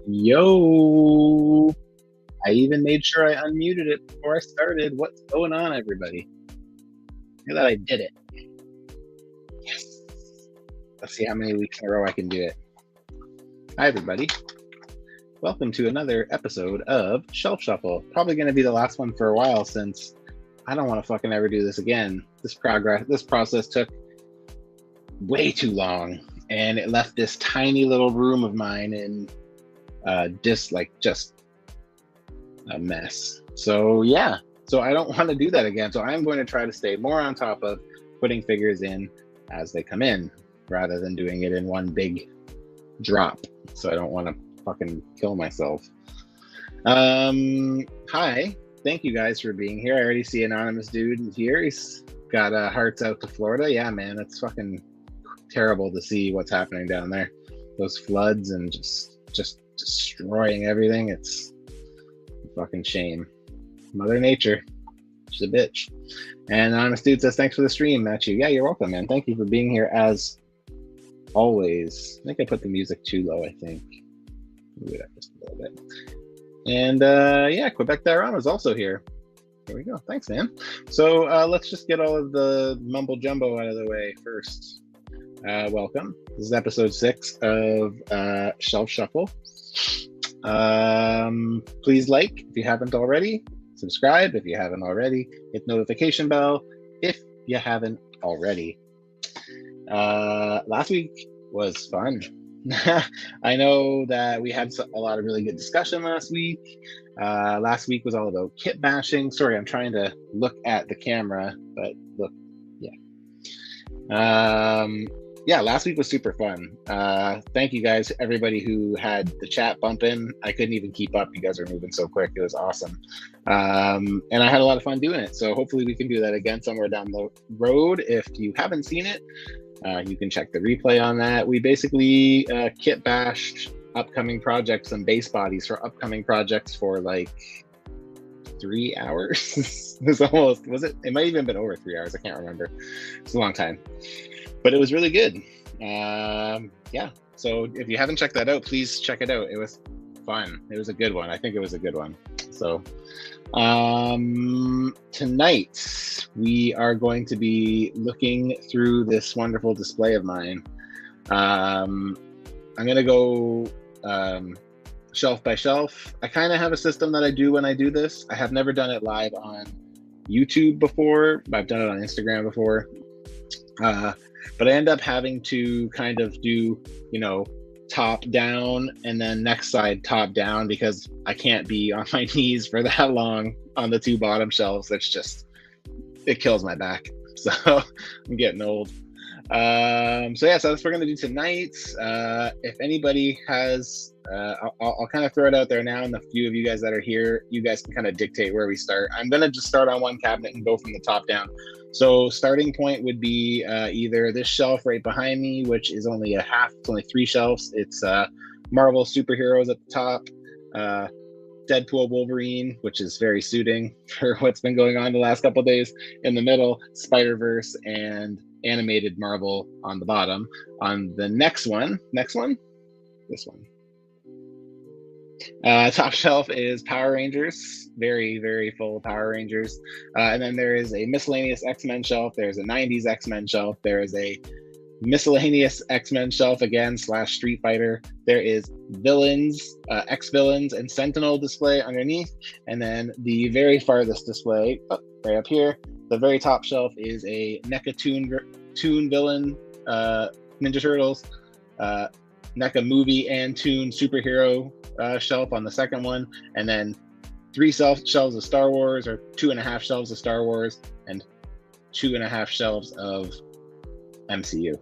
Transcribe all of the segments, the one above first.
Yo, I even made sure I unmuted it before I started. What's going on, everybody? Look at that, I did it. Yes. Let's see how many weeks in a row I can do it. Hi, everybody. Welcome to another episode of Shelf Shuffle. Probably going to be the last one for a while since I don't want to fucking ever do this again. This process took way too long, and it left this tiny little room of mine in just a mess. So yeah, so I don't want to do that again. So I'm going to try to stay more on top of putting figures in as they come in rather than doing it in one big drop. So I don't want to fucking kill myself. Hi, thank you guys for being here. I already see Anonymous Dude here. He's got hearts out to Florida. Yeah, man, it's fucking terrible to see what's happening down there. Those floods and just destroying everything. It's a fucking shame. Mother Nature, she's a bitch. And Anonymous Dude says, thanks for the stream, Matchu. Yeah, you're welcome, man. Thank you for being here as always. I think I put the music too low, I think. Move it up just a little bit. And yeah, Quebec Diorama's also here. There we go. Thanks, man. So let's just get all of the mumble jumbo out of the way first. Welcome. This is episode 6 of Shelf Shuffle. Please like if you haven't already. Subscribe if you haven't already. Hit notification bell if you haven't already. Last week was fun. I know that we had a lot of really good discussion last week. Last week was all about kit bashing. Sorry, I'm trying to look at the camera, but look, yeah. Yeah, last week was super fun. Thank you guys, everybody who had the chat bumping. I couldn't even keep up. You guys are moving so quick. It was awesome. And I had a lot of fun doing it. So hopefully we can do that again somewhere down the road. If you haven't seen it, you can check the replay on that. We basically kit bashed upcoming projects and base bodies for upcoming projects for like 3 hours. It might even been over 3 hours. I can't remember. It's a long time. But it was really good. Yeah, so if you haven't checked that out, please check it out. It was fun. It was a good one. I think it was a good one. So tonight we are going to be looking through this wonderful display of mine. I'm going to go shelf by shelf. I kind of have a system that I do when I do this. I have never done it live on YouTube before, but I've done it on Instagram before. But I end up having to kind of do, top down and then next side top down because I can't be on my knees for that long on the 2 bottom shelves. It kills my back. So I'm getting old. So yeah, so that's what we're going to do tonight. If anybody has, I'll kind of throw it out there now, and the few of you guys that are here, you guys can kind of dictate where we start. I'm going to just start on one cabinet and go from the top down. So starting point would be either this shelf right behind me, which is only it's only 3 shelves. It's Marvel superheroes at the top, Deadpool, Wolverine, which is very suiting for what's been going on the last couple of days. In the middle, Spider-Verse and animated Marvel on the bottom. On the next one, this one. Top shelf is Power Rangers, very, very full of Power Rangers. And then there is a miscellaneous X-Men shelf. There's a 90s X-Men shelf. There is a miscellaneous X-Men shelf again / Street Fighter. There is villains, X-Villains and Sentinel display underneath. And then the very farthest display, right up here, the very top shelf is a NECA Toon villain, Ninja Turtles, NECA movie and Toon superhero shelf on the second one, and then 3 shelves of Star Wars, or 2.5 shelves of Star Wars, and 2.5 shelves of MCU.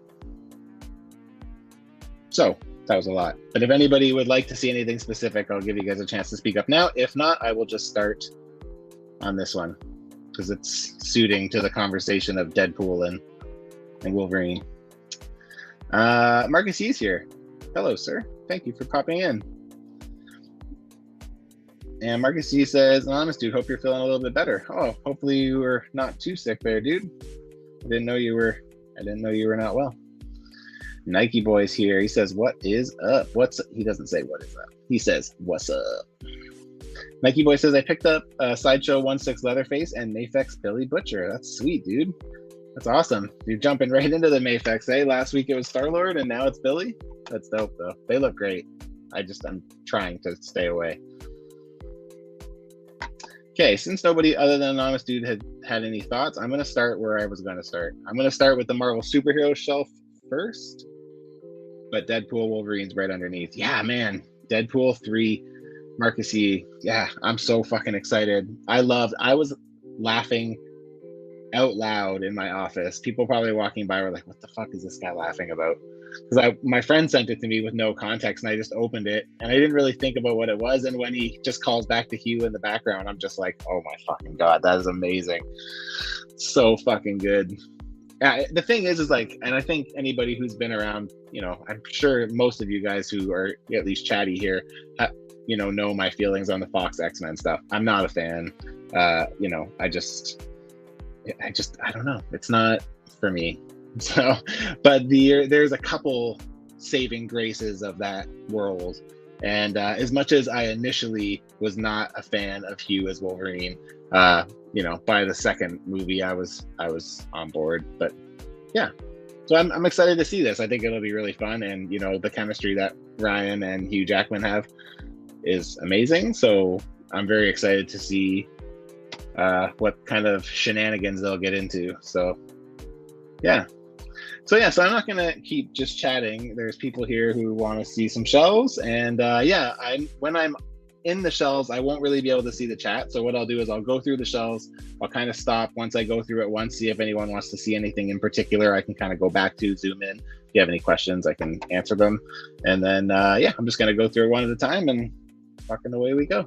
So that was a lot. But if anybody would like to see anything specific, I'll give you guys a chance to speak up now. If not, I will just start on this one because it's suiting to the conversation of Deadpool and Wolverine. Marcus Yee's here. Hello, sir. Thank you for popping in. And Marcus Yee says, "Anonymous dude, hope you're feeling a little bit better." Oh, hopefully you were not too sick there, dude. I didn't know you were not well. Nike Boy's here. He says, what is up? He doesn't say what is up. He says, what's up? Nike Boy says, I picked up Sideshow 1/6 Leatherface and Mafex Billy Butcher. That's sweet, dude. That's awesome. You're jumping right into the Mafex, eh? Last week it was Star-Lord and now it's Billy. That's dope, though. They look great. I'm trying to stay away. Okay, since nobody other than Anonymous Dude had any thoughts, I'm going to start where I was going to start. I'm going to start with the Marvel superhero shelf first, but Deadpool Wolverine's right underneath. Yeah, man. Deadpool 3, Marcus E. Yeah, I'm so fucking excited. I was laughing out loud in my office. People probably walking by were like, what the fuck is this guy laughing about? Because my friend sent it to me with no context, and I just opened it, and I didn't really think about what it was. And when he just calls back to Hugh in the background, I'm just like, oh my fucking God, that is amazing. So fucking good. The thing is like, and I think anybody who's been around, I'm sure most of you guys who are at least chatty here, know my feelings on the Fox X-Men stuff. I'm not a fan. I don't know. It's not for me. So, but there's a couple saving graces of that world. And as much as I initially was not a fan of Hugh as Wolverine, by the second movie I was on board. But yeah, so I'm excited to see this. I think it'll be really fun, and the chemistry that Ryan and Hugh Jackman have is amazing. So I'm very excited to see what kind of shenanigans they'll get into. So yeah. So I'm not gonna keep just chatting. There's people here who want to see some shelves, and when I'm in the shelves, I won't really be able to see the chat. So what I'll do is I'll go through the shelves. I'll kind of stop once I go through it once, see if anyone wants to see anything in particular. I can kind of go back to zoom in. If you have any questions, I can answer them. And then I'm just gonna go through it one at a time, and fucking away we go.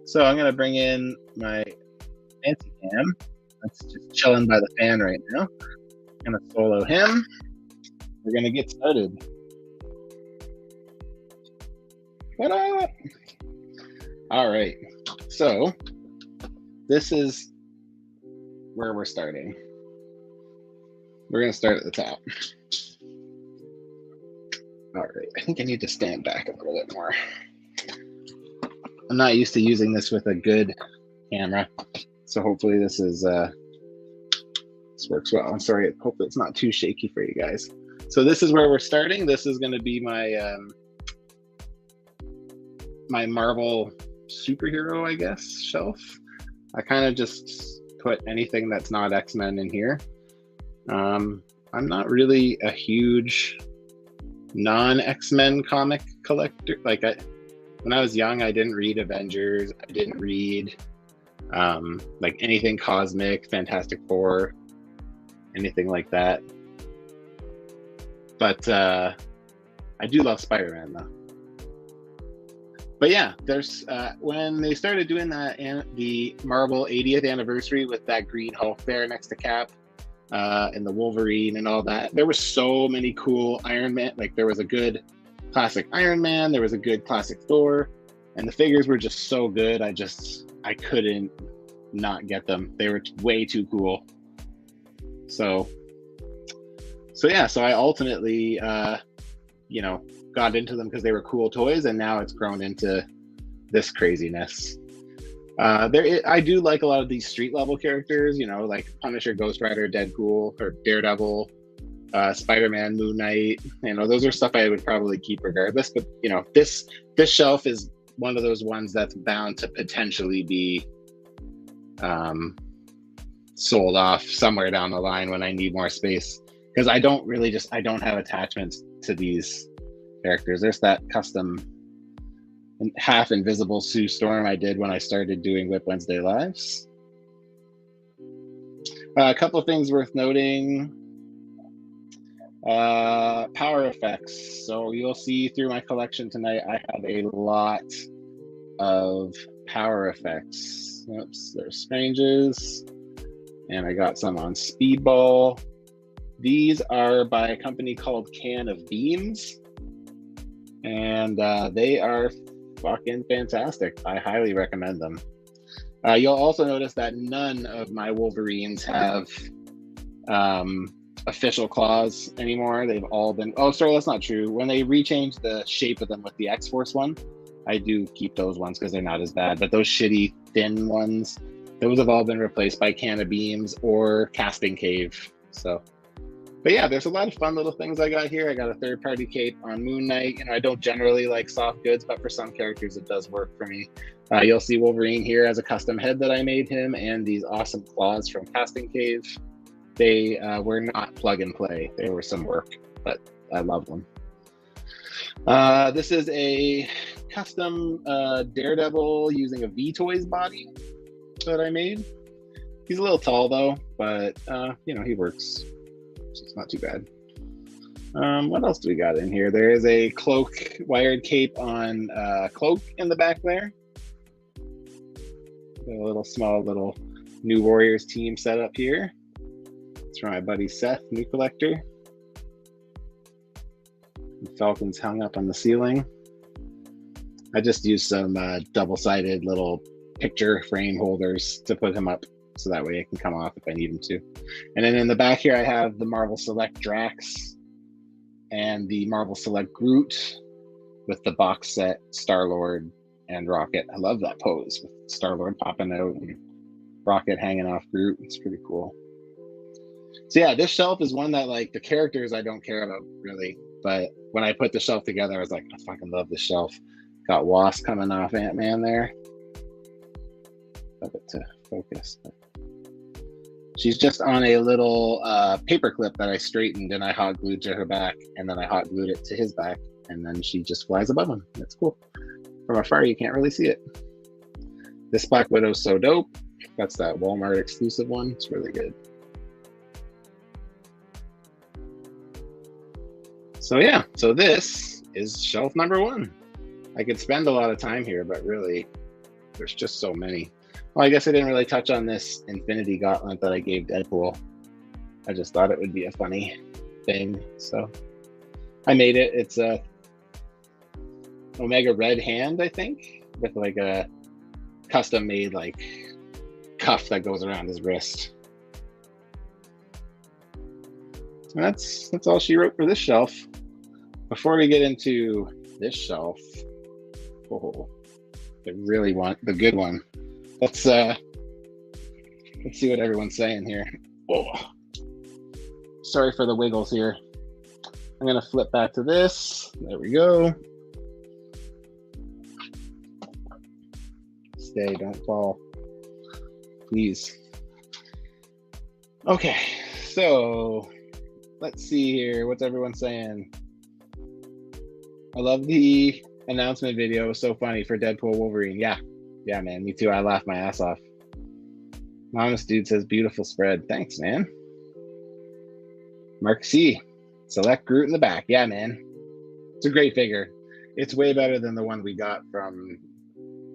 So I'm gonna bring in my fancy cam. That's just chilling by the fan right now. Gonna solo him. We're gonna get started. What up? All right. So this is where we're starting. We're gonna start at the top. All right. I think I need to stand back a little bit more. I'm not used to using this with a good camera, so hopefully this works well. I'm sorry, hopefully it's not too shaky for you guys. So this is where we're starting. This is going to be my my Marvel superhero, I guess, shelf. I kind of just put anything that's not X-Men in here. I'm not really a huge non-X-Men comic collector. When I was young, I didn't read Avengers. I didn't read anything cosmic, Fantastic Four, anything like that. But I do love Spider-Man though. But yeah, there's when they started doing that the Marvel 80th anniversary with that green Hulk there next to Cap and the Wolverine and all that, there were so many cool Iron Man. There was a good classic Iron Man, there was a good classic Thor, and the figures were just so good. I couldn't not get them. They were way too cool. So I ultimately, got into them because they were cool toys, and now it's grown into this craziness. I do like a lot of these street level characters, like Punisher, Ghost Rider, Deadpool, or Daredevil, Spider-Man, Moon Knight. Those are stuff I would probably keep regardless. But this shelf is one of those ones that's bound to potentially be sold off somewhere down the line when I need more space, because I don't have attachments to these characters. There's that custom half invisible Sue Storm I did when I started doing Whip Wednesday lives. A couple of things worth noting. Power effects. So you'll see through my collection tonight, I have a lot of power effects. Oops, there's Stranges. And I got some on Speedball. These are by a company called Can of Beams. And they are fucking fantastic. I highly recommend them. You'll also notice that none of my Wolverines have official claws anymore. They've all been, oh, sorry, that's not true. When they rechanged the shape of them with the X-Force one, I do keep those ones because they're not as bad. But those shitty thin ones, those have all been replaced by Canna Beams or Casting Cave. So, but yeah, there's a lot of fun little things I got here. I got a third-party cape on Moon Knight. You know, I don't generally like soft goods, but for some characters, it does work for me. You'll see Wolverine here as a custom head that I made him, and these awesome claws from Casting Cave. They were not plug and play. They were some work, but I love them. This is a custom Daredevil using a V-Toys body that I made. He's a little tall though, but you know, he works. So it's not too bad. What else do we got in here? There is a Cloak wired cape on Cloak in the back there. Got a little small little New Warriors team set up here. It's from my buddy Seth, new collector. The Falcon's hung up on the ceiling. I just used some double-sided little picture frame holders to put him up so that way it can come off if I need him to. And then in the back here, I have the Marvel Select Drax and the Marvel Select Groot with the box set Star-Lord and Rocket. I love that pose with Star-Lord popping out and Rocket hanging off Groot. It's pretty cool. So yeah, this shelf is one that, like, the characters I don't care about really, but when I put the shelf together, I was like, I fucking love this shelf. Got Wasp coming off Ant-Man there. Love it to focus. But she's just on a little paper clip that I straightened and I hot glued to her back, and then I hot glued it to his back, and then she just flies above him. That's cool. From afar, you can't really see it. This Black Widow's so dope. That's that Walmart exclusive one. It's really good. So yeah, so this is shelf number one. I could spend a lot of time here, but really, there's just so many. Well, I guess I didn't really touch on this Infinity Gauntlet that I gave Deadpool. I just thought it would be a funny thing, so I made it. It's a Omega Red hand, I think, with like a custom-made like cuff that goes around his wrist. And that's all she wrote for this shelf. Before we get into this shelf, oh, I really want the good one. Let's see what everyone's saying here. Oh, sorry for the wiggles here. I'm gonna flip back to this. There we go. Stay, don't fall, please. Okay, so let's see here. What's everyone saying? I love the announcement video. It was so funny for Deadpool Wolverine. Yeah, man, me too. I laughed my ass off. Honest Dude says, beautiful spread. Thanks, man. Mark C. Select Groot in the back. Yeah, man. It's a great figure. It's way better than the one we got from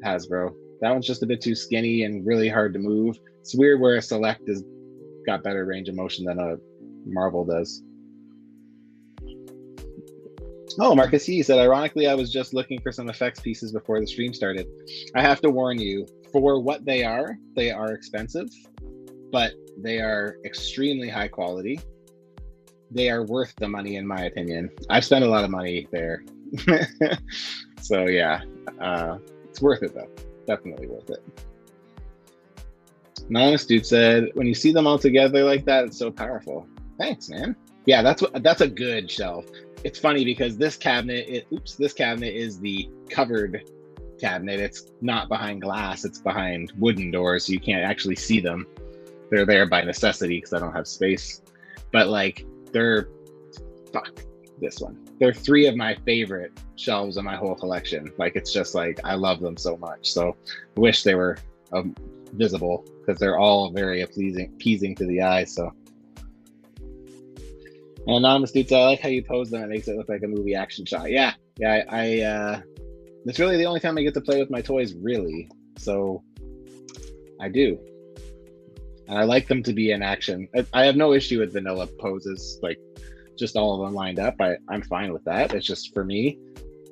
Hasbro. That one's just a bit too skinny and really hard to move. It's weird where a Select has got better range of motion than a Marvel does. Oh, Marcus E said, ironically, I was just looking for some effects pieces before the stream started. I have to warn you, for what they are expensive, but they are extremely high quality. They are worth the money, in my opinion. I've spent a lot of money there. So yeah, it's worth it though. Definitely worth it. Anonymous Dude said, when you see them all together like that, it's so powerful. Thanks, man. Yeah, that's a good shelf. It's funny because this cabinet, this cabinet is the covered cabinet. It's not behind glass, it's behind wooden doors, so you can't actually see them. They're there by necessity because I don't have space. But like, they're 3 of my favorite shelves in my whole collection. Like, it's just like, I love them so much. So I wish they were visible because they're all very appeasing to the eye. So, and Anonymous Dude, I like how you pose them. It makes it look like a movie action shot. Yeah. It's really the only time I get to play with my toys, really. So I do. And I like them to be in action. I have no issue with vanilla poses, like just all of them lined up. I'm fine with that. It's just, for me,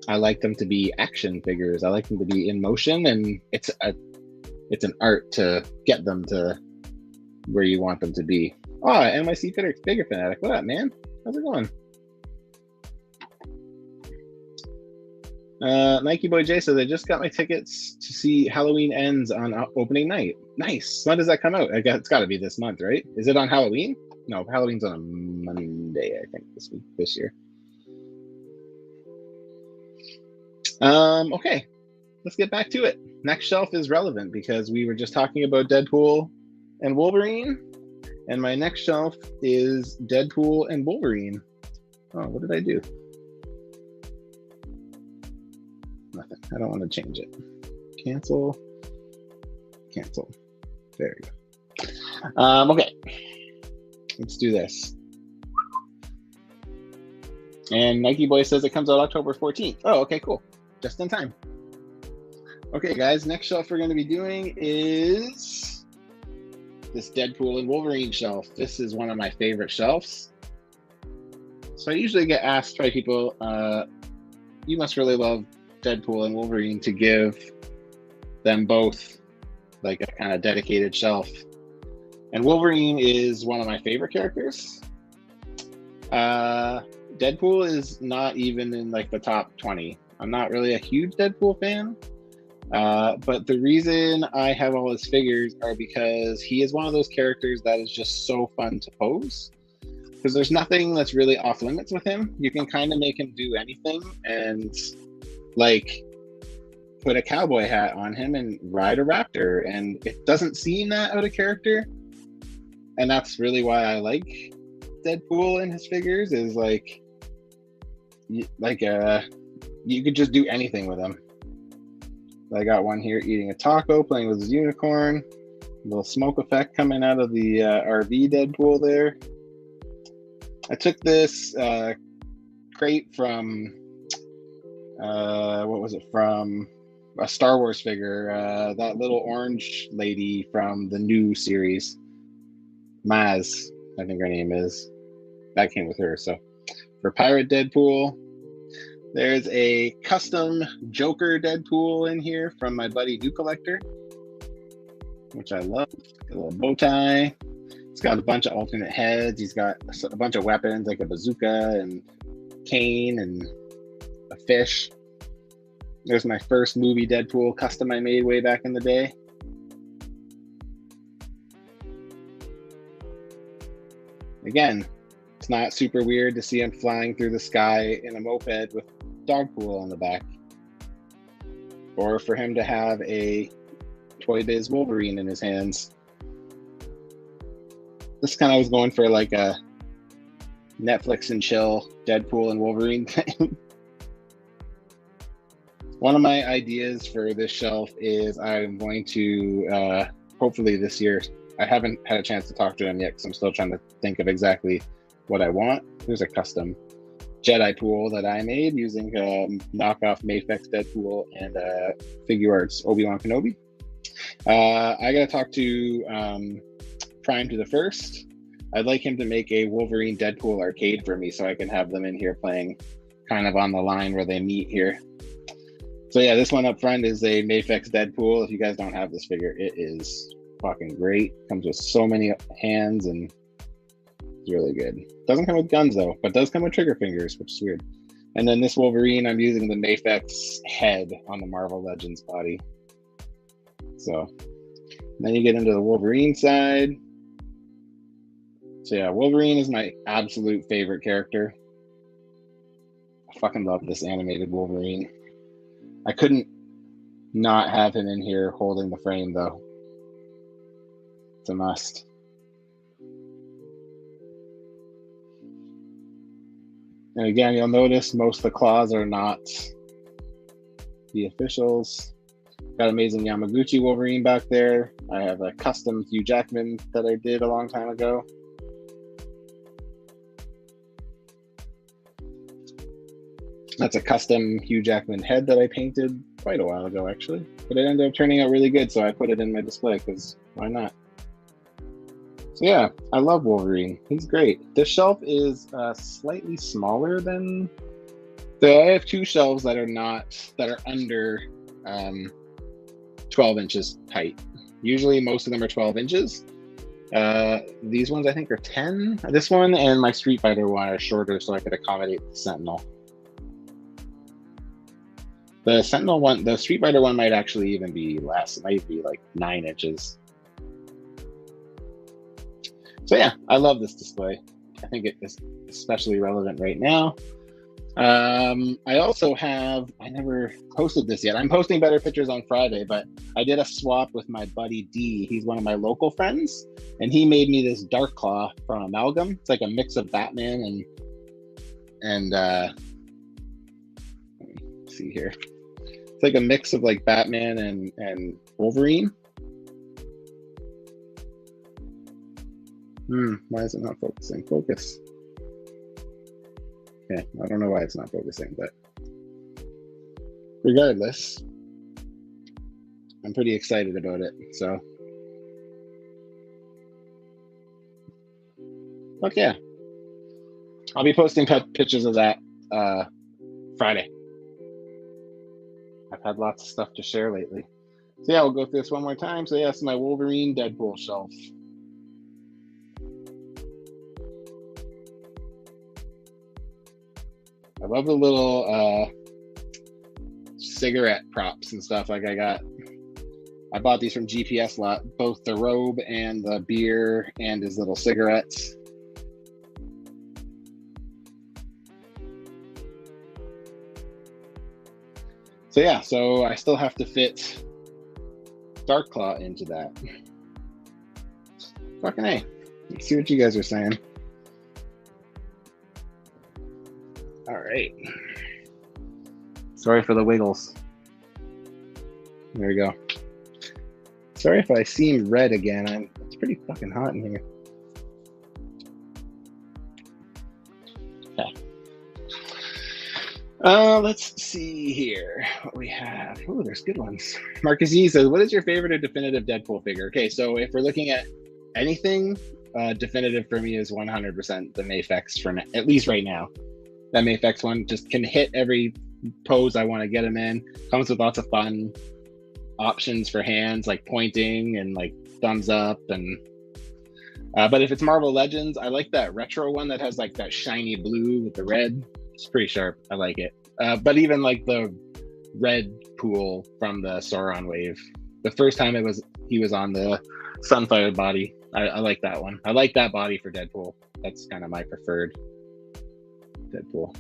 I like them to be action figures. I like them to be in motion, and it's an art to get them to where you want them to be. Oh, NYC Figure Fanatic. What up, man? How's it going? Nike Boy J says, I just got my tickets to see Halloween Ends on opening night. Nice. When does that come out? I guess it's got to be this month, right? Is it on Halloween? No, Halloween's on a Monday, I think, this year. Okay, let's get back to it. Next shelf is relevant because we were just talking about Deadpool and Wolverine, and my next shelf is Deadpool and Wolverine. Oh, what did I do? Nothing. I don't want to change it. Cancel. Cancel. There you go. Okay. Let's do this. And Nike Boy says it comes out October 14th. Oh, okay, cool. Just in time. Okay, guys, next shelf we're going to be doing is this Deadpool and Wolverine shelf. This is one of my favorite shelves. So I usually get asked by people, you must really love Deadpool and Wolverine to give them both like a kind of dedicated shelf. And Wolverine is one of my favorite characters. Deadpool is not even in like the top 20. I'm not really a huge Deadpool fan. But the reason I have all his figures are because he is one of those characters that is just so fun to pose. Because there's nothing that's really off limits with him. You can kind of make him do anything and like put a cowboy hat on him and ride a raptor, and it doesn't seem that out of character. And that's really why I like Deadpool and his figures, is like you could just do anything with him. I got one here eating a taco, playing with his unicorn. A little smoke effect coming out of the RV Deadpool there. I took this crate from, what was it from? A Star Wars figure. That little orange lady from the new series. Maz, I think her name is. That came with her. So for Pirate Deadpool, there's a custom Joker Deadpool in here from my buddy Do Collector, which I love. A little bow tie. It's got a bunch of alternate heads. He's got a bunch of weapons like a bazooka and cane and a fish. There's my first movie Deadpool custom I made way back in the day. Again, it's not super weird to see him flying through the sky in a moped with Dogpool on the back. Or for him to have a Toy Biz Wolverine in his hands. This kind of was going for like a Netflix and chill Deadpool and Wolverine thing. One of my ideas for this shelf is I'm going to, hopefully this year, I haven't had a chance to talk to him yet because I'm still trying to think of exactly what I want. There's a custom Jedi pool that I made using knockoff Mafex Deadpool and Figure Arts Obi-Wan Kenobi. I got to talk to Prime to the First. I'd like him to make a Wolverine Deadpool arcade for me so I can have them in here playing kind of on the line where they meet here. So yeah, this one up front is a Mafex Deadpool. If you guys don't have this figure, it is fucking great. Comes with so many hands and it's really good. Doesn't come with guns though, but does come with trigger fingers, which is weird. And then this Wolverine, I'm using the Mafex head on the Marvel Legends body. So then you get into the Wolverine side. So yeah, Wolverine is my absolute favorite character. I fucking love this animated Wolverine. I couldn't not have him in here holding the frame though. It's a must. And again, you'll notice most of the claws are not the officials. Got amazing Yamaguchi Wolverine back there. I have a custom Hugh Jackman that I did a long time ago. That's a custom Hugh Jackman head that I painted quite a while ago, actually. But it ended up turning out really good, so I put it in my display, because why not? So yeah, I love Wolverine. He's great. This shelf is slightly smaller than... So I have two shelves that are under 12 inches height. Usually most of them are 12 inches. These ones I think are 10. This one and my Street Fighter one are shorter, so I could accommodate the Sentinel. The Sentinel one, the Street Fighter one might actually even be less. It might be like 9 inches. So yeah, I love this display. I think it is especially relevant right now. I also have, I never posted this yet. I'm posting better pictures on Friday, but I did a swap with my buddy D. He's one of my local friends, and he made me this Dark Claw from Amalgam. It's like a mix of Batman and let me see here. It's like a mix of like Batman and Wolverine. Why is it not focusing? Focus. Okay, I don't know why it's not focusing, but regardless, I'm pretty excited about it. So, fuck yeah. I'll be posting pictures of that Friday. I've had lots of stuff to share lately. So yeah, we'll go through this one more time. So yeah, it's my Wolverine Deadpool shelf. I love the little cigarette props and stuff. Like I bought these from GPS Lot, both the robe and the beer and his little cigarettes. So yeah, so I still have to fit Dark Claw into that. Fucking A. Let's see what you guys are saying. All right. Sorry for the wiggles. There we go. Sorry if I seem red again. It's pretty fucking hot in here. Okay. Let's see here what we have. Oh, there's good ones. Marcus E says, what is your favorite or definitive Deadpool figure? Okay, so if we're looking at anything, definitive for me is 100% the Mafex from at least right now. That Mafex one just can hit every pose I want to get him in. Comes with lots of fun options for hands, like pointing and like thumbs up. And but if it's Marvel Legends, I like that retro one that has like that shiny blue with the red. It's pretty sharp. I like it. But even like the red pool from the Sauron wave, the first time he was on the Sunfire body. I like that one. I like that body for Deadpool. That's kind of my preferred Deadpool.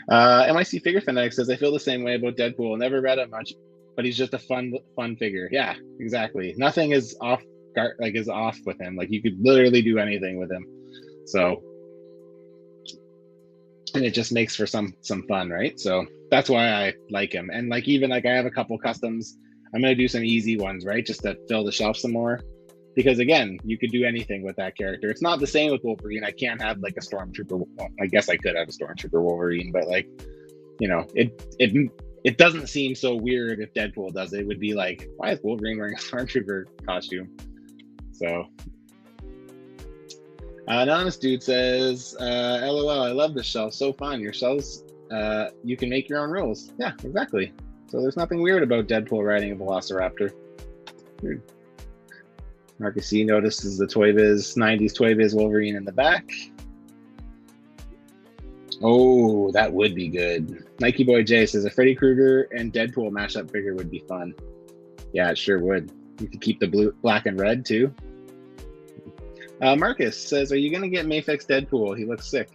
MIC Figure Fanatic says, I feel the same way about Deadpool. Never read it much, but he's just a fun figure. Yeah, exactly. Nothing is off with him. Like you could literally do anything with him. So, and it just makes for some fun, right? So that's why I like him. And like even like I have a couple customs. I'm gonna do some easy ones, right? Just to fill the shelf some more. Because again, you could do anything with that character. It's not the same with Wolverine. I can't have like a Stormtrooper. Well, I guess I could have a Stormtrooper Wolverine, but like, you know, it doesn't seem so weird if Deadpool does it. It would be like, why is Wolverine wearing a Stormtrooper costume? So, Anonymous Dude says, LOL, I love this shelf. So fun. Your shelves, you can make your own rules. Yeah, exactly. So there's nothing weird about Deadpool riding a Velociraptor. Weird. Marcus C notices the Toy Biz 90s Toy Biz Wolverine in the back. Oh, that would be good. Nike Boy J says a Freddy Krueger and Deadpool mashup figure would be fun. Yeah, it sure would. You could keep the blue, black, and red too. Marcus says, "Are you gonna get Mafex Deadpool? He looks sick."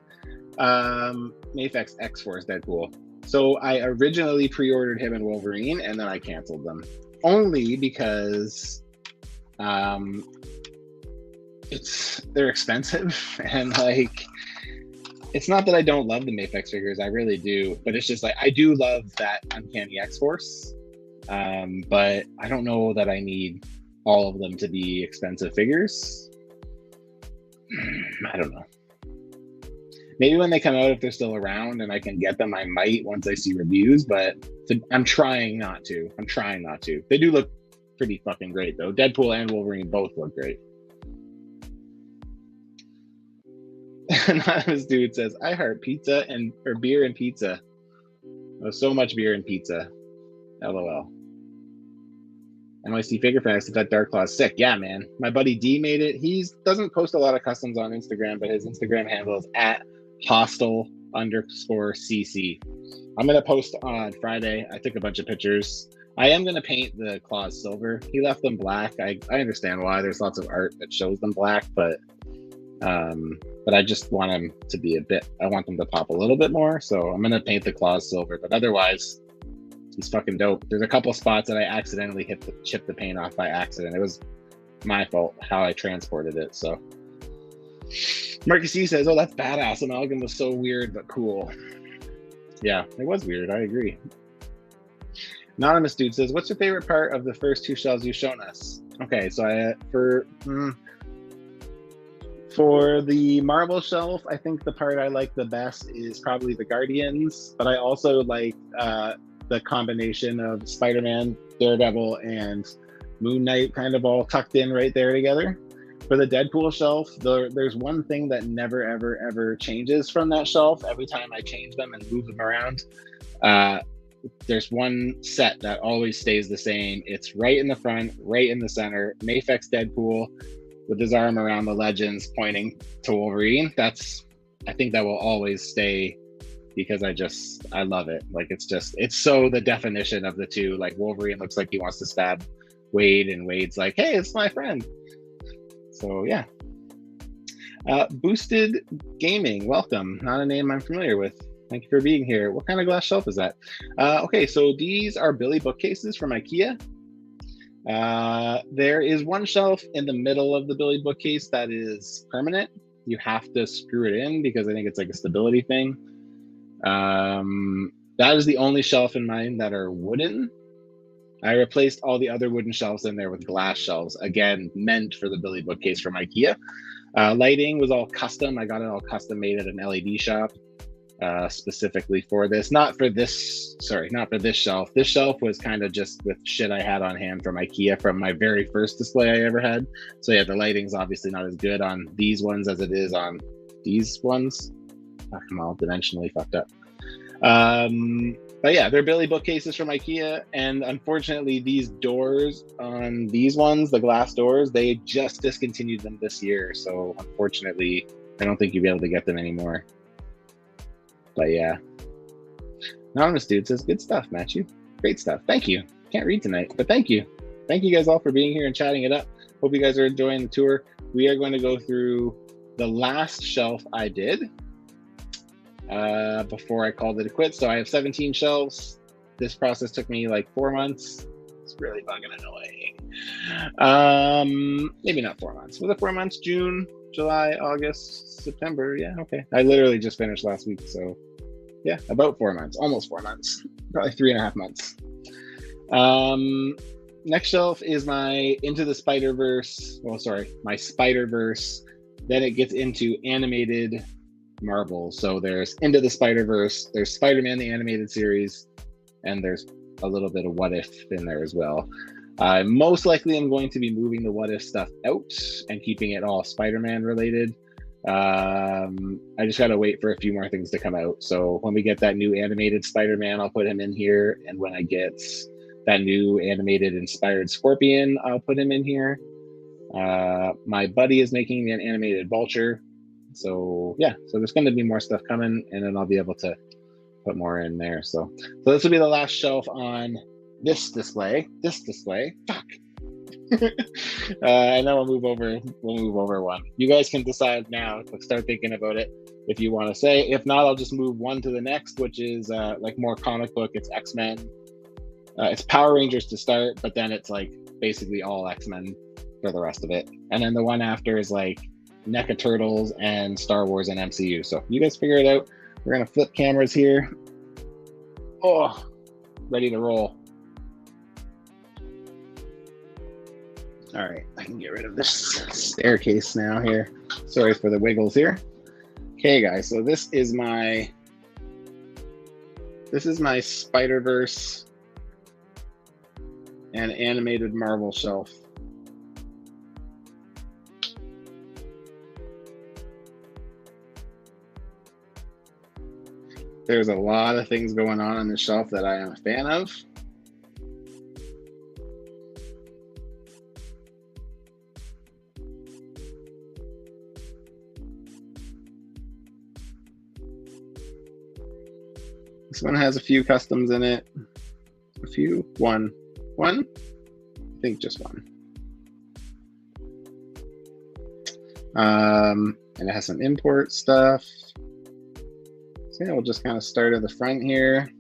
Mafex X-Force Deadpool. So I originally pre-ordered him and Wolverine, and then I canceled them only because. They're expensive, and like it's not that I don't love the Mafex figures, I really do, but it's just like I do love that Uncanny X-Force, but I don't know that I need all of them to be expensive figures. I don't know. Maybe when they come out, if they're still around and I can get them, I might once I see reviews, but I'm trying not to. They do look pretty fucking great though. Deadpool and Wolverine both look great. Anonymous Dude says, I heart pizza or beer and pizza. Oh, so much beer and pizza. LOL. NYC Figure Fanatics, that Dark Claw's sick. Yeah, man. My buddy D made it. He doesn't post a lot of customs on Instagram, but his Instagram handle is at hostel_cc. I'm going to post on Friday. I took a bunch of pictures. I am going to paint the claws silver. He left them black. I understand why. There's lots of art that shows them black, but I just want them to be I want them to pop a little bit more. So I'm going to paint the claws silver, but otherwise, he's fucking dope. There's a couple spots that I accidentally chipped the paint off by accident. It was my fault how I transported it. So Marcus E says, "Oh, that's badass. Amalgam was so weird but cool." Yeah, it was weird. I agree. Anonymous Dude says, "What's your favorite part of the first 2 shells you've shown us?" Okay, so for the marble shelf, I think the part I like the best is probably the Guardians, but I also like the combination of Spider-Man, Daredevil, and Moon Knight kind of all tucked in right there together. For the Deadpool shelf, there's one thing that never, ever, ever changes from that shelf. Every time I change them and move them around, there's one set that always stays the same. It's right in the front, right in the center. Mafex Deadpool with his arm around the Legends pointing to Wolverine. I think that will always stay because I love it. Like, it's so the definition of the two. Like, Wolverine looks like he wants to stab Wade, and Wade's like, "Hey, it's my friend." So yeah. Boosted Gaming, welcome. Not a name I'm familiar with. Thank you for being here. What kind of glass shelf is that? Okay, so these are Billy bookcases from IKEA. There is one shelf in the middle of the Billy bookcase that is permanent. You have to screw it in because I think it's like a stability thing. That is the only shelf in mine that are wooden. I replaced all the other wooden shelves in there with glass shelves, again, meant for the Billy bookcase from IKEA. Lighting was all custom. I got it all custom made at an LED shop. Specifically for this, not for this shelf. This shelf was kind of just with shit I had on hand from IKEA from my very first display I ever had. So yeah, the lighting's obviously not as good on these ones as it is on these ones. I'm all dimensionally fucked up. But yeah, they're Billy bookcases from IKEA, and unfortunately these doors on these ones, the glass doors, they just discontinued them this year. So unfortunately, I don't think you'll be able to get them anymore. But yeah, Anonymous Dude says, "Good stuff, Matchu. Great stuff. Thank you. Can't read tonight, but thank you. Thank you guys all for being here and chatting it up. Hope you guys are enjoying the tour. We are going to go through the last shelf I did before I called it a quit. So I have 17 shelves. This process took me like 4 months. It's really fucking annoying. Maybe not 4 months. Was it 4 months? June, July, August, September. Yeah, okay. I literally just finished last week, so yeah, about 4 months, almost 4 months, probably 3.5 months. Next shelf is my Into the Spider-Verse. Well, sorry, my Spider-Verse. Then it gets into animated Marvel. So there's Into the Spider-Verse, there's Spider-Man the Animated Series, and there's a little bit of What If in there as well. Most likely I'm going to be moving the What If stuff out and keeping it all Spider-Man related. I just gotta wait for a few more things to come out. So when we get that new animated Spider-Man, I'll put him in here. And when I get that new animated inspired Scorpion, I'll put him in here. My buddy is making an animated Vulture. So yeah, so there's going to be more stuff coming, and then I'll be able to put more in there. So this will be the last shelf on this display. Fuck. And then we'll move over one. You guys can decide now to start thinking about it if you want to say. If not, I'll just move one to the next, which is like more comic book. It's X-Men. It's Power Rangers to start, but then it's like basically all X-Men for the rest of it. And then the one after is like NECA Turtles and Star Wars and MCU. So you guys figure it out. We're gonna flip cameras here. Oh, ready to roll. All right, I can get rid of this staircase now here. Sorry for the wiggles here. Okay, guys, so this is my Spider-Verse and animated Marvel shelf. There's a lot of things going on this shelf that I am a fan of. This one has a few customs in it. A few? One? I think just one. And it has some import stuff. So yeah, we'll just kind of start at the front here.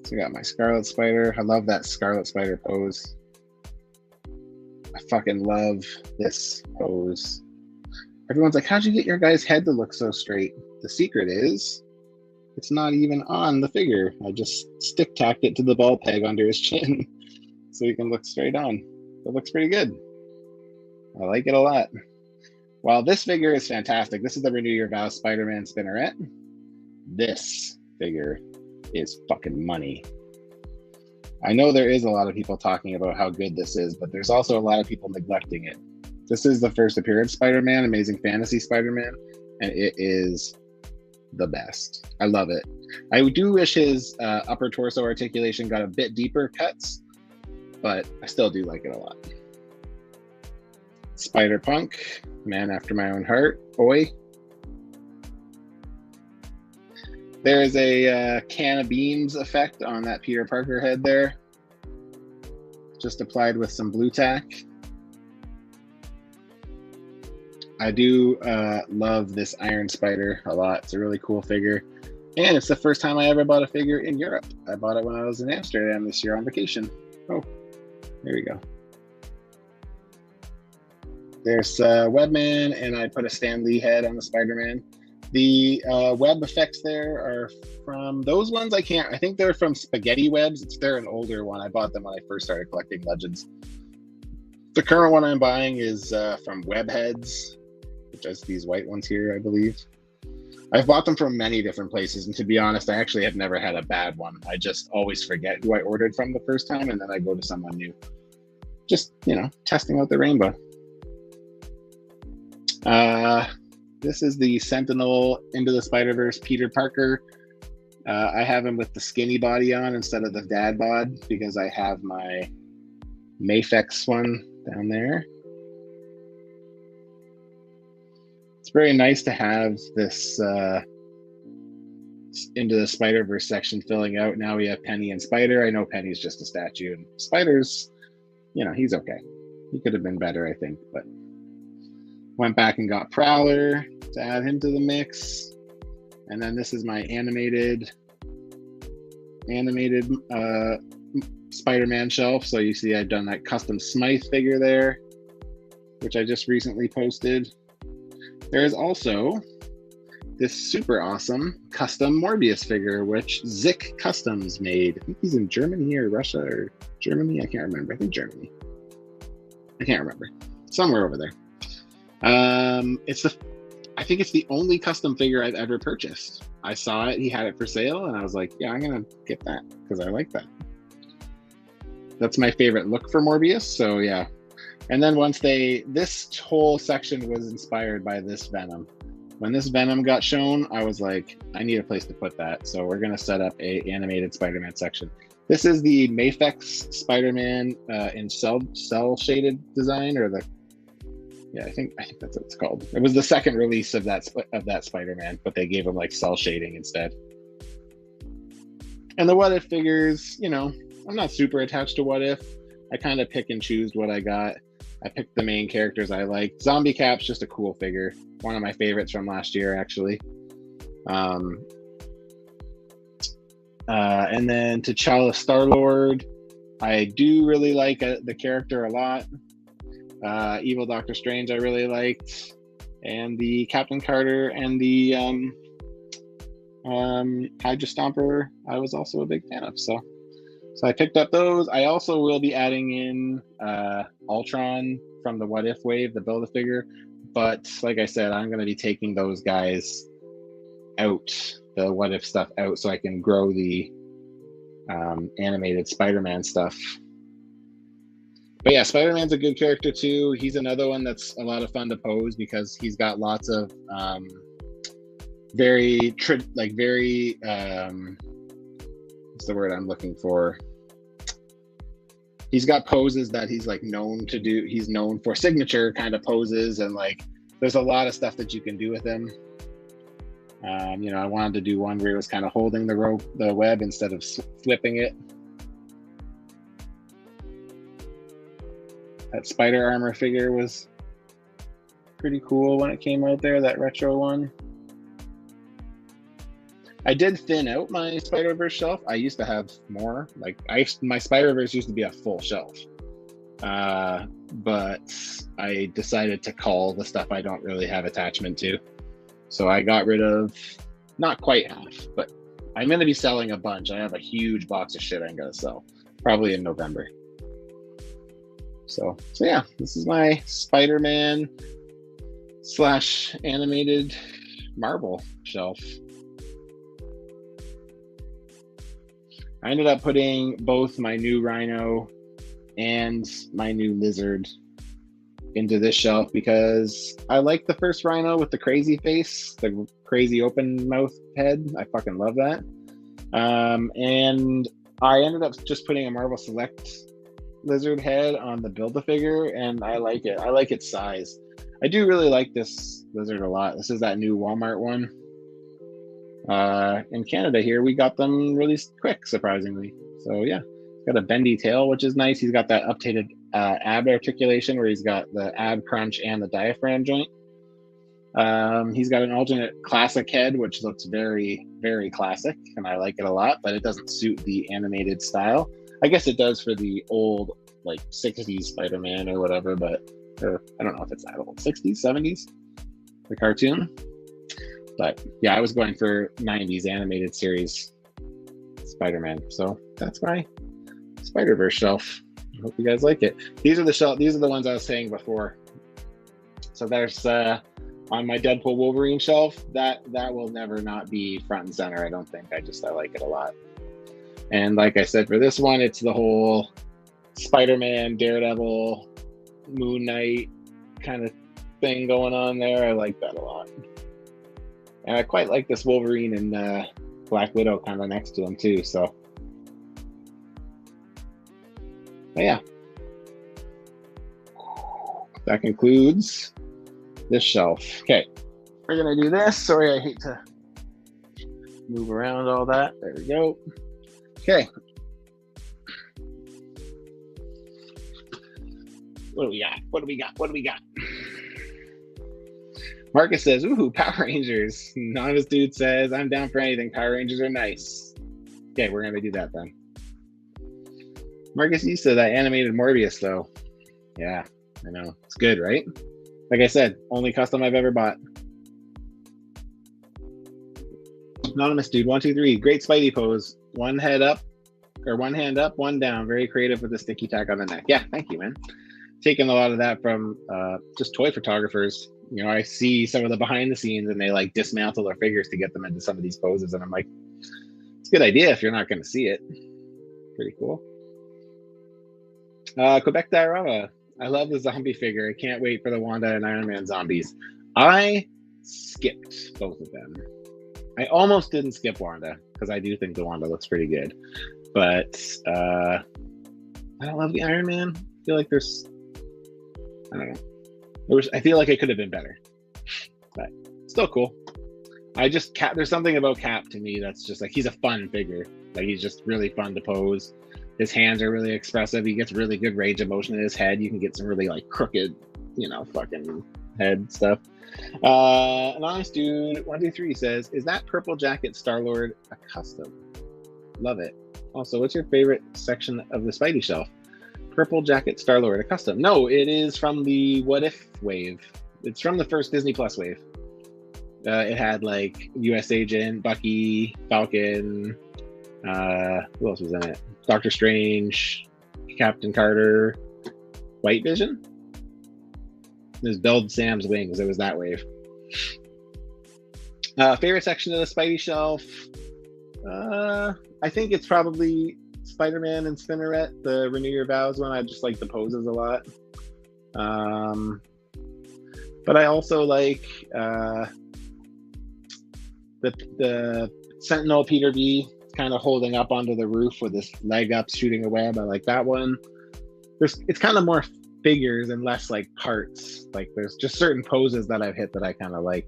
So I got my Scarlet Spider. I love that Scarlet Spider pose. I fucking love this pose. Everyone's like, how'd you get your guy's head to look so straight? The secret is, it's not even on the figure. I just stick tacked it to the ball peg under his chin so he can look straight on. It looks pretty good. I like it a lot. While this figure is fantastic, this is the Renew Your Vows Spider-Man Spinneret. This figure is fucking money. I know there is a lot of people talking about how good this is, but there's also a lot of people neglecting it. This is the first appearance Spider-Man, Amazing Fantasy Spider-Man, and it is the best. I love it. I do wish his upper torso articulation got a bit deeper cuts, but I still do like it a lot. Spider-Punk, man after my own heart. Oi. There is a can of beans effect on that Peter Parker head there. Just applied with some blue tack. I do love this Iron Spider a lot. It's a really cool figure. And it's the first time I ever bought a figure in Europe. I bought it when I was in Amsterdam this year on vacation. Oh, there we go. There's Webman, and I put a Stan Lee head on the Spider-Man. The web effects there are from those ones. I think they're from Spaghetti Webs. They're an older one. I bought them when I first started collecting Legends. The current one I'm buying is from Webheads, which is these white ones here, I believe. I've bought them from many different places, and to be honest, I actually have never had a bad one. I just always forget who I ordered from the first time, and then I go to someone new. Just, you know, testing out the rainbow. This is the Sentinel Into the Spider-Verse Peter Parker. I have him with the skinny body on instead of the dad bod because I have my Mafex one down there. It's very nice to have this Into the Spider-Verse section filling out. Now we have Penny and Spider. I know Penny's just a statue, and Spider's, you know, he's okay. He could have been better, I think, but went back and got Prowler to add him to the mix. And then this is my animated Spider-Man shelf. So you see I've done that custom Smythe figure there, which I just recently posted. There is also this super awesome custom Morbius figure, which Zick Customs made. I think he's in Germany or Russia or Germany. I can't remember. I think Germany. I can't remember. Somewhere over there. I think it's the only custom figure I've ever purchased. I saw it, he had it for sale, and I was like, yeah, I'm gonna get that because I like that. That's my favorite look for Morbius, so yeah. And then this whole section was inspired by this Venom. When this Venom got shown, I was like, I need a place to put that. So we're gonna set up a animated Spider-Man section. This is the Mafex Spider-Man in cell shaded design, or I think that's what it's called. It was the second release of that Spider-Man, but they gave him like cell shading instead. And the What If figures, you know, I'm not super attached to What If. I kind of pick and choose what I got. I picked the main characters I like. Zombie Cap's just a cool figure. One of my favorites from last year, actually. And then T'Challa Star-Lord. I do really like the character a lot. Evil Doctor Strange I really liked, and the Captain Carter and the Hydra Stomper I was also a big fan of. So I picked up those. I also will be adding in Ultron from the What If wave, the Build-A-Figure, but like I said, I'm going to be taking those guys out, the What If stuff out, so I can grow the animated Spider-Man stuff. But yeah, Spider-Man's a good character too. He's another one that's a lot of fun to pose because he's got lots of very what's the word I'm looking for? He's got poses that he's like known to do. He's known for signature kind of poses, and like there's a lot of stuff that you can do with him. You know, I wanted to do one where it was kind of holding the web instead of flipping it. That spider armor figure was pretty cool when it came out there, that retro one. I did thin out my Spider-Verse shelf. I used to have more. Like my Spider-Verse used to be a full shelf. But I decided to cull the stuff I don't really have attachment to. So I got rid of, not quite half, but I'm going to be selling a bunch. I have a huge box of shit I'm going to sell, probably in November. So yeah, this is my Spider-Man / animated Marvel shelf. I ended up putting both my new Rhino and my new Lizard into this shelf because I like the first Rhino with the crazy face, the crazy open mouth head. I fucking love that. And I ended up just putting a Marvel Select Lizard head on the Build-A-Figure, and I like it. I like its size. I do really like this Lizard a lot. This is that new Walmart one. In Canada here, we got them released quick, surprisingly. So yeah, he's got a bendy tail, which is nice. He's got that updated ab articulation where he's got the ab crunch and the diaphragm joint. He's got an alternate classic head, which looks very, very classic, and I like it a lot, but it doesn't suit the animated style. I guess it does for the old, like, 60s Spider-Man or whatever, but I don't know if it's that old. 60s, 70s? The cartoon? But yeah, I was going for 90s animated series Spider-Man. So that's my Spider-Verse shelf. I hope you guys like it. These are the ones I was saying before. So there's on my Deadpool Wolverine shelf, that will never not be front and center, I don't think. I like it a lot. And like I said, for this one, it's the whole Spider-Man, Daredevil, Moon Knight kind of thing going on there. I like that a lot. And I quite like this Wolverine and Black Widow kind of next to him too, so. But yeah. That concludes this shelf. Okay, we're gonna do this. Sorry, I hate to move around all that. There we go. Okay. What do we got? Marcus says, ooh, Power Rangers. Anonymous Dude says, I'm down for anything. Power Rangers are nice. Okay, we're gonna do that then. Marcus, you said that animated Morbius though. Yeah, I know. It's good, right? Like I said, only custom I've ever bought. Anonymous Dude, 1, 2, 3. Great Spidey pose. One hand up, one down. Very creative with the sticky tack on the neck. Yeah, thank you, man. Taking a lot of that from just toy photographers. You know, I see some of the behind the scenes and they like dismantle their figures to get them into some of these poses. And I'm like, it's a good idea if you're not going to see it. Pretty cool. Quebec Diorama. I love the zombie figure. I can't wait for the Wanda and Iron Man zombies. I skipped both of them. I almost didn't skip Wanda because I do think the Wanda looks pretty good. But I don't love the Iron Man. I feel like I don't know. I feel like it could have been better. But still cool. There's something about Cap to me that's just like, he's a fun figure. Like, he's just really fun to pose. His hands are really expressive. He gets really good range of motion in his head. You can get some really like crooked, fucking head stuff. Anonymous Dude 1, 2, 3 says, is that purple jacket Star-Lord a custom? Love it. Also, what's your favorite section of the Spidey shelf? Purple jacket Star-Lord a custom. No, it is from the What If wave. It's from the first Disney Plus wave. It had like US Agent, Bucky, Falcon, who else was in it? Doctor Strange, Captain Carter, White Vision. There's Build Sam's Wings. It was that wave. Favorite section of the Spidey shelf? I think it's probably Spider-Man and Spinneret, the Renew Your Vows one. I just like the poses a lot. But I also like the Sentinel Peter B kind of holding up onto the roof with his leg up shooting a web. I like that one. It's kind of more figures and less like parts. Like, there's just certain poses that I've hit that I kind of like.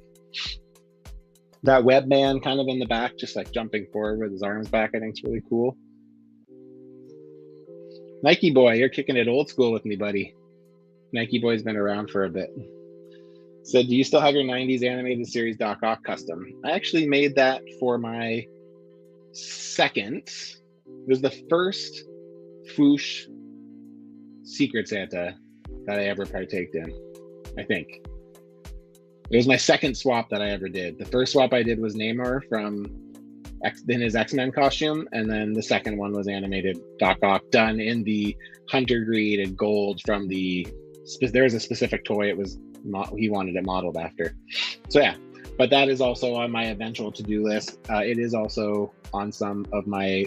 That web man kind of in the back, just like jumping forward with his arms back, I think is really cool. Nike Boy, you're kicking it old school with me, buddy. Nike Boy's been around for a bit. So do you still have your 90s animated series Doc Ock custom? I actually made that for my second. It was the first Foosh Secret Santa that I ever partaked in, I think. It was my second swap that I ever did. The first swap I did was Namor in his X-Men costume, and then the second one was animated Doc Ock, done in the hunter green and gold from there's a specific toy he wanted it modeled after. So yeah, but that is also on my eventual to-do list. It is also on some of my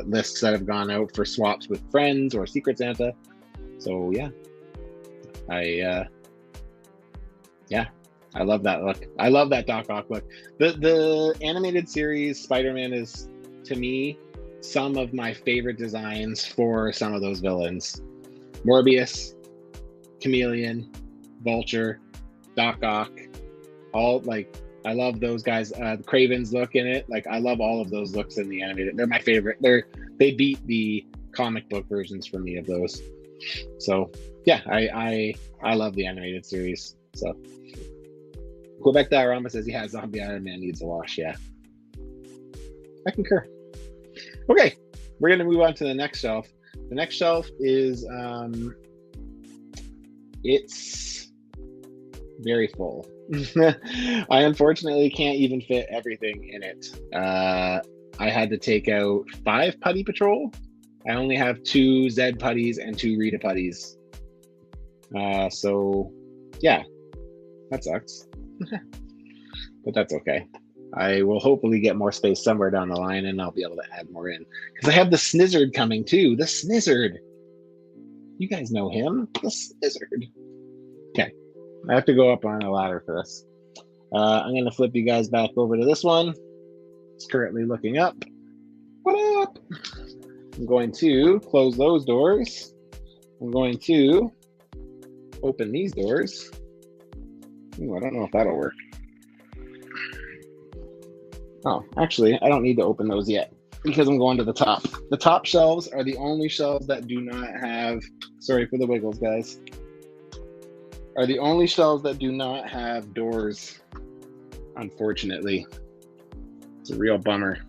lists that have gone out for swaps with friends or Secret Santa. So yeah, I love that look. I love that Doc Ock look. The animated series Spider-Man is, to me, some of my favorite designs for some of those villains. Morbius, Chameleon, Vulture, Doc Ock, all like, I love those guys. Craven's look in it, like I love all of those looks in the animated. They're my favorite. They beat the comic book versions for me of those. So yeah, I love the animated series. So Quebec Diorama says, yeah, Zombie Iron Man needs a wash. Yeah, I concur. Okay, we're gonna move on to the next shelf. The next shelf is it's very full. I unfortunately can't even fit everything in it. I had to take out 5 Putty Patrol. I only have 2 Zed Putties and 2 Rita Putties. So yeah, that sucks. But that's okay. I will hopefully get more space somewhere down the line, and I'll be able to add more in. Because I have the Snizzard coming too. The Snizzard. You guys know him. The Snizzard. Okay. I have to go up on a ladder for this. I'm going to flip you guys back over to this one. It's currently looking up. What up? I'm going to close those doors. I'm going to open these doors. Ooh, I don't know if that'll work. Oh, actually, I don't need to open those yet because I'm going to the top. The top shelves are the only shelves that do not have, sorry for the wiggles, guys, are the only shelves that do not have doors, unfortunately. It's a real bummer.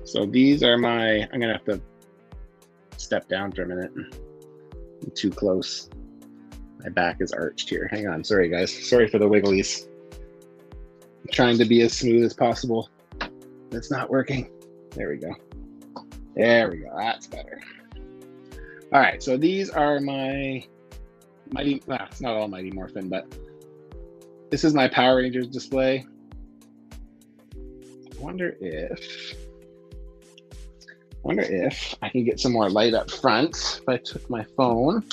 So these are I'm going to have to step down for a minute. I'm too close. My back is arched here. Hang on. Sorry, guys. Sorry for the wigglies. I'm trying to be as smooth as possible. It's not working. There we go. There we go. That's better. All right. So these are my Mighty... it's not all Mighty Morphin, but this is my Power Rangers display. I wonder if I can get some more light up front if I took my phone.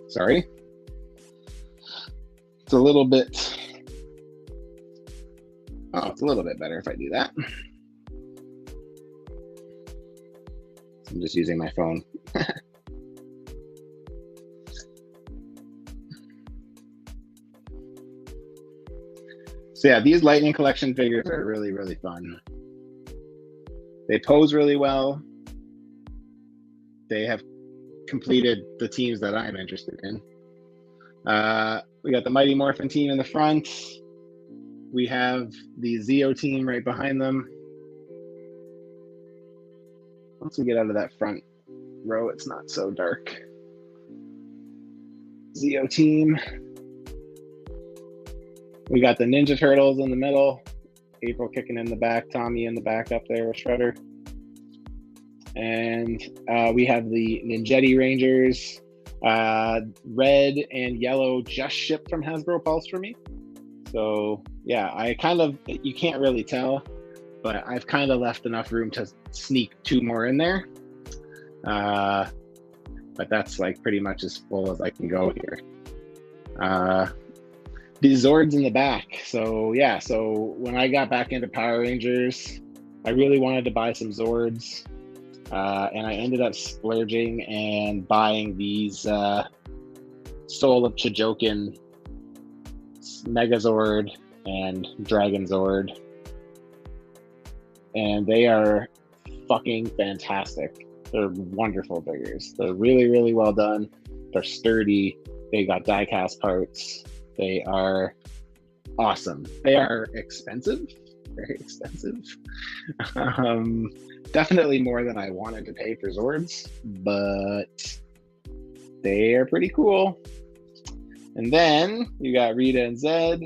Sorry. It's a little bit, it's a little bit better if I do that. I'm just using my phone. So yeah, these Lightning Collection figures are really, really fun. They pose really well. They have completed the teams that I'm interested in. We got the Mighty Morphin team in the front. We have the Zeo team right behind them. Once we get out of that front row, it's not so dark. Zeo team. We got the Ninja Turtles in the middle. April kicking in the back. Tommy in the back up there with Shredder. And we have the Ninjetti Rangers. Red and yellow just shipped from Hasbro Pulse for me. So yeah, you can't really tell, but I've kind of left enough room to sneak 2 more in there. But that's like pretty much as full as I can go here. The Zords in the back. So yeah, so when I got back into Power Rangers, I really wanted to buy some Zords. And I ended up splurging and buying these Soul of Chojokin Megazord and Dragonzord, and they are fucking fantastic. They're wonderful figures. They're really, really well done. They're sturdy. They got die-cast parts. They are awesome. They are expensive, very expensive. Definitely more than I wanted to pay for Zords, but they are pretty cool. And then you got Rita and Zed.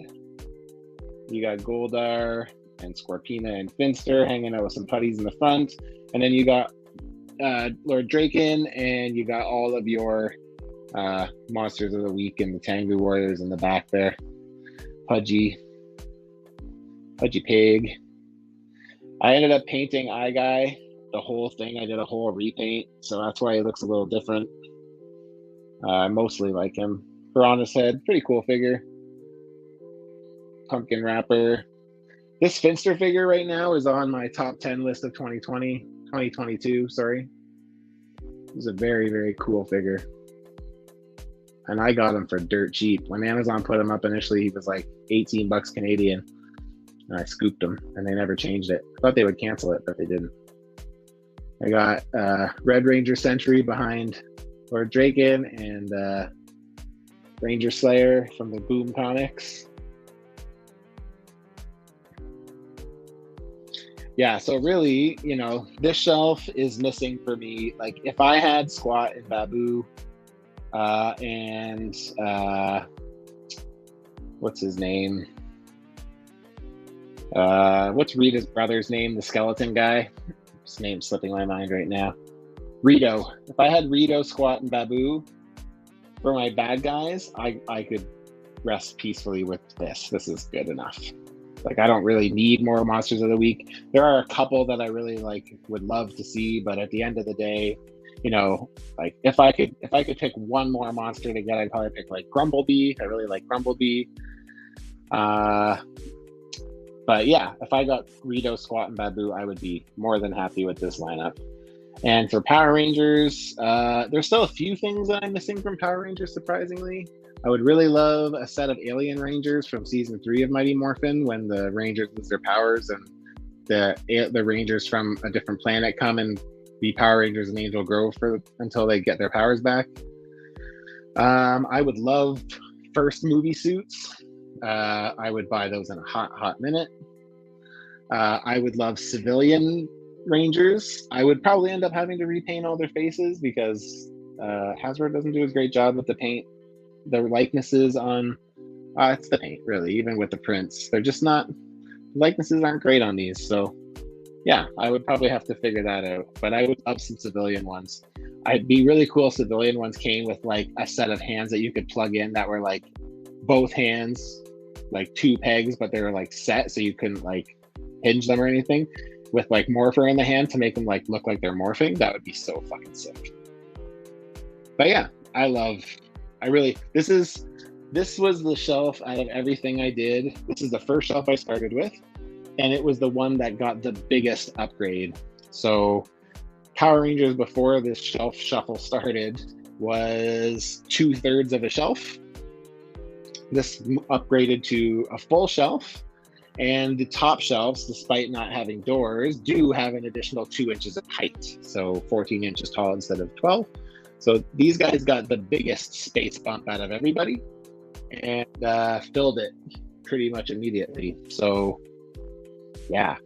You got Goldar and Scorpina and Finster hanging out with some putties in the front. And then you got Lord Draken, and you got all of your monsters of the week and the Tengu Warriors in the back there. Pudgy Pig. I ended up painting Eye Guy, the whole thing. I did a whole repaint, so that's why he looks a little different. I mostly like him. Piranha's Head, pretty cool figure. Pumpkin Wrapper. This Finster figure right now is on my top 10 list of 2022, sorry. He's a very, very cool figure. And I got him for dirt cheap. When Amazon put him up initially, he was like 18 bucks Canadian. And I scooped him, and they never changed it. I thought they would cancel it, but they didn't. I got Red Ranger Sentry behind Lord Draken, and Ranger Slayer from the Boom Comics. Yeah, so really, you know, this shelf is missing for me. Like, if I had Squat and Babu, and what's his name? What's Rita's brother's name? The skeleton guy? His name's slipping my mind right now. Rito. If I had Rito, Squat, and Babu for my bad guys, I could rest peacefully with this. This is good enough. Like, I don't really need more monsters of the week. There are a couple that I really would love to see, but at the end of the day, you know, like if I could pick one more monster to get, I'd probably pick like Grumblebee. I really like Grumblebee. But yeah, if I got Rito, Squat, and Babu, I would be more than happy with this lineup. And for Power Rangers, there's still a few things that I'm missing from Power Rangers, surprisingly. I would really love a set of Alien Rangers from Season 3 of Mighty Morphin, when the Rangers lose their powers and the Rangers from a different planet come and be Power Rangers in Angel Grove until they get their powers back. I would love first movie suits. I would buy those in a hot minute. I would love civilian Rangers. I would probably end up having to repaint all their faces because Hasbro doesn't do a great job with the paint. The likenesses on it's the paint, really, even with the prints. They're just not, likenesses aren't great on these. So yeah, I would probably have to figure that out. But I would love some civilian ones. I'd be really cool if civilian ones came with like a set of hands that you could plug in that were like both hands, like two pegs, but they were like set so you couldn't like hinge them or anything, with like morpher in the hand to make them like look like they're morphing. That would be so fucking sick. But yeah, this was the shelf out of everything I did. This is the first shelf I started with, and it was the one that got the biggest upgrade. So Power Rangers before this shelf shuffle started was 2/3 of a shelf. This upgraded to a full shelf, and the top shelves, despite not having doors, do have an additional 2 inches of height. So 14 inches tall instead of 12. So these guys got the biggest space bump out of everybody and filled it pretty much immediately. So yeah,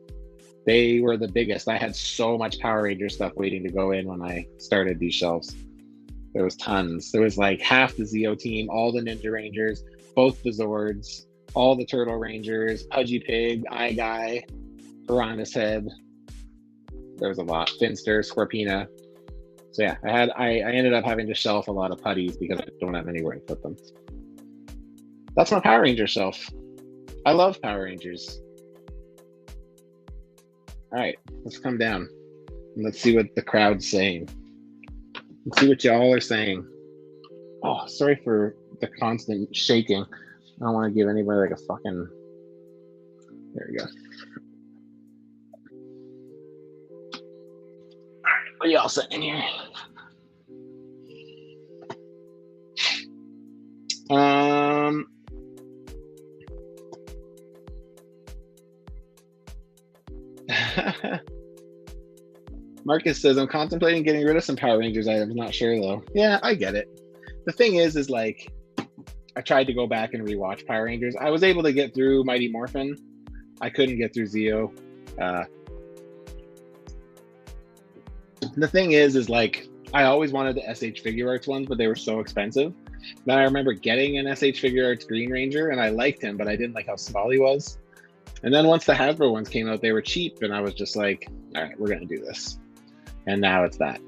they were the biggest. I had so much Power Ranger stuff waiting to go in when I started these shelves. There was tons. There was like half the Zeo team, all the Ninja Rangers, both the Zords, all the Turtle Rangers, Pudgy Pig, Eye Guy, Piranha's Head. There was a lot. Finster, Scorpina. So yeah, I ended up having to shelf a lot of putties because I don't have anywhere to put them. That's my Power Ranger shelf. I love Power Rangers. All right, let's come down and let's see what the crowd's saying. Let's see what y'all are saying. Oh, sorry for the constant shaking. I don't want to give anybody like a fucking... There we go. What are y'all saying here? Marcus says, I'm contemplating getting rid of some Power Rangers items. Not sure though. Yeah, I get it. The thing is like, I tried to go back and rewatch Power Rangers. I was able to get through Mighty Morphin. I couldn't get through Zeo. The thing is like, I always wanted the SH Figure Arts ones, but they were so expensive. Then I remember getting an SH Figure Arts Green Ranger, and I liked him, but I didn't like how small he was. And then once the Hasbro ones came out, they were cheap, and I was just like, all right, we're going to do this. And now it's that.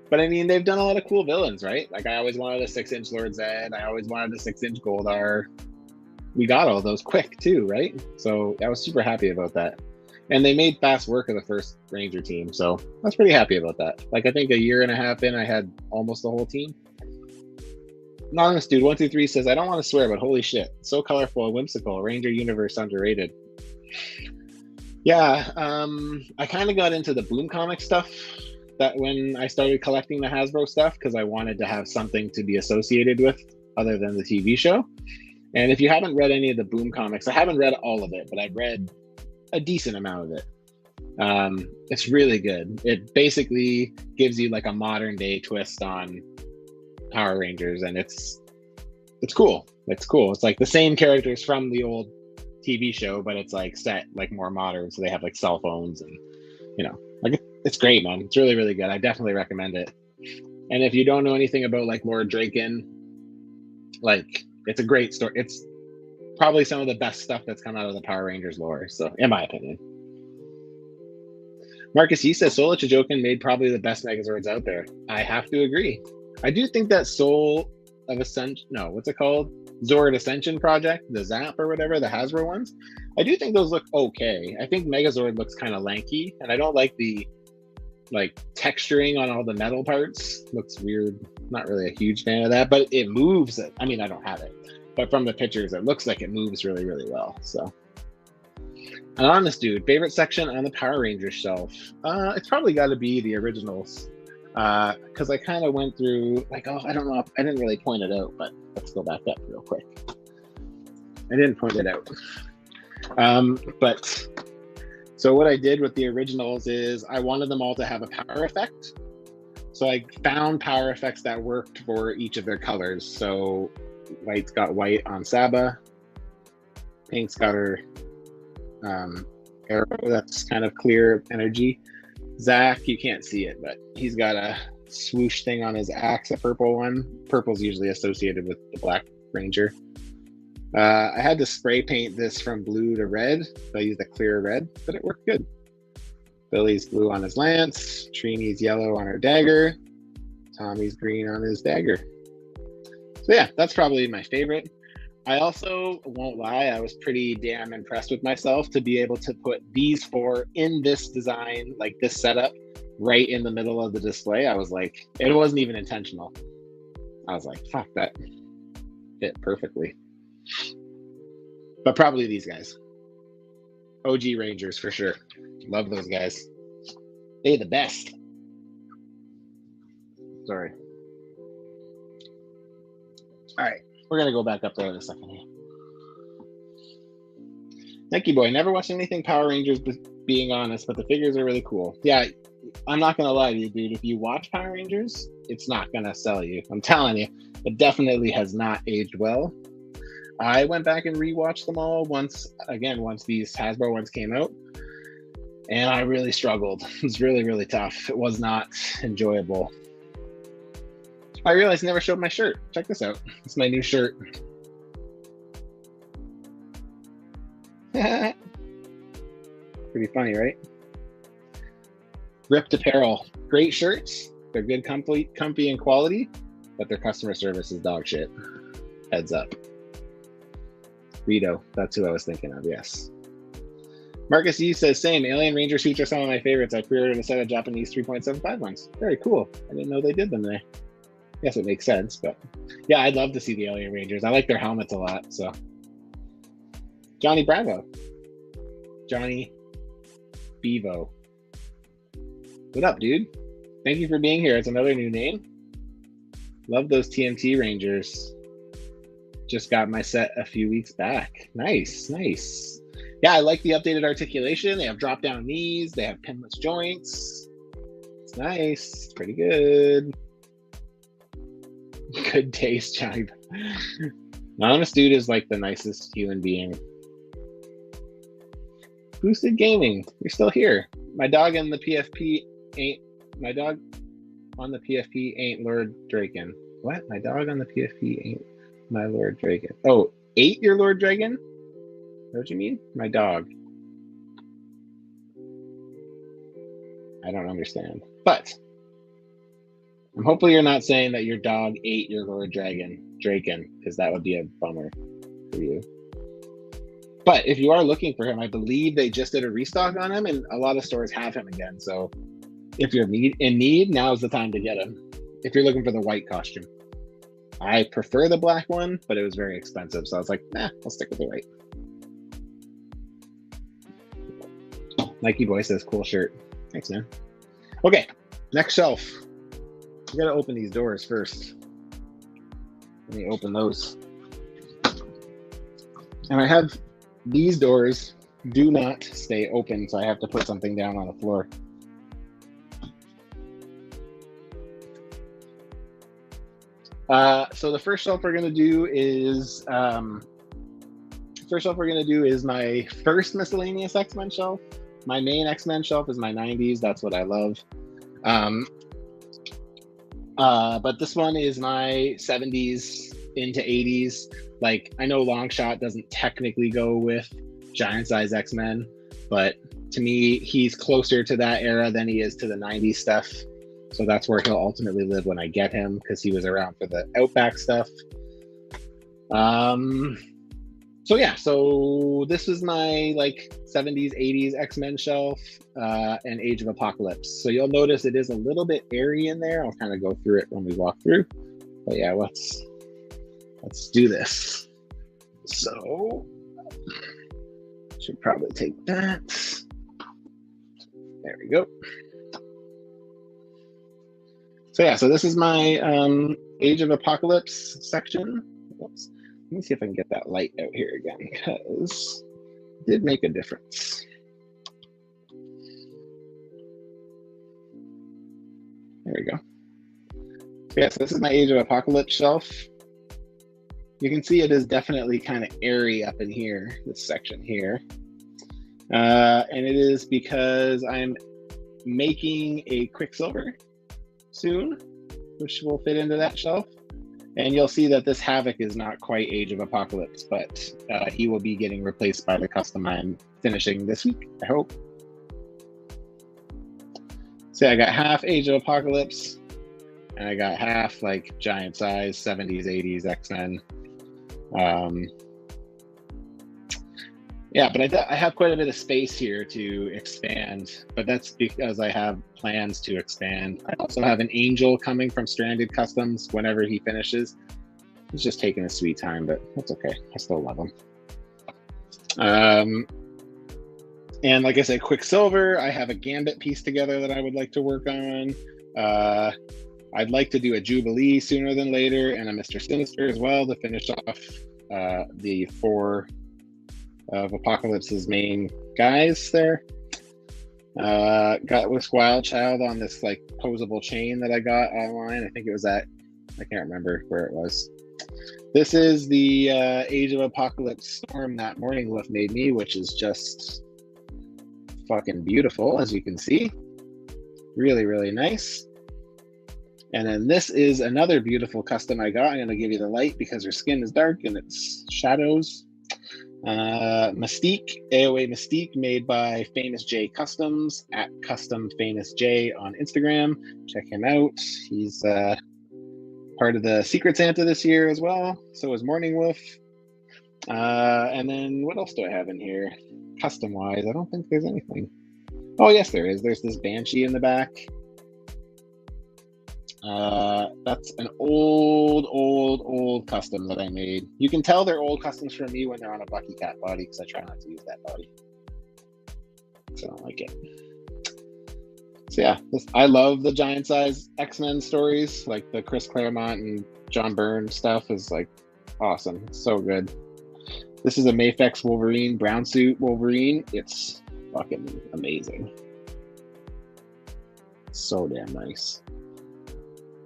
But I mean, they've done a lot of cool villains, right? Like, I always wanted a 6-inch Lord Zed. I always wanted a 6-inch Goldar. We got all those quick, too, right? So I was super happy about that. And they made fast work of the first Ranger team, so I was pretty happy about that. Like, I think a year and a half in, I had almost the whole team. Anonymous Dude 123 says, I don't want to swear, but holy shit, so colorful and whimsical. Ranger Universe underrated. Yeah, I kind of got into the Boom comic stuff that when I started collecting the Hasbro stuff, because I wanted to have something to be associated with other than the TV show. And if you haven't read any of the Boom comics, I haven't read all of it, but I've read a decent amount of it. It's really good. It basically gives you like a modern day twist on Power Rangers, and it's cool. It's cool. It's like the same characters from the old TV show, but it's like set like more modern, so they have like cell phones and like it's great, man. It's really, really good. I definitely recommend it. And if you don't know anything about like Lord Draken, like it's a great story. It's probably some of the best stuff that's come out of the Power Rangers lore, so in my opinion. Marcus, he says Soul Chijoken made probably the best Megazords out there. I have to agree. I do think that Soul of Ascension, no, what's it called? Zord Ascension Project, the Zap or whatever, the Hasbro ones. I do think those look okay. I think Megazord looks kind of lanky, and I don't like the like texturing on all the metal parts. Looks weird. Not really a huge fan of that, but it moves. I mean, I don't have it, but from the pictures, it looks like it moves really, really well. So, Anonymous Dude, favorite section on the Power Rangers shelf? It's probably got to be the originals. Because I kind of went through, like, I don't know, I didn't really point it out, but let's go back up real quick. I didn't point it out. But so what I did with the originals is I wanted them all to have a power effect. So I found power effects that worked for each of their colors. So white's got white on Saba, pink's got her arrow, that's kind of clear energy. Zach, you can't see it, but he's got a swoosh thing on his axe, a purple one. Purple's usually associated with the Black Ranger. I had to spray paint this from blue to red. So I used a clear red, but it worked good. Billy's blue on his lance. Trini's yellow on her dagger. Tommy's green on his dagger. So yeah, that's probably my favorite. I also won't lie, I was pretty damn impressed with myself to be able to put these four in this design, like this setup, right in the middle of the display. I was like, it wasn't even intentional. I was like, fuck, that fit perfectly. But probably these guys. OG Rangers for sure. Love those guys. They the best. Sorry. All right. We're going to go back up there in a second here. Thank you, boy. Never watched anything Power Rangers, being honest, but the figures are really cool. Yeah, I'm not going to lie to you, dude. If you watch Power Rangers, it's not going to sell you. I'm telling you, it definitely has not aged well. I went back and rewatched them all once these Hasbro ones came out, and I really struggled. It was really, really tough. It was not enjoyable. I realized I never showed my shirt. Check this out. It's my new shirt. Pretty funny, right? Ripped Apparel. Great shirts. They're good, comfy and quality, but their customer service is dog shit. Heads up. Rito. That's who I was thinking of, yes. Marcus E says, same. Alien Ranger suits are some of my favorites. I pre-ordered a set of Japanese 3.75 ones. Very cool. I didn't know they did them there. Yes, it makes sense, but yeah, I'd love to see the Alien Rangers. I like their helmets a lot, so. Johnny Bravo. Johnny Bevo. What up, dude? Thank you for being here. It's another new name. Love those TNT Rangers. Just got my set a few weeks back. Nice, nice. yeah, I like the updated articulation. They have drop-down knees. They have pinless joints. It's nice. It's pretty good. Good taste, Johnny. Anonymous Dude is like the nicest human being. Boosted Gaming, you're still here. My dog on the PFP ain't Lord Draken. What? My dog on the PFP ain't my Lord Draken. Oh, ain't your Lord Dragon? Is that what you mean? My dog. I don't understand. But hopefully you're not saying that your dog ate your Lord Draken, because that would be a bummer for you. But if you are looking for him, I believe they just did a restock on him, and a lot of stores have him again. So if you're in need, now's the time to get him. If you're looking for the white costume. I prefer the black one, but it was very expensive. So I was like, nah, I'll stick with the white. Nike Boy says, cool shirt. Thanks, man. Okay, next shelf. We gotta open these doors first. Let me open those. And I have these doors do not stay open, so I have to put something down on the floor. So the first shelf we're gonna do is my first miscellaneous X-Men shelf. My main X-Men shelf is my 90s. That's what I love. But this one is my 70s into 80s. Like, I know Longshot doesn't technically go with Giant Size X-Men, but to me, he's closer to that era than he is to the 90s stuff. So that's where he'll ultimately live when I get him, because he was around for the Outback stuff. So yeah, so this is my like 70s, 80s X-Men shelf and Age of Apocalypse. So you'll notice it is a little bit airy in there. I'll kind of go through it when we walk through. But yeah, let's do this. So should probably take that. There we go. So yeah, so this is my Age of Apocalypse section. Oops. Let me see if I can get that light out here again, because it did make a difference. There we go. So yeah, so this is my Age of Apocalypse shelf. You can see it is definitely kind of airy up in here, this section here. And it is because I'm making a Quicksilver soon, which will fit into that shelf. And you'll see that this Havoc is not quite Age of Apocalypse, but he will be getting replaced by the custom I'm finishing this week, I hope. So I got half Age of Apocalypse, and I got half like giant size 70s, 80s X-Men. Yeah, but I have quite a bit of space here to expand, but that's because I have plans to expand. I also have an Angel coming from Stranded Customs whenever he finishes. He's just taking his sweet time, but that's okay. I still love him. And like I said, Quicksilver, I have a Gambit piece together that I would like to work on. I'd like to do a Jubilee sooner than later, and a Mr. Sinister as well to finish off the 4 of Apocalypse's main guys there. Got with Wild Child on this like posable chain that I got online. I think it was at, I can't remember where it was. This is the Age of Apocalypse Storm that Morning Wolf made me, which is just fucking beautiful, as you can see. Really, really nice. And then this is another beautiful custom I got. I'm going to give you the light because her skin is dark and it's shadows. Mystique, AOA Mystique, made by Famous J Customs at Custom Famous J on Instagram. Check him out. He's part of the Secret Santa this year as well. So is Morning Wolf. And then what else do I have in here? Custom wise, I don't think there's anything. Oh yes, there is. There's this Banshee in the back. That's an old custom that I made. You can tell they're old customs from me when they're on a Bucky Cat body, because I try not to use that body. So I don't like it. So yeah, I love the giant size X-Men stories, like the Chris Claremont and John Byrne stuff is like awesome. It's so good. This is a Mafex Wolverine, brown suit Wolverine. It's fucking amazing. So damn nice.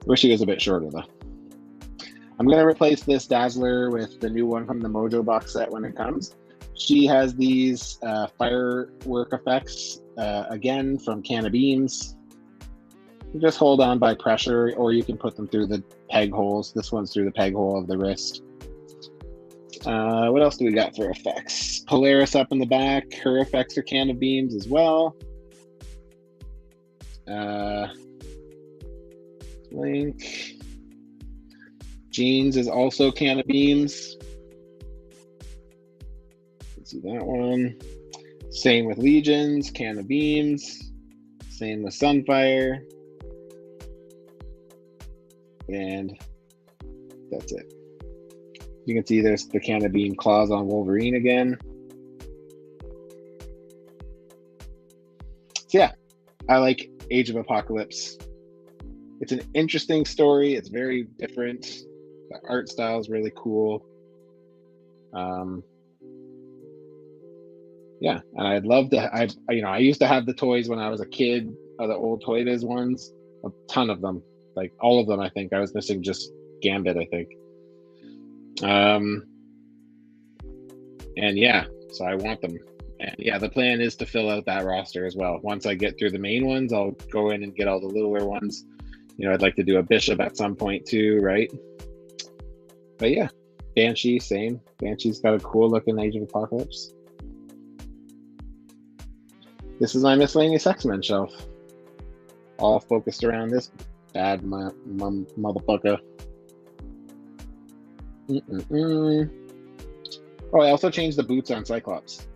Wish he was a bit shorter though. I'm going to replace this Dazzler with the new one from the Mojo box set when it comes. She has these firework effects, again, from Can of Beans. You just hold on by pressure, or you can put them through the peg holes. This one's through the peg hole of the wrist. What else do we got for effects? Polaris up in the back. Her effects are Can of Beans as well. Link. Jeans is also Can of Beans. Let's see that one. Same with Legions, Can of Beans. Same with Sunfire. And that's it. You can see there's the Can of Bean claws on Wolverine again. So yeah, I like Age of Apocalypse. It's an interesting story. It's very different. The art style is really cool. Yeah, and I'd love to. I used to have the toys when I was a kid, the old Toy Biz ones, a ton of them, like all of them. I think I was missing just Gambit, I think. And yeah, so I want them. And yeah, the plan is to fill out that roster as well. Once I get through the main ones, I'll go in and get all the littler ones. I'd like to do a Bishop at some point too, right? But yeah, Banshee, same. Banshee's got a cool looking Age of Apocalypse. This is my miscellaneous X-Men shelf. All focused around this bad motherfucker. Oh, I also changed the boots on Cyclops.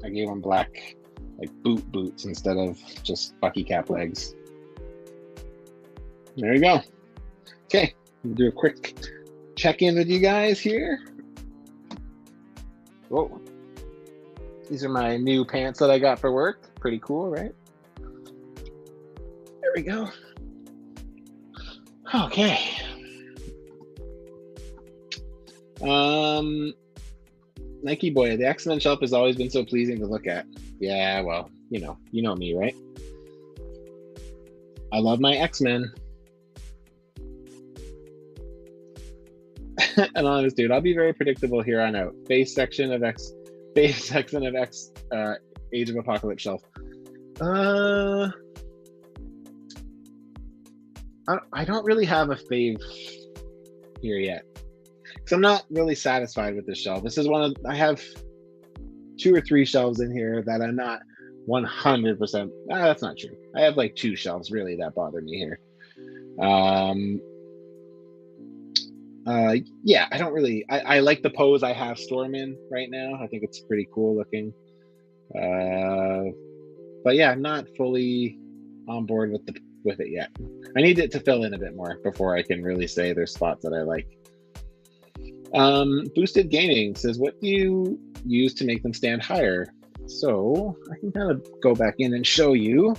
I gave him black, like boots instead of just Bucky cap legs. There you go. Okay, we'll do a quick check-in with you guys here. Whoa. These are my new pants that I got for work. Pretty cool, right? There we go. Okay. Nike boy, the X-Men shelf has always been so pleasing to look at. Yeah, well, you know me, right? I love my X-Men. Anonymous dude, I'll be very predictable here on out. Base section of X Age of Apocalypse shelf. I don't really have a fave here yet, because I'm not really satisfied with this shelf. This is I have 2 or 3 shelves in here that I'm not 100%. That's not true. I have like 2 shelves really that bother me here. Yeah, I don't really. I like the pose I have Storm in right now. I think it's pretty cool looking. But yeah, I'm not fully on board with it yet. I need it to fill in a bit more before I can really say there's spots that I like. Boosted Gaming says, what do you use to make them stand higher? So I can kind of go back in and show you.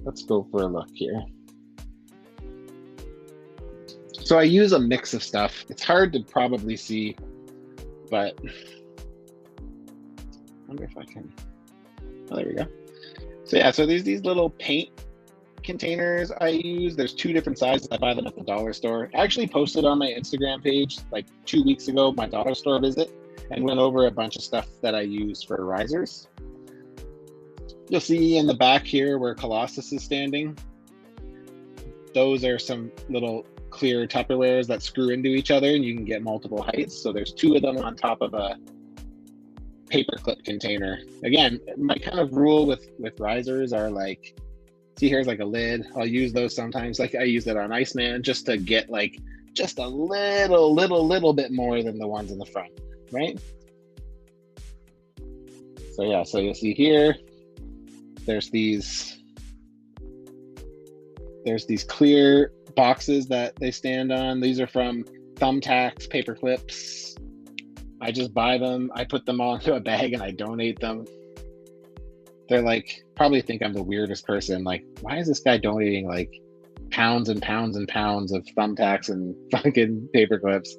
Let's go for a look here. So I use a mix of stuff. It's hard to probably see, but I wonder if I can. Oh, there we go. So yeah, so there's these little paint containers I use. There's 2 different sizes. I buy them at the dollar store. I actually posted on my Instagram page like 2 weeks ago my dollar store visit and went over a bunch of stuff that I use for risers. You'll see in the back here where Colossus is standing. Those are some little clear Tupperwares that screw into each other, and you can get multiple heights. So there's 2 of them on top of a paperclip container. Again, my kind of rule with risers are like, see here's like a lid. I'll use those sometimes. Like I use it on Iceman just to get like just a little bit more than the ones in the front, right? So yeah, so you'll see here, there's these clear boxes that they stand on. These are from Thumbtacks, paper clips. I just buy them, I put them all into a bag and I donate them. They're like, probably think I'm the weirdest person. Like, why is this guy donating like pounds and pounds and pounds of thumbtacks and fucking paper clips.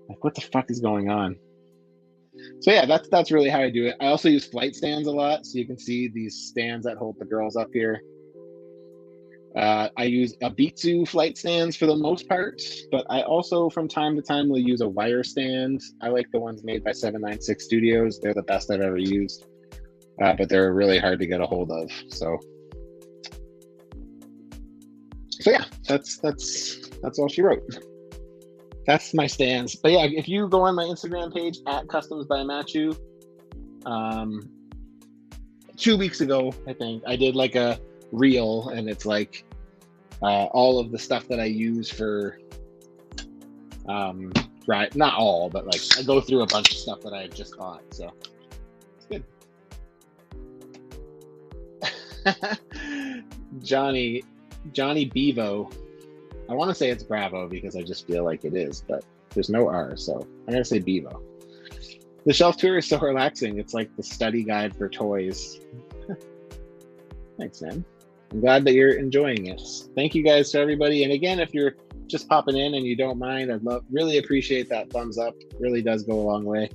Like, what the fuck is going on? So yeah, that's really how I do it. I also use flight stands a lot, so you can see these stands that hold the girls up here. I use Abitsu flight stands for the most part, but I also from time to time will use a wire stand. I like the ones made by 796 Studios. They're the best I've ever used, but they're really hard to get a hold of. So yeah, that's all she wrote. That's my stands. But yeah, if you go on my Instagram page at customsbymatchu, 2 weeks ago, I think I did like a reel, and it's like all of the stuff that I use for right, not all, but like I go through a bunch of stuff that I just bought, so it's good. Johnny Bevo, I want to say it's Bravo because I just feel like it is, but there's no R, so I'm gonna say Bevo. The shelf tour is so relaxing. It's like the study guide for toys. Thanks, man. I'm glad that you're enjoying it. Thank you guys to everybody. And again, if you're just popping in and you don't mind, I'd really appreciate that thumbs up. It really does go a long way.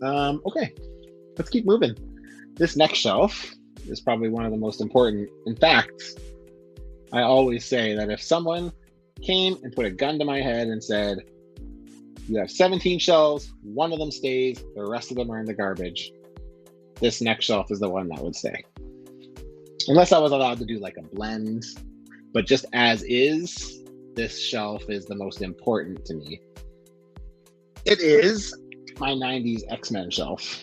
Okay, let's keep moving. This next shelf is probably one of the most important. In fact, I always say that if someone came and put a gun to my head and said, you have 17 shelves, one of them stays, the rest of them are in the garbage, this next shelf is the one that would stay. Unless I was allowed to do like a blend, but just as is, this shelf is the most important to me. It is my 90s X-Men shelf.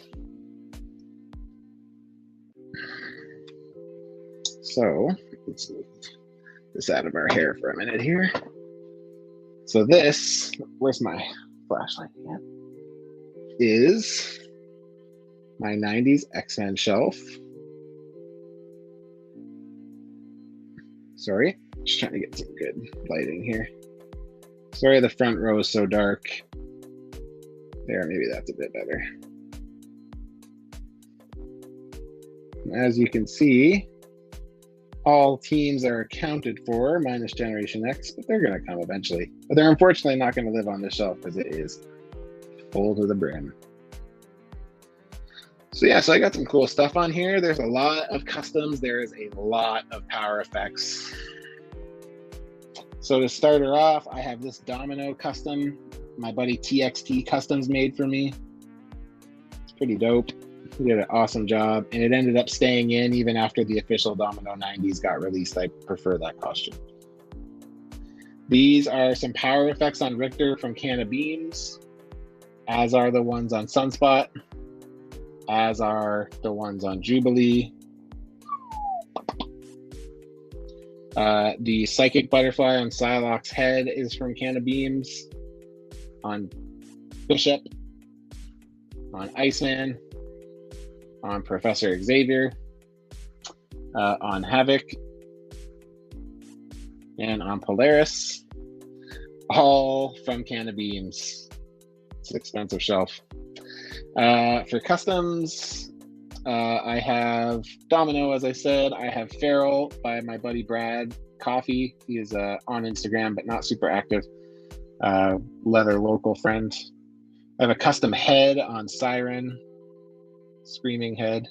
So let's move this out of our hair for a minute here. So this, where's my flashlight again? Is my 90s X-Men shelf. Sorry, just trying to get some good lighting here. Sorry the front row is so dark. There, maybe that's a bit better. As you can see, all teams are accounted for, minus Generation X, but they're going to come eventually. But they're unfortunately not going to live on this shelf because it is full to the brim. So yeah, so I got some cool stuff on here. There's a lot of customs. There is a lot of power effects. So to start her off, I have this Domino custom. My buddy TXT Customs made for me. It's pretty dope. He did an awesome job, and it ended up staying in even after the official Domino 90s got released. I prefer that costume. These are some power effects on Richter from Can of Beams, as are the ones on Sunspot, as are the ones on Jubilee. The Psychic Butterfly on Psylocke's head is from Can of Beams. On Bishop, on Iceman, on Professor Xavier, on Havoc, and on Polaris, all from Can of Beams. It's an expensive shelf. For customs, I have Domino, as I said. I have Feral by my buddy Brad Coffee. He is on Instagram, but not super active. Leather local friend. I have a custom head on Siren, Screaming Head.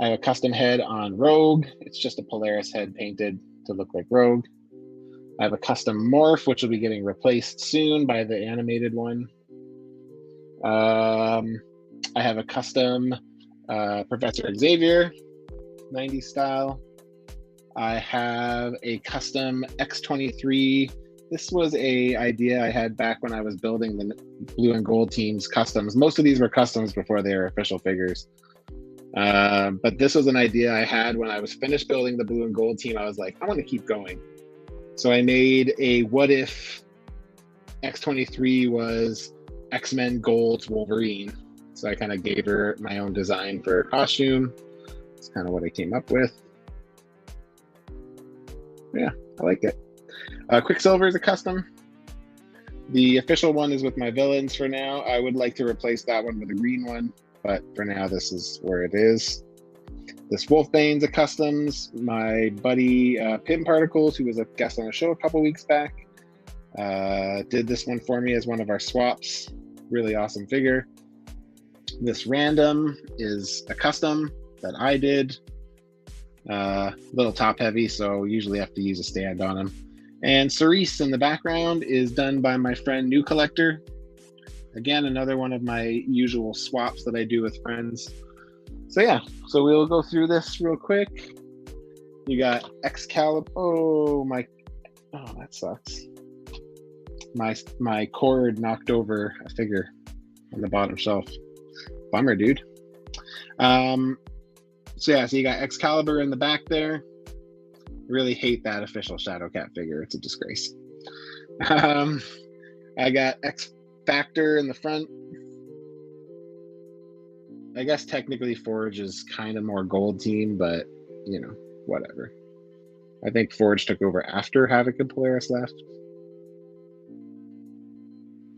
I have a custom head on Rogue. It's just a Polaris head painted to look like Rogue. I have a custom morph, which will be getting replaced soon by the animated one. I have a custom Professor Xavier, 90s style. I have a custom X-23. This was a idea I had back when I was building the blue and gold teams customs. Most of these were customs before they were official figures. But this was an idea I had when I was finished building the blue and gold team. I was like, I want to keep going. So I made a what if X-23 was X-Men Gold's Wolverine. So I kind of gave her my own design for a costume. That's kind of what I came up with. Yeah, I like it. Quicksilver is a custom. The official one is with my villains for now. I would like to replace that one with a green one, but for now this is where it is. This Wolfbane's a customs. My buddy Pim Particles, who was a guest on the show a couple weeks back, did this one for me as one of our swaps. Really awesome figure. This random is a custom that I did. Little top heavy, so usually have to use a stand on him. And Cerise in the background is done by my friend New Collector. Again, another one of my usual swaps that I do with friends. So yeah, so we'll go through this real quick. You got Excalibur. Oh, that sucks. My cord knocked over a figure on the bottom shelf. Bummer, dude. So yeah, so you got Excalibur in the back there. I really hate that official Shadowcat figure. It's a disgrace. I got X Factor in the front. I guess technically Forge is kind of more gold team, but you know, whatever. I think Forge took over after Havoc and Polaris left.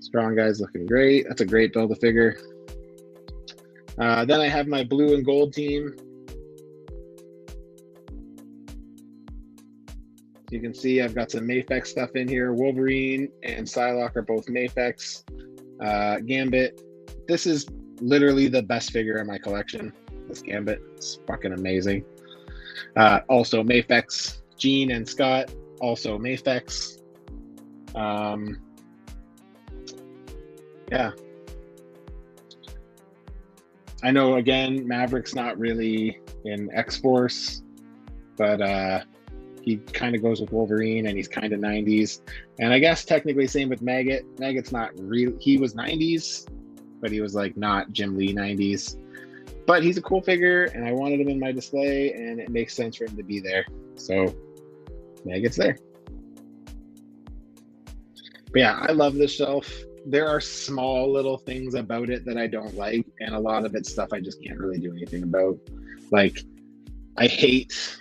Strong Guy's looking great. That's a great build a figure. Then I have my blue and gold team. You can see I've got some Mafex stuff in here. Wolverine and Psylocke are both Mafex. Gambit. This is literally the best figure in my collection. This Gambit. It's fucking amazing. Also Mafex. Jean and Scott, also Mafex. Yeah. I know, again, Maverick's not really in X-Force, but he kind of goes with Wolverine, and he's kind of 90s. And I guess technically same with Maggot. Maggot's not real. He was 90s, but he was like not Jim Lee 90s. But he's a cool figure, and I wanted him in my display, and it makes sense for him to be there. So Maggot's there. But yeah, I love this shelf. There are small little things about it that I don't like, and a lot of it's stuff I just can't really do anything about. Like, I hate,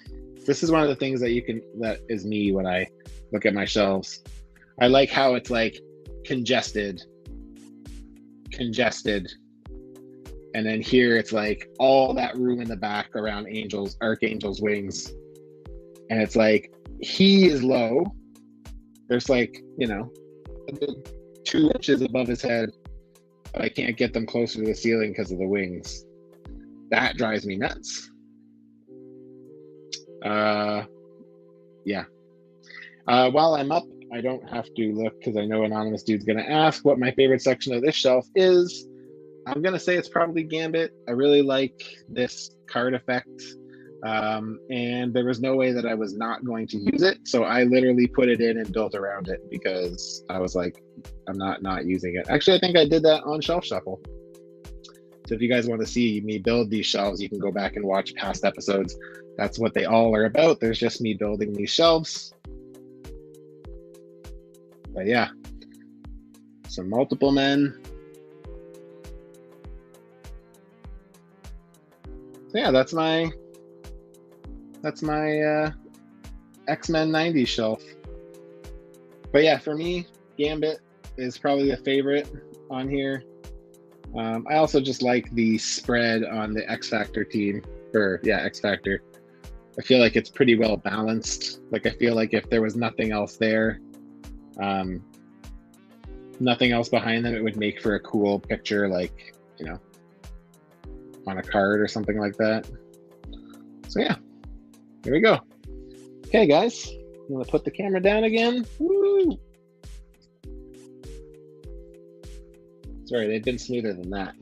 this is one of the things that is me when I look at my shelves. I like how it's like congested, and then here it's like all that room in the back around Archangel's wings. And it's like, he is low. There's like, you know, a good 2 inches above his head, but I can't get them closer to the ceiling because of the wings. That drives me nuts. Yeah. While I'm up, I don't have to look because I know Anonymous Dude's going to ask what my favorite section of this shelf is. I'm going to say it's probably Gambit. I really like this card effect. And there was no way that I was not going to use it. So I literally put it in and built around it because I was like, I'm not using it. Actually, I think I did that on Shelf Shuffle. So if you guys want to see me build these shelves, you can go back and watch past episodes. That's what they all are about. There's just me building these shelves. But yeah, some multiple men. So yeah, that's my X-Men 90s shelf. But yeah, for me, Gambit is probably the favorite on here. I also just like the spread on the X Factor team, X Factor. I feel like it's pretty well balanced. Like, I feel like if there was nothing else there, nothing else behind them, it would make for a cool picture, like, you know, on a card or something like that. So yeah, here we go. Okay, guys, I'm gonna put the camera down again. Woo! Sorry, they've been smoother than that.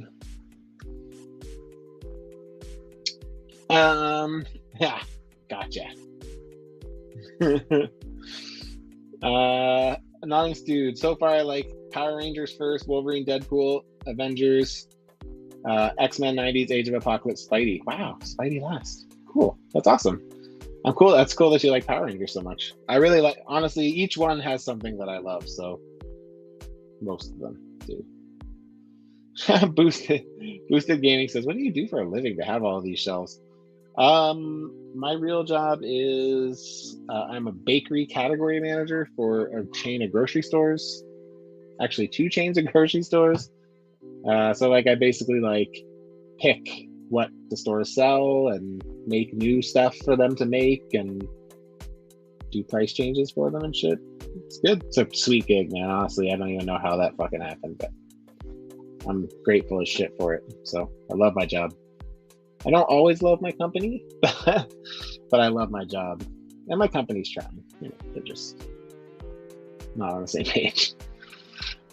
Yeah, gotcha. Anonymous Dude. So far, I like Power Rangers first, Wolverine, Deadpool, Avengers, X-Men 90s, Age of Apocalypse, Spidey. Wow, Spidey last. Cool. That's awesome. I'm cool. That's cool that you like Power Rangers so much. I really like, honestly, each one has something that I love, so most of them do. Boosted Gaming says, what do you do for a living to have all these shelves? My real job is I'm a bakery category manager for a chain of grocery stores. Actually, 2 chains of grocery stores. So like I basically like pick what the stores sell and make new stuff for them to make and do price changes for them and shit. It's good. It's a sweet gig, man. Honestly, I don't even know how that fucking happened, but I'm grateful as shit for it. So I love my job. I don't always love my company, but I love my job. And my company's trying. You know, they're just not on the same page.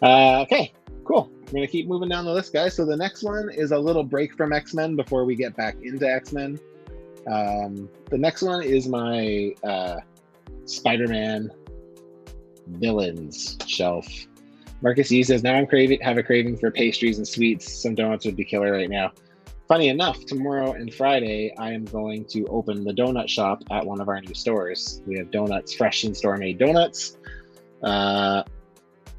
Okay, cool. We're going to keep moving down the list, guys. So the next one is a little break from X-Men before we get back into X-Men. The next one is my Spider-Man villains shelf. Marcus E says, now have a craving for pastries and sweets. Some donuts would be killer right now. Funny enough, tomorrow and Friday, I am going to open the donut shop at one of our new stores. We have donuts, fresh in-store made donuts. And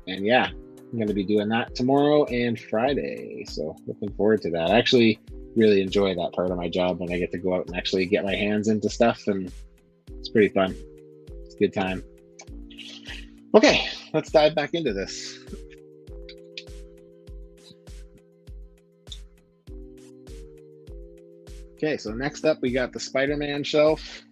yeah, I'm going to be doing that tomorrow and Friday. So looking forward to that. I actually really enjoy that part of my job when I get to go out and actually get my hands into stuff. And it's pretty fun. It's a good time. Okay, let's dive back into this. Okay, so next up we got the Spider-Man shelf.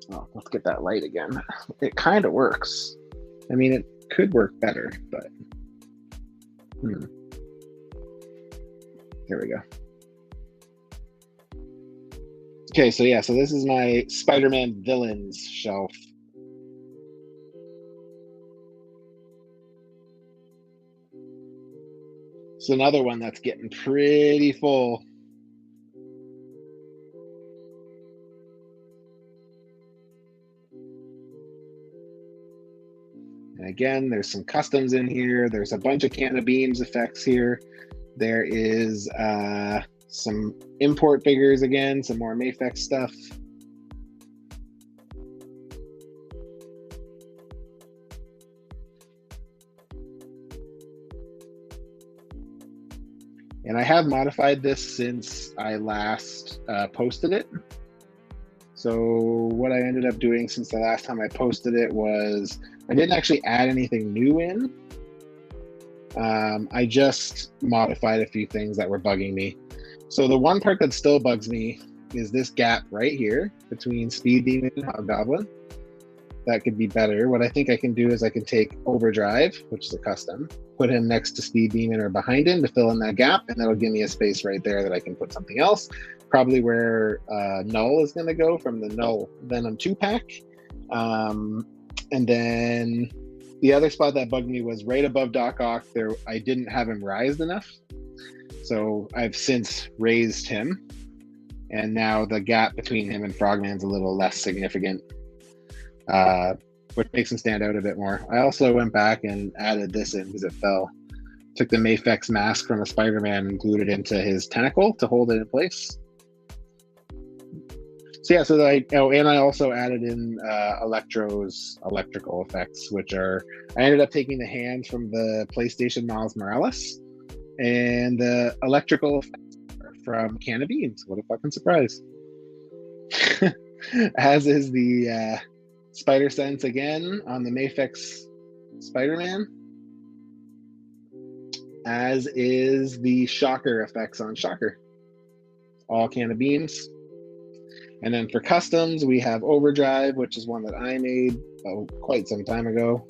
Oh, let's get that light again. It kind of works. I mean, it could work better, but there we go. Okay, so yeah, so this is my Spider-Man villains shelf. It's another one that's getting pretty full. And again, there's some customs in here. There's a bunch of Can of Beans effects here. There is some import figures again, some more Mafex stuff. And I have modified this since I last posted it. So what I ended up doing since the last time I posted it was I didn't actually add anything new in. I just modified a few things that were bugging me. So the one part that still bugs me is this gap right here between Speed Demon and Hobgoblin. That could be better. What I think I can do is I can take Overdrive, which is a custom, put him next to Speed Demon or behind him to fill in that gap, and that'll give me a space right there that I can put something else. Probably where Null is going to go from the Null Venom 2-pack. And then the other spot that bugged me was right above Doc Ock. There, I didn't have him raised enough. So I've since raised him. And now the gap between him and Frogman's a little less significant, which makes him stand out a bit more. I also went back and added this in because it fell. Took the Mafex mask from a Spider-Man and glued it into his tentacle to hold it in place. So yeah, so and I also added in Electro's electrical effects, which are, I ended up taking the hands from the PlayStation Miles Morales and the electrical effects from Can of Beans. What a fucking surprise. As is the Spider Sense again on the Mafex Spider-Man. As is the Shocker effects on Shocker. All Can of Beans. And then for customs, we have Overdrive, which is one that I made quite some time ago.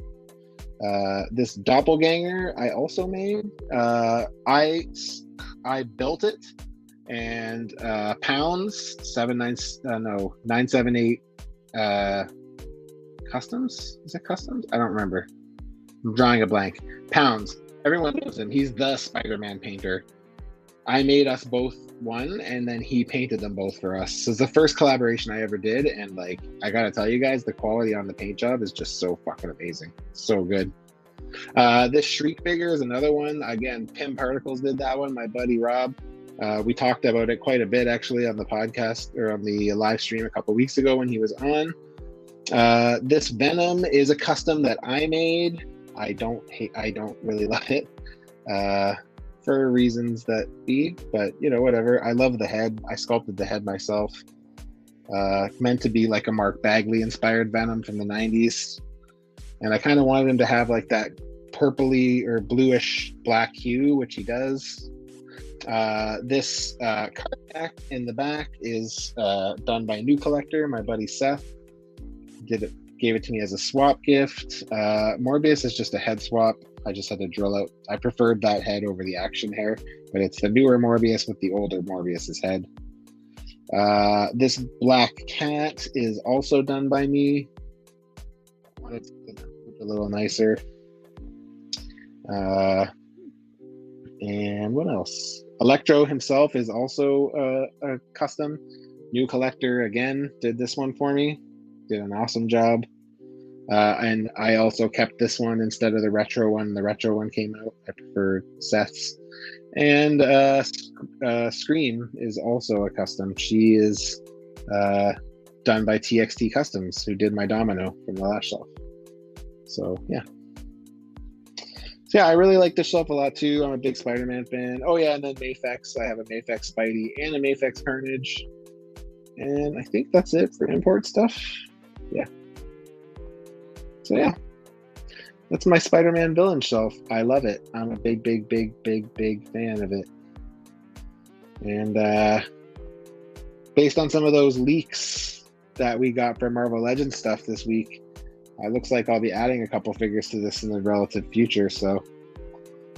This Doppelganger I also made. I built it, and pounds 978 customs. Is it customs? I don't remember. I'm drawing a blank. Pounds. Everyone knows him. He's the Spider-Man painter. I made us both one, and then he painted them both for us. So it's the first collaboration I ever did, and like, I gotta tell you guys, the quality on the paint job is just so fucking amazing. So good. This Shriek figure is another one. Again, Pim Particles did that one, my buddy Rob. We talked about it quite a bit actually on the podcast or on the live stream a couple weeks ago when he was on. This Venom is a custom that I made. I don't really love it. For reasons that be, but you know, whatever. I love the head. I sculpted the head myself. Meant to be like a Mark Bagley inspired Venom from the 90s. And I kind of wanted him to have like that purpley or bluish black hue, which he does. This card back in the back is done by New Collector, my buddy Seth. Gave it to me as a swap gift. Morbius is just a head swap. I just had to drill out. I preferred that head over the action hair, but it's the newer Morbius with the older Morbius's head. This black cat is also done by me. It's a little nicer. And what else? Electro himself is also a custom. New Collector again did this one for me. Did an awesome job. And I also kept this one instead of the retro one. The retro one came out. I prefer Seth's. And Scream is also a custom. She is done by TXT Customs, who did my domino from the last shelf. So yeah. So yeah, I really like this shelf a lot too. I'm a big Spider-Man fan. Oh yeah, and then Mafex. I have a Mafex Spidey and a Mafex Carnage. And I think that's it for import stuff. Yeah. So yeah, that's my Spider-Man villain shelf. I love it. I'm a big fan of it. And based on some of those leaks that we got for Marvel Legends stuff this week, it looks like I'll be adding a couple figures to this in the relative future. So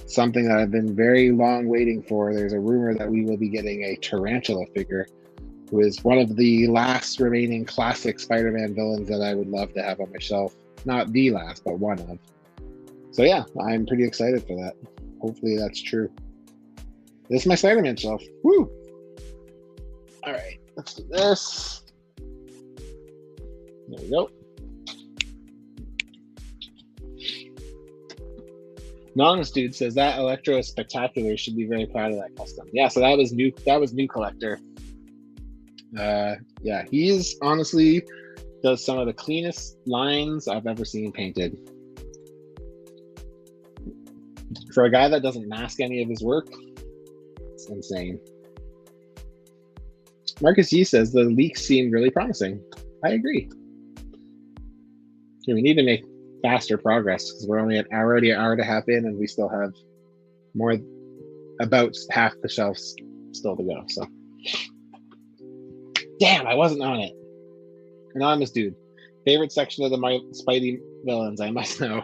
something that I've been very long waiting for. There's a rumor that we will be getting a Tarantula figure, who is one of the last remaining classic Spider-Man villains that I would love to have on my shelf. Not the last, but one of. So yeah, I'm pretty excited for that. Hopefully that's true. This is my Spider-Man shelf. Woo! All right, let's do this. There we go. Anonymous Dude says that Electro is spectacular. Should be very proud of that custom. Yeah, so that was New Collector. Yeah, he's honestly does some of the cleanest lines I've ever seen painted. For a guy that doesn't mask any of his work, it's insane. Marcus G says the leaks seem really promising. I agree. We need to make faster progress because we're already an hour and a half in, and we still have about half the shelves still to go. So, damn, I wasn't on it. Anonymous Dude, favorite section of the Spidey villains? I must know.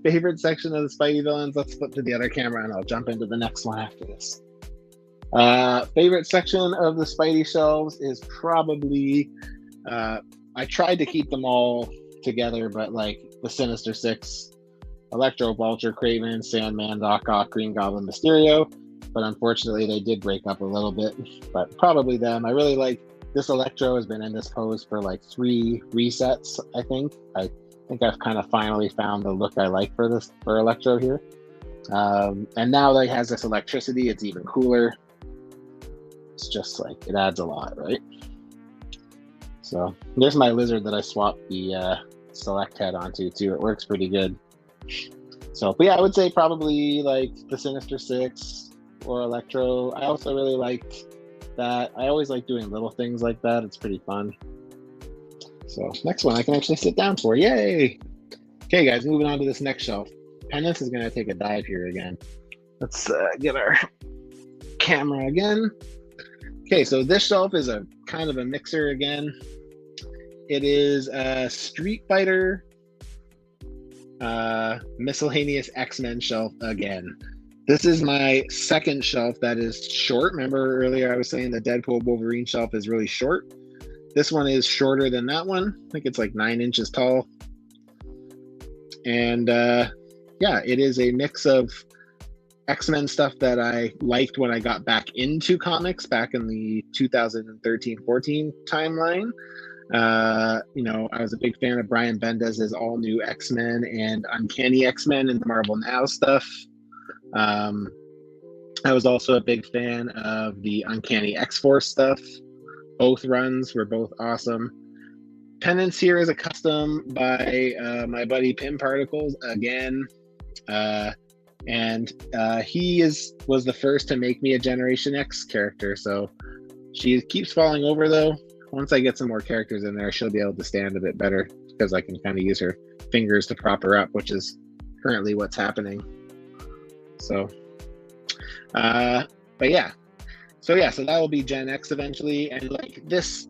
Favorite section of the Spidey villains? Let's flip to the other camera, and I'll jump into the next one after this. Favorite section of the Spidey shelves is probably. I tried to keep them all together, but like the Sinister Six, Electro, Vulture, Kraven, Sandman, Doc Ock, Green Goblin, Mysterio, but unfortunately they did break up a little bit, but probably them. I really like this Electro. Has been in this pose for like 3 resets. I think I've kind of finally found the look I like for Electro here, and now that he has this electricity, it's even cooler. It's just like, it adds a lot, right? So there's my lizard that I swapped the select head onto too. It works pretty good. So, but yeah, I would say probably like the Sinister Six or Electro. I also really like that. I always like doing little things like that. It's pretty fun. So next one I can actually sit down for. Yay! Okay, guys, moving on to this next shelf. Penance is going to take a dive here again. Let's get our camera again. Okay, so this shelf is a kind of a mixer again. It is a Street Fighter miscellaneous X-Men shelf again. This is my second shelf that is short. Remember earlier I was saying the Deadpool Wolverine shelf is really short. This one is shorter than that one. I think it's like 9 inches tall. And yeah, it is a mix of X-Men stuff that I liked when I got back into comics back in the 2013-14 timeline. You know, I was a big fan of Brian Bendis's all new X-Men and Uncanny X-Men and the Marvel Now stuff. I was also a big fan of the Uncanny X-Force stuff. Both runs were both awesome. Penance here is a custom by my buddy Pim Particles again. And he was the first to make me a Generation X character, so she keeps falling over though. Once I get some more characters in there, she'll be able to stand a bit better because I can kind of use her fingers to prop her up, which is currently what's happening. So But yeah, so that will be Gen X eventually, and like this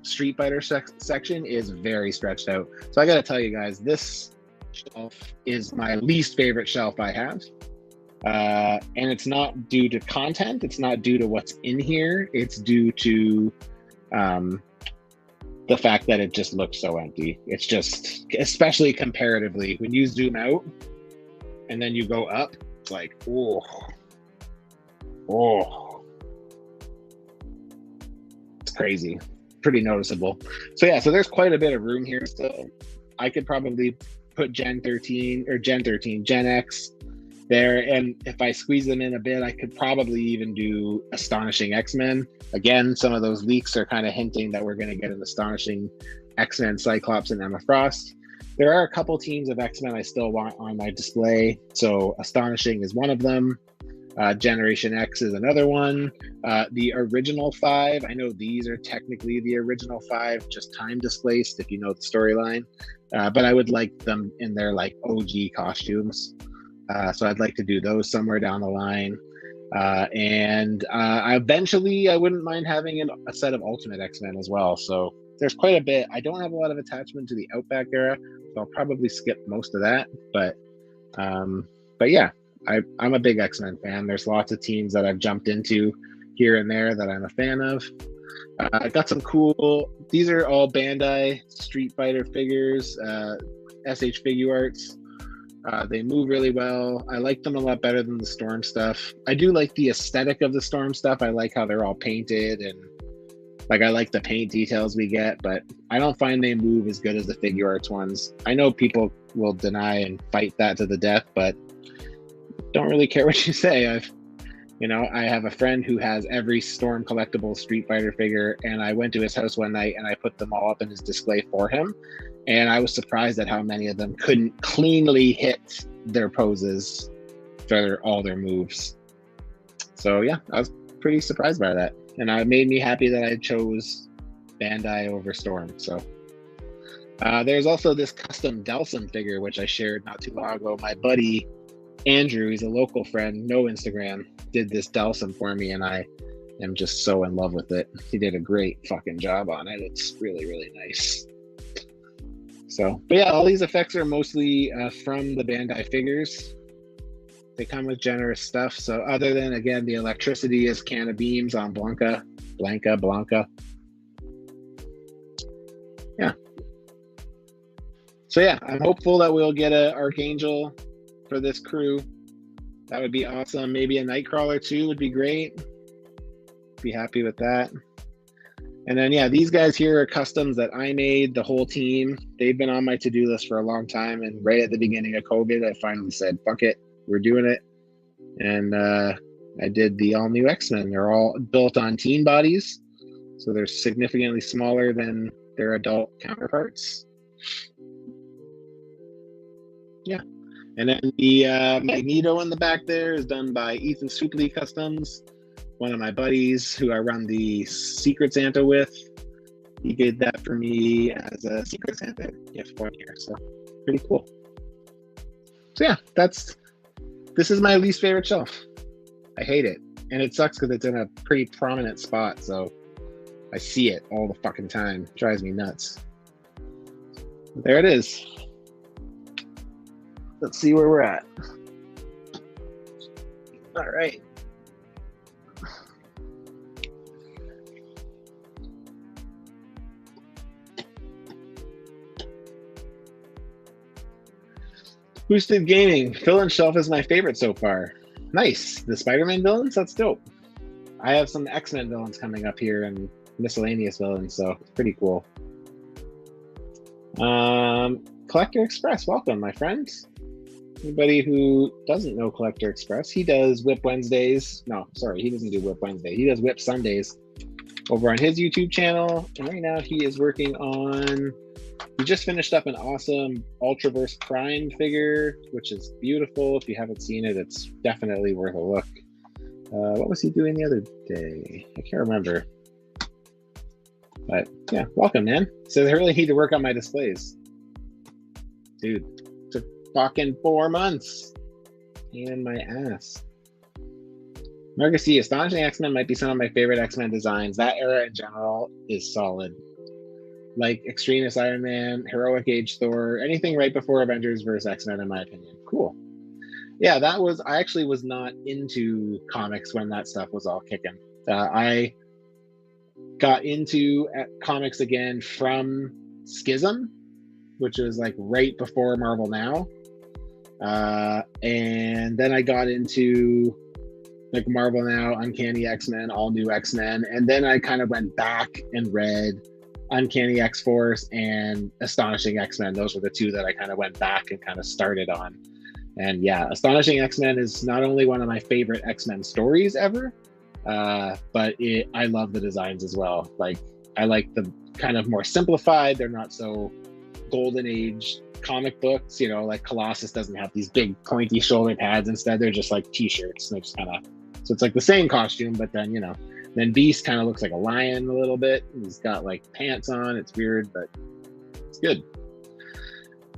Street Fighter section is very stretched out. So I got to tell you guys, this shelf is my least favorite shelf I have. And it's not due to content, it's not due to what's in here, it's due to the fact that it just looks so empty. It's just, especially comparatively, when you zoom out and then you go up, it's like, oh, it's crazy, pretty noticeable. So yeah, so there's quite a bit of room here still. I could probably put Gen X there, and if I squeeze them in a bit, I could probably even do Astonishing X-Men. Again, some of those leaks are kind of hinting that we're going to get an Astonishing X-Men, Cyclops, and Emma Frost. There are a couple teams of X-Men I still want on my display, so Astonishing is one of them. Generation X is another one. The original 5, I know these are technically the original 5, just time displaced if you know the storyline, but I would like them in their like OG costumes. So I'd like to do those somewhere down the line. And eventually I wouldn't mind having a set of Ultimate X-Men as well. So there's quite a bit. I don't have a lot of attachment to the Outback era, so I'll probably skip most of that. But yeah, I'm a big X-Men fan. There's lots of teams that I've jumped into here and there that I'm a fan of. I got some cool, these are all Bandai Street Fighter figures, SH Figuarts. They move really well. I like them a lot better than the Storm stuff. I do like the aesthetic of the Storm stuff. I like how they're all painted, and like I like the paint details we get, but I don't find they move as good as the Figuarts ones. I know people will deny and fight that to the death, but don't really care what you say. I have a friend who has every Storm collectible Street Fighter figure, and I went to his house one night and I put them all up in his display for him. And I was surprised at how many of them couldn't cleanly hit their poses for all their moves. So yeah, I was pretty surprised by that. And it made me happy that I chose Bandai over Storm. So there's also this custom Delsum figure, which I shared not too long ago. My buddy Andrew, he's a local friend, no Instagram, did this Delsum for me, and I am just so in love with it. He did a great fucking job on it. It's really, really nice. So, but yeah, all these effects are mostly from the Bandai figures. They come with generous stuff. So other than, again, the electricity is can of beams on Blanca. Yeah. So yeah, I'm hopeful that we'll get an Archangel for this crew. That would be awesome. Maybe a Nightcrawler too would be great. Be happy with that. And then yeah, these guys here are customs that I made, the whole team. They've been on my to-do list for a long time, and right at the beginning of COVID, I finally said, fuck it, we're doing it. And I did the all-new X-Men. They're all built on teen bodies, so they're significantly smaller than their adult counterparts. Yeah. And then the Magneto in the back there is done by Ethan Supley Customs, one of my buddies who I run the Secret Santa with. He did that for me as a Secret Santa gift one year, so pretty cool. So yeah, this is my least favorite shelf. I hate it, and it sucks because it's in a pretty prominent spot, so I see it all the fucking time. It drives me nuts. But there it is. Let's see where we're at. All right. Boosted Gaming. Villain shelf is my favorite so far. Nice. The Spider-Man villains? That's dope. I have some X-Men villains coming up here and miscellaneous villains, so it's pretty cool. Collector Express, welcome, my friends. Anybody who doesn't know Collector Express, he does Whip Wednesdays. No, sorry, he doesn't do Whip Wednesday. He does Whip Sundays over on his YouTube channel. And right now he is working on, he just finished up an awesome Ultraverse Prime figure, which is beautiful. If you haven't seen it, it's definitely worth a look. What was he doing the other day? I can't remember. But yeah, welcome, man. So I really need to work on my displays. Dude, it took fucking 4 months. Pain in my ass. Marcus C, Astonishing X-Men might be some of my favorite X-Men designs. That era in general is solid. Like Extremist Iron Man, Heroic Age Thor, anything right before Avengers versus X-Men, in my opinion. Cool. Yeah, I actually was not into comics when that stuff was all kicking. I got into comics again from Schism, which was like right before Marvel Now. And then I got into like Marvel Now, Uncanny X-Men, All New X-Men. And then I kind of went back and read Uncanny X-Force and Astonishing X-Men. Those were the two that I kind of went back and kind of started on. And yeah, Astonishing X-Men is not only one of my favorite X-Men stories ever, but I love the designs as well. Like, I like the kind of more simplified. They're not so golden age comic books, you know, like Colossus doesn't have these big pointy shoulder pads. Instead, they're just like t-shirts. They're just kind of, so it's like the same costume, but then, you know, then Beast kind of looks like a lion a little bit. He's got like pants on. It's weird, but it's good.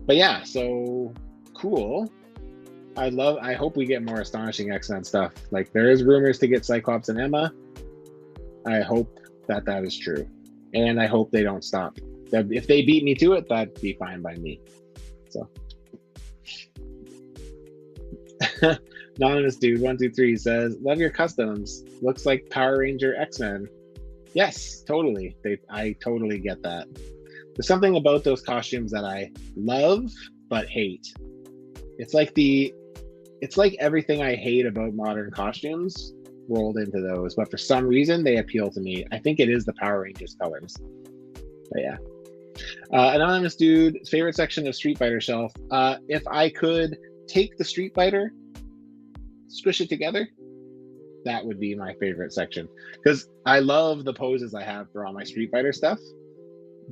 But yeah, so cool. I hope we get more Astonishing X-Men stuff. Like, there is rumors to get Cyclops and Emma. I hope that is true. And I hope they don't stop. If they beat me to it, that'd be fine by me. So. Anonymous Dude 123 says, love your customs. Looks like Power Ranger X-Men. Yes, totally. I totally get that. There's something about those costumes that I love but hate. It's like everything I hate about modern costumes rolled into those, but for some reason they appeal to me. I think it is the Power Rangers colors. But yeah. Anonymous Dude, favorite section of Street Fighter shelf. If I could take the Street Fighter, squish it together, that would be my favorite section. Because I love the poses I have for all my Street Fighter stuff,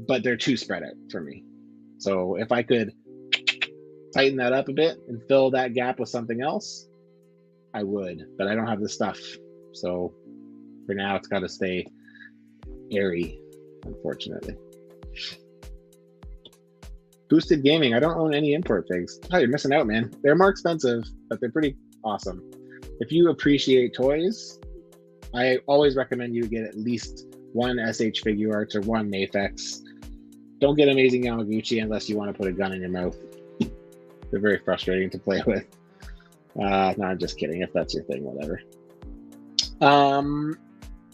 but they're too spread out for me. So if I could tighten that up a bit and fill that gap with something else, I would, but I don't have the stuff. So for now, it's got to stay airy, unfortunately. Boosted Gaming, I don't own any import figs. Oh, you're missing out, man. They're more expensive, but they're pretty awesome. If you appreciate toys, I always recommend you get at least one SH Figure Arts or one Mafex. Don't get Amazing Yamaguchi unless you want to put a gun in your mouth. They're very frustrating to play with. No, I'm just kidding. If that's your thing, whatever.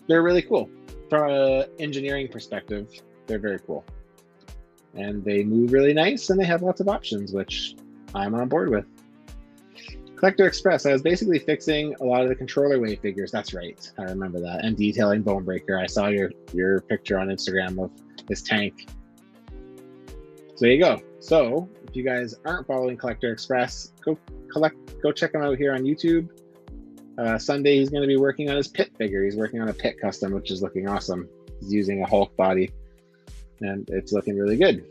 They're really cool. From an engineering perspective, they're very cool. And they move really nice, and they have lots of options, which I'm on board with. Collector Express, I was basically fixing a lot of the controller wave figures. That's right, I remember that. And detailing Bonebreaker. I saw your picture on Instagram of his tank. So there you go. So if you guys aren't following Collector Express, go check him out here on YouTube. Sunday, he's going to be working on his Pit figure. He's working on a Pit custom, which is looking awesome. He's using a Hulk body, and it's looking really good.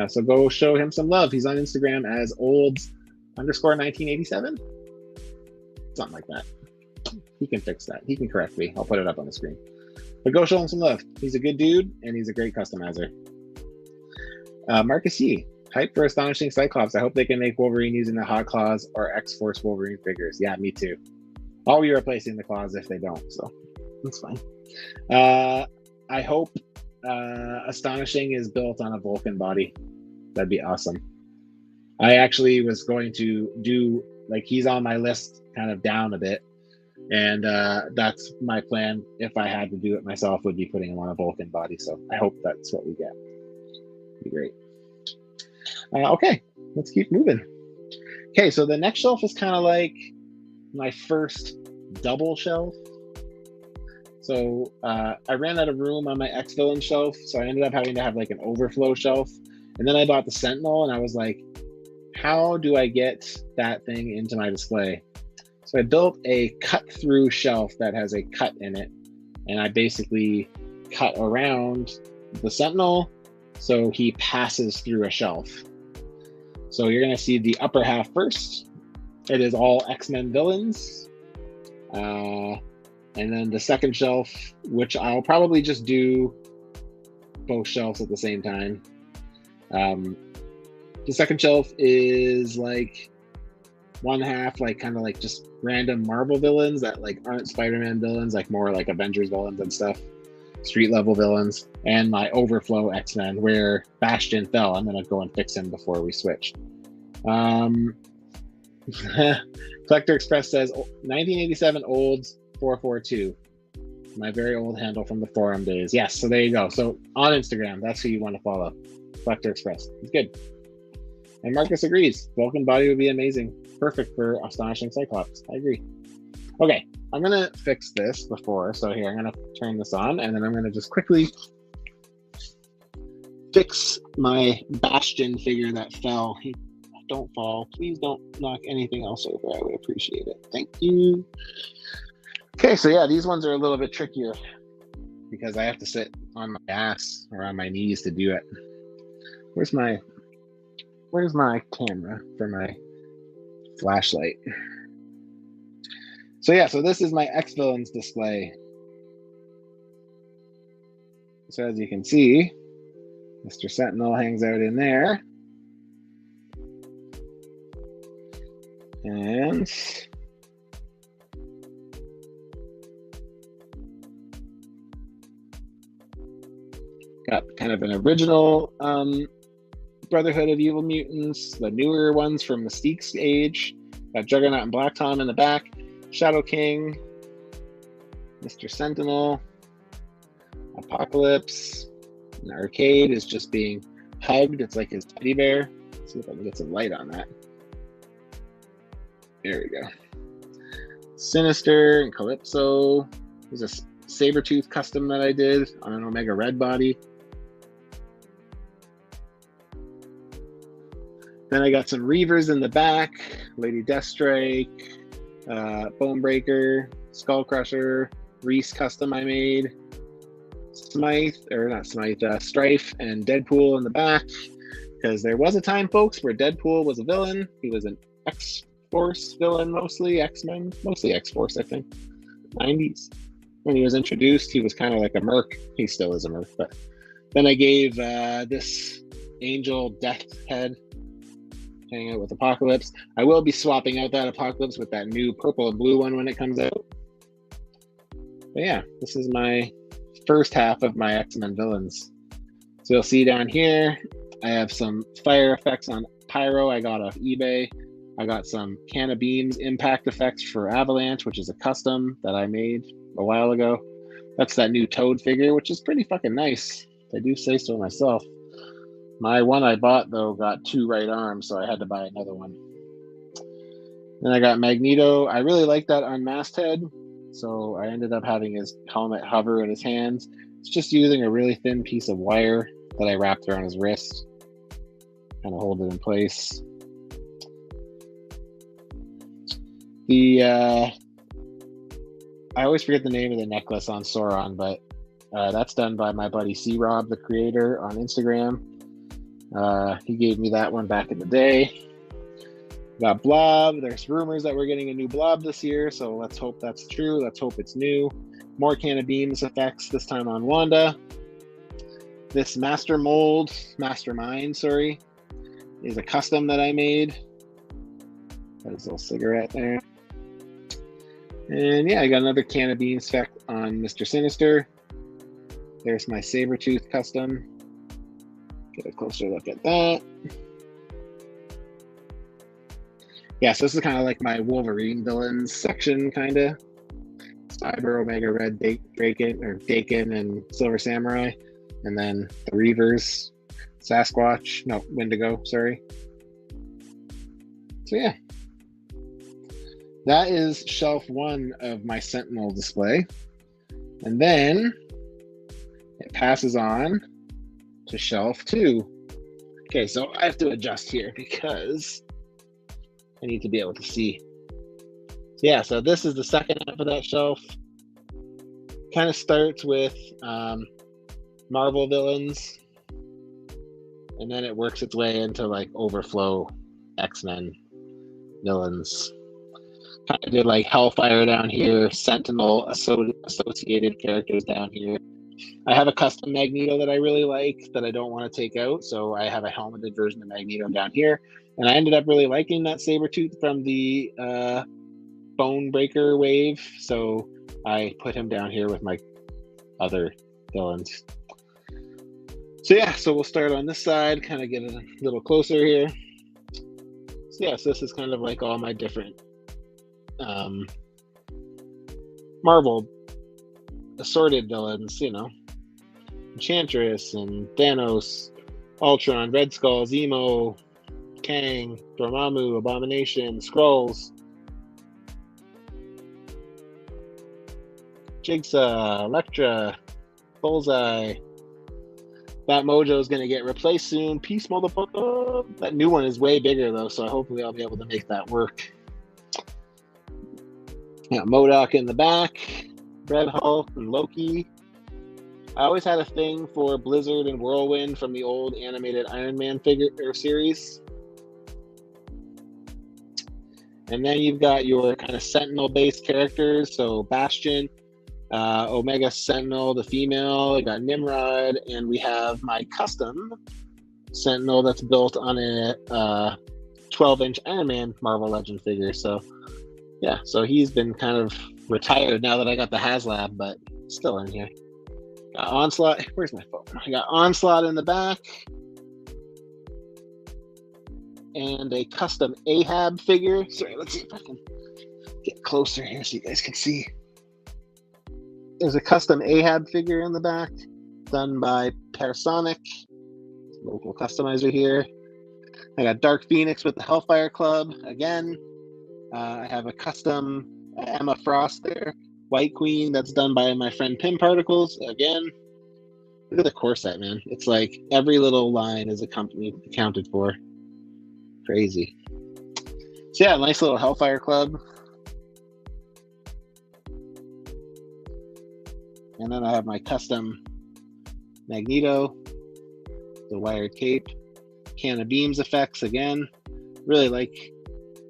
So go show him some love. He's on Instagram as olds_1987. Something like that. He can fix that. He can correct me. I'll put it up on the screen. But go show him some love. He's a good dude, and he's a great customizer. Marcus E. Hype for Astonishing Cyclops. I hope they can make Wolverine using the Hot Claws or X-Force Wolverine figures. Yeah, me too. I'll be replacing the claws if they don't, so that's fine. I hope Astonishing is built on a Vulcan body. That'd be awesome. I actually was going to do, like, he's on my list kind of down a bit, and that's my plan. If I had to do it myself, would be putting him on a Vulcan body, so I hope that's what we get. Be great. Okay, let's keep moving. Okay, so the next shelf is kind of like my first double shelf. So I ran out of room on my X-Villain shelf, so I ended up having to have like an overflow shelf. And then I bought the Sentinel, and I was like, how do I get that thing into my display? So I built a cut-through shelf that has a cut in it, and I basically cut around the Sentinel so he passes through a shelf. So you're going to see the upper half first. It is all X-Men villains. And then the second shelf, which I'll probably just do both shelves at the same time. The second shelf is like one half like kind of like just random Marvel villains that like aren't Spider-Man villains, like more like Avengers villains and stuff, street level villains, and my overflow X-Men where Bastion fell. I'm gonna go and fix him before we switch. Collector Express says 1987 olds 442. My very old handle from the forum days. Yes, so there you go. So on Instagram, that's who you want to follow. Collector Express. It's good. And Marcus agrees. Vulcan body would be amazing. Perfect for Astonishing Cyclops. I agree. Okay, I'm going to fix this before. So here, I'm going to turn this on, and then I'm going to just quickly fix my Bastion figure that fell. Don't fall. Please don't knock anything else over. I would appreciate it. Thank you. Okay, so yeah, these ones are a little bit trickier because I have to sit on my ass or on my knees to do it. Where's my camera for my flashlight? So yeah, so this is my X-Villains display. So as you can see, Mr. Sentinel hangs out in there. And got kind of an original Brotherhood of Evil Mutants, the newer ones from Mystique's age. Got Juggernaut and Black Tom in the back, Shadow King, Mr. Sentinel, Apocalypse. And Arcade is just being hugged. It's like his teddy bear. Let's see if I can get some light on that. There we go. Sinister and Calypso. There's a Sabretooth custom that I did on an Omega Red body. Then I got some Reavers in the back, Lady Deathstrike, Bonebreaker, Skullcrusher, Reese custom I made, Strife, and Deadpool in the back. Because there was a time, folks, where Deadpool was a villain. He was an X-Force villain, mostly X-Men, mostly X-Force, I think. 90s. When he was introduced, he was kind of like a merc. He still is a merc, but then I gave this Angel Death Head hang out with Apocalypse. I will be swapping out that Apocalypse with that new purple and blue one when it comes out. But yeah, this is my first half of my X-Men villains. So you'll see down here, I have some fire effects on Pyro I got off eBay. I got some Can of Beams impact effects for Avalanche, which is a custom that I made a while ago. That's that new Toad figure, which is pretty fucking nice. I do say so myself. My one I bought, though, got 2 right arms, so I had to buy another one. Then I got Magneto. I really like that unmasked head, so I ended up having his helmet hover in his hands. It's just using a really thin piece of wire that I wrapped around his wrist. Kind of hold it in place. I always forget the name of the necklace on Sauron, but that's done by my buddy C-Rob, the creator, on Instagram. He gave me that one back in the day. Got Blob. There's rumors that we're getting a new Blob this year, so let's hope that's true. Let's hope it's new. More Can of Beams effects, this time on Wanda. This Mastermind, is a custom that I made. Got his little cigarette there. And yeah, I got another Can of Beams effect on Mr. Sinister. There's my Sabretooth custom. Get a closer look at that. Yeah, so this is kind of like my Wolverine villains section, kind of. Cyber, Omega Red, Dakin, and Silver Samurai. And then the Reavers, Wendigo, sorry. So yeah. That is shelf 1 of my Sentinel display. And then it passes on to shelf 2. Okay, so I have to adjust here because I need to be able to see. Yeah, so this is the second half of that shelf. Kind of starts with Marvel villains, and then it works its way into like overflow X-Men villains. Kind of did like Hellfire down here, Sentinel associated characters down here. I have a custom Magneto that I really like that I don't want to take out, so I have a helmeted version of Magneto down here. And I ended up really liking that Sabretooth from the Bone Breaker wave, so I put him down here with my other villains. So yeah, so we'll start on this side, kind of get a little closer here. So yeah, so this is kind of like all my different Marvel assorted villains, you know, Enchantress and Thanos, Ultron, Red Skull, Zemo, Kang, Dormammu, Abomination, Skrulls, Jigsaw, Elektra, Bullseye. That Mojo is going to get replaced soon. Peace, motherfucker. That new one is way bigger, though, so hopefully I'll be able to make that work. Got MODOK in the back, Red Hulk and Loki. I always had a thing for Blizzard and Whirlwind from the old animated Iron Man figure series. And then you've got your kind of Sentinel-based characters, so Bastion, Omega Sentinel, the female. I got Nimrod, and we have my custom Sentinel that's built on a 12-inch Iron Man Marvel Legend figure. So yeah, so he's been kind of retired now that I got the HasLab, but still in here. Got Onslaught. Where's my phone? I got Onslaught in the back. And a custom Ahab figure. Sorry, let's see if I can get closer here so you guys can see. There's a custom Ahab figure in the back, done by Personic, local customizer here. I got Dark Phoenix with the Hellfire Club again. I have a custom Emma Frost there, White Queen, that's done by my friend Pim Particles again. Look at the core set, man. It's like every little line is accounted for. Crazy. So yeah, nice little Hellfire Club. And then I have my custom Magneto, the wired cape, Can of Beams effects again. Really like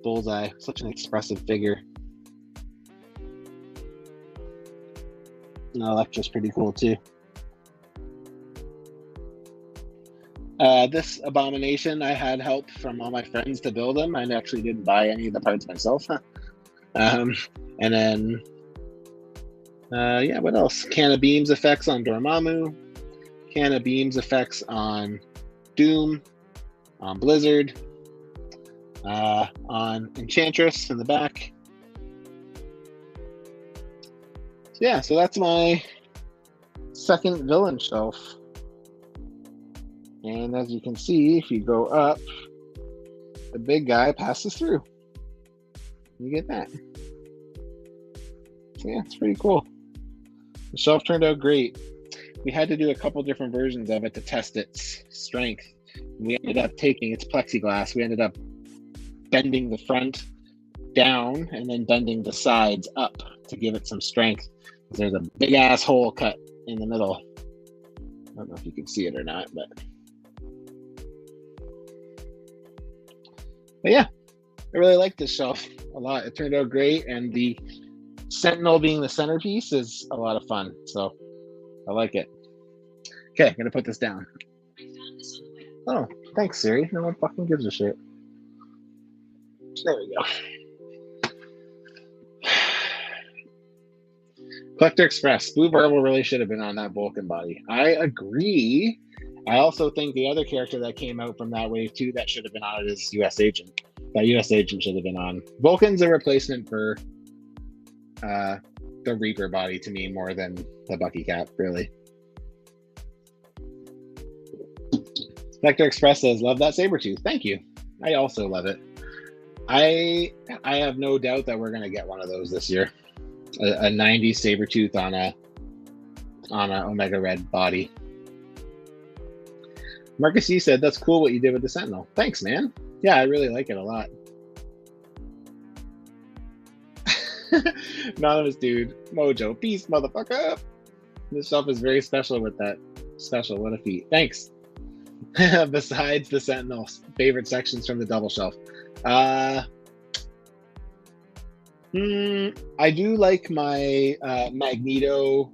Bullseye, such an expressive figure. And Elektra's pretty cool too. This Abomination, I had help from all my friends to build him. I actually didn't buy any of the parts myself. And then, yeah, what else? Can of Beams effects on Dormammu. Can of Beams effects on Doom, on Blizzard, on Enchantress in the back. So yeah, so that's my second villain shelf. And as you can see, if you go up, the big guy passes through. You get that. So yeah, it's pretty cool. The shelf turned out great. We had to do a couple different versions of it to test its strength. We ended up taking its plexiglass. We ended up bending the front down and then bending the sides up to give it some strength. There's a big ass hole cut in the middle. I don't know if you can see it or not, but yeah, I really like this shelf a lot. It turned out great, and the Sentinel being the centerpiece is a lot of fun, so I like it. Okay, I'm gonna put this down. Oh, thanks, Siri. No one fucking gives a shit. There we go. Collector Express. Blue Marvel really should have been on that Vulcan body. I agree. I also think the other character that came out from that wave too that should have been on it is US Agent. That US Agent should have been on. Vulcan's a replacement for the Reaper body to me more than the Bucky Cap, really. Vector Express says, love that Sabretooth. Thank you. I also love it. I have no doubt that we're going to get one of those this year. A 90s Sabretooth on a Omega Red body. Marcus E said, that's cool what you did with the Sentinel. Thanks, man. Yeah, I really like it a lot. Anonymous dude. Mojo. Peace, motherfucker. This shelf is very special with that. Special. What a feat. Thanks. Besides the Sentinel, favorite sections from the double shelf. I do like my Magneto.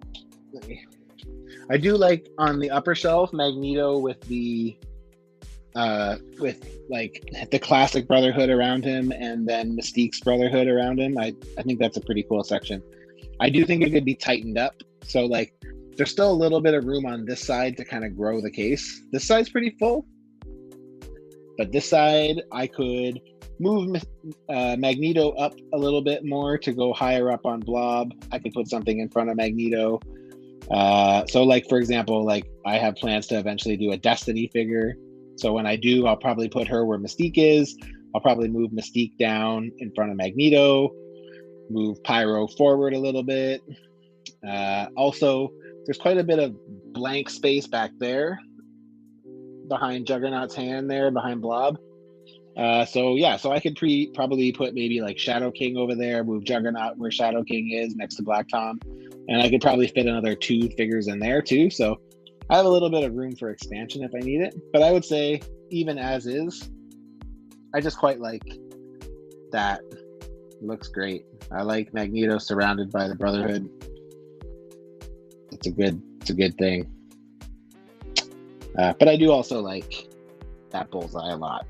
I do like on the upper shelf Magneto with the with like the classic Brotherhood around him and then Mystique's Brotherhood around him. I think that's a pretty cool section. I do think it could be tightened up. So like there's still a little bit of room on this side to kind of grow the case. This side's pretty full, but this side I could move Magneto up a little bit more to go higher up on Blob. I could put something in front of Magneto. So like, for example, like I have plans to eventually do a Destiny figure. So when I do, I'll probably put her where Mystique is. I'll probably move Mystique down in front of Magneto, move Pyro forward a little bit. Also, there's quite a bit of blank space back there behind Juggernaut's hand there, behind Blob. So I could probably put maybe like Shadow King over there, move Juggernaut where Shadow King is next to Black Tom. And I could probably fit another 2 figures in there too. So I have a little bit of room for expansion if I need it. But I would say even as is, I just quite like that. It looks great. I like Magneto surrounded by the Brotherhood. It's a good thing. But I do also like that bullseye a lot.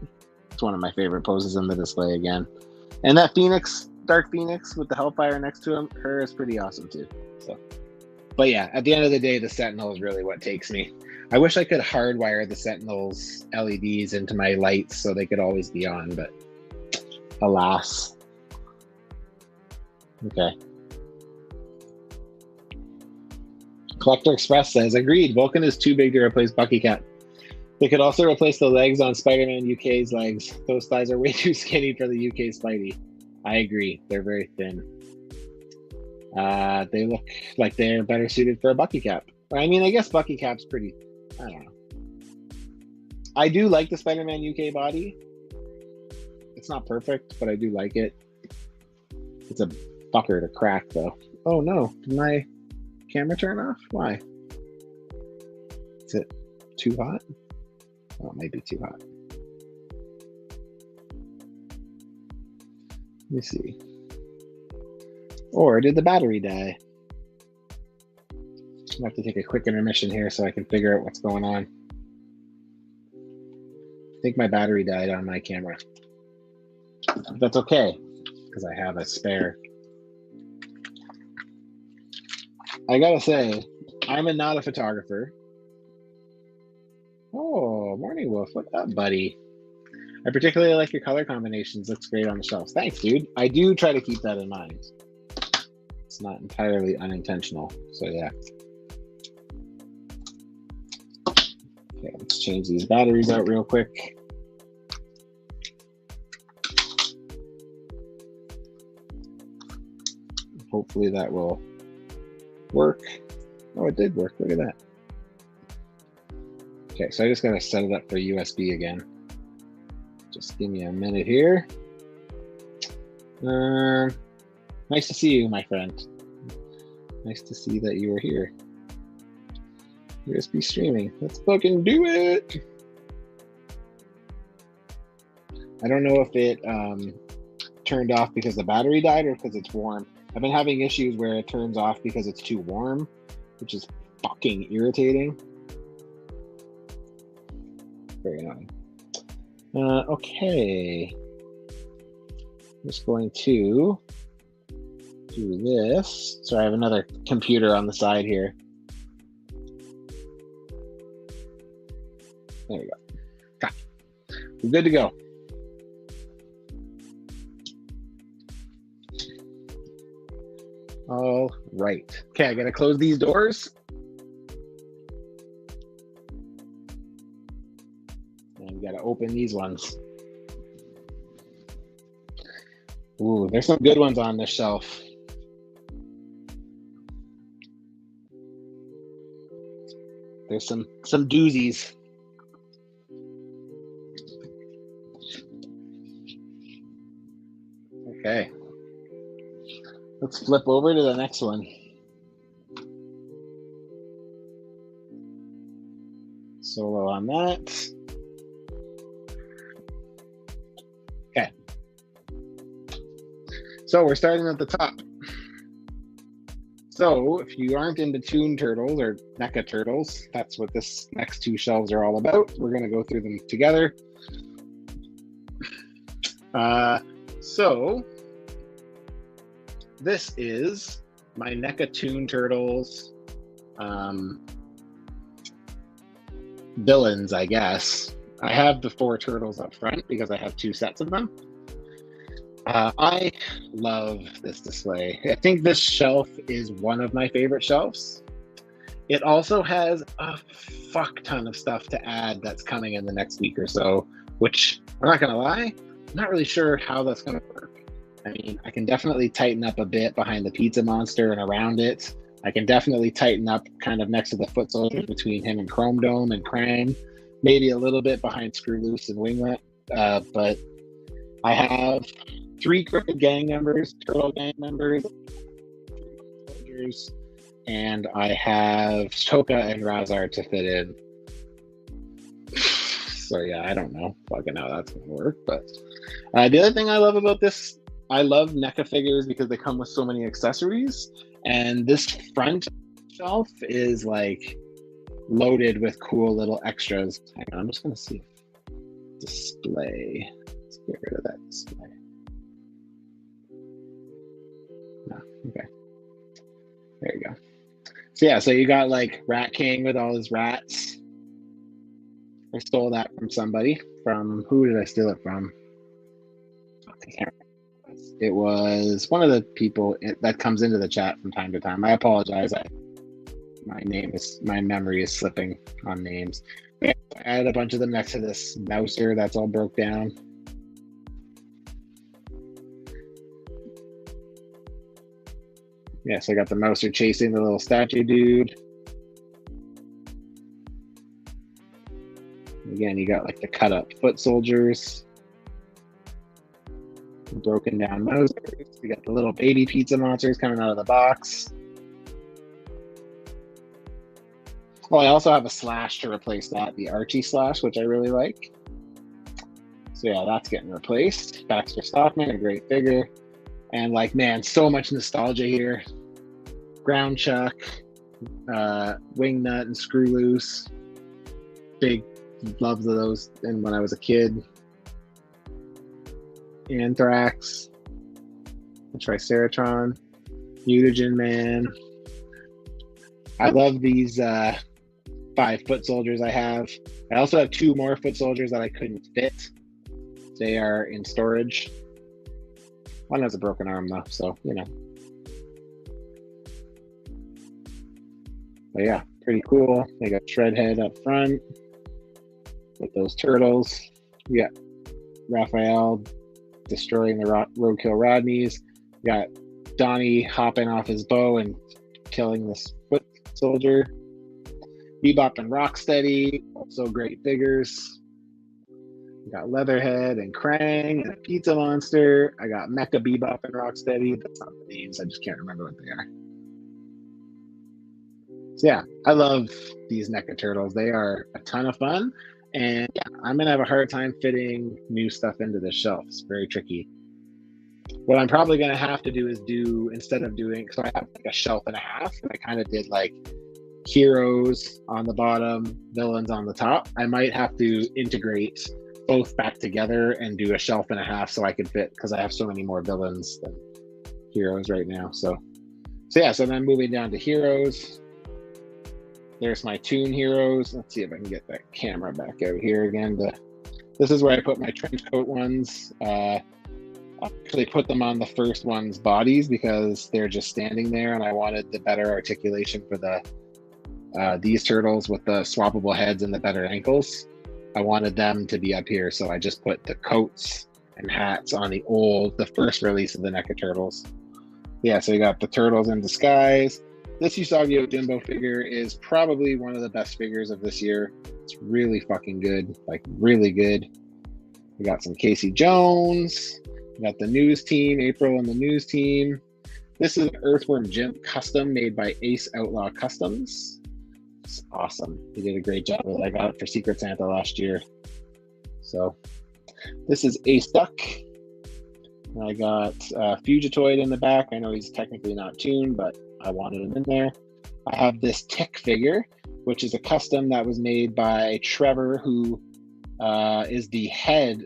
It's one of my favorite poses in the display again. And that Phoenix, Dark Phoenix with the Hellfire next to him, her is pretty awesome too. So, but yeah, at the end of the day, the Sentinel is really what takes me. I wish I could hardwire the Sentinel's LEDs into my lights so they could always be on, but alas. Okay. Collector Express says, agreed, Vulcan is too big to replace Bucky Cat. They could also replace the legs on Spider-Man UK's legs. Those thighs are way too skinny for the UK Spidey. I agree. They're very thin. They look like they're better suited for a Bucky Cap. I mean, I guess Bucky Cap's pretty... I don't know. I do like the Spider-Man UK body. It's not perfect, but I do like it. It's a fucker to crack, though. Oh, no. Did my camera turn off? Why? Is it too hot? Oh, it might be too hot. Let me see. Or did the battery die? I'm gonna have to take a quick intermission here so I can figure out what's going on. I think my battery died on my camera. But that's okay, because I have a spare. I gotta say, I'm not a photographer. Oh, Morning Wolf, what's up, buddy? I particularly like your color combinations. Looks great on the shelves. Thanks, dude. I do try to keep that in mind. It's not entirely unintentional, so yeah. Okay, let's change these batteries out real quick. Hopefully that will work. Oh, it did work. Look at that. Okay, so I just gotta set it up for USB again. Just give me a minute here. Nice to see you, my friend. Nice to see that you are here. USB streaming. Let's fucking do it. I don't know if it turned off because the battery died or because it's warm. I've been having issues where it turns off because it's too warm, which is fucking irritating. Very annoying. Okay. I'm just going to do this. So I have another computer on the side here. There we go. Okay. We're good to go. All right. Okay, I gotta close these doors. And we gotta open these ones. Ooh, there's some good ones on this shelf. There's some doozies. Okay. Let's flip over to the next one. Solo on that. Okay. So we're starting at the top. So if you aren't into Toon Turtles or NECA Turtles, that's what this next two shelves are all about. We're going to go through them together. So this is my NECA Toon Turtles villains, I guess. I have the 4 turtles up front because I have 2 sets of them. I love this display. I think this shelf is one of my favorite shelves. It also has a fuck ton of stuff to add that's coming in the next week or so, which I'm not gonna lie, I'm not really sure how that's gonna work. I mean, I can definitely tighten up a bit behind the Pizza Monster and around it. I can definitely tighten up kind of next to the foot soldiers between him and Chrome Dome and Krang. Maybe a little bit behind Screw Loose and Winglet, but I have 3 Crooked Gang members, Turtle Gang members, soldiers, and I have Toka and Razar to fit in. So yeah, I don't know fucking how that's gonna work, but the other thing I love about this, I love NECA figures because they come with so many accessories, and this front shelf is like loaded with cool little extras. Hang on, I'm just gonna see display. Let's get rid of that display. No, okay. There you go. So yeah, so you got like Rat King with all his rats. I stole that from somebody. From who did I steal it from? I can't remember. It was one of the people that comes into the chat from time to time. I apologize. My memory is slipping on names. I added a bunch of them next to this Mouser that's all broke down. Yeah, so I got the Mouser chasing the little statue dude. Again, you got like the cut up foot soldiers. Broken down Mousers. You got the little baby pizza monsters coming out of the box. Oh, I also have a Slash to replace that, the Archie Slash, which I really like. So yeah, that's getting replaced. Baxter Stockman, a great figure. And like, man, so much nostalgia here. Ground Chuck, Wingnut and Screw Loose. Big loves of those and when I was a kid. Anthrax, Triceratron, Mutagen Man. I love these 5 foot soldiers I have. I also have 2 more foot soldiers that I couldn't fit. They are in storage. One has a broken arm though, so you know. But yeah, pretty cool. They got Shredhead up front with those turtles. We got Raphael destroying the Roadkill Rodneys. We got Donnie hopping off his bow and killing this foot soldier. Bebop and Rocksteady, also great figures. We got Leatherhead and Krang and Pizza Monster. I got Mecha Bebop and Rocksteady. That's not the names, I just can't remember what they are. So yeah, I love these NECA Turtles. They are a ton of fun. And yeah, I'm gonna have a hard time fitting new stuff into this shelf. It's very tricky. What I'm probably gonna have to do is instead of doing, so I have like a shelf and a half, and I kind of did like heroes on the bottom, villains on the top. I might have to integrate both back together and do a shelf and a half so I can fit, because I have so many more villains than heroes right now. So yeah, so then moving down to heroes. There's my Toon heroes. Let's see if I can get that camera back out here again. But this is where I put my trench coat ones. I actually put them on the first one's bodies because they're just standing there, and I wanted the better articulation for these turtles with the swappable heads and the better ankles. I wanted them to be up here, so I just put the coats and hats on the first release of the NECA Turtles. Yeah, so you got the Turtles in disguise. This Usagi Yojimbo figure is probably one of the best figures of this year. It's really fucking good, like really good. We got some Casey Jones. We got the News Team, April and the News Team. This is an Earthworm Jim custom made by Ace Outlaw Customs. It's awesome. He did a great job with it. I got it for Secret Santa last year. So this is Ace Duck. I got Fugitoid in the back. I know he's technically not tuned, but I wanted him in there. I have this Tick figure, which is a custom that was made by Trevor, who is the head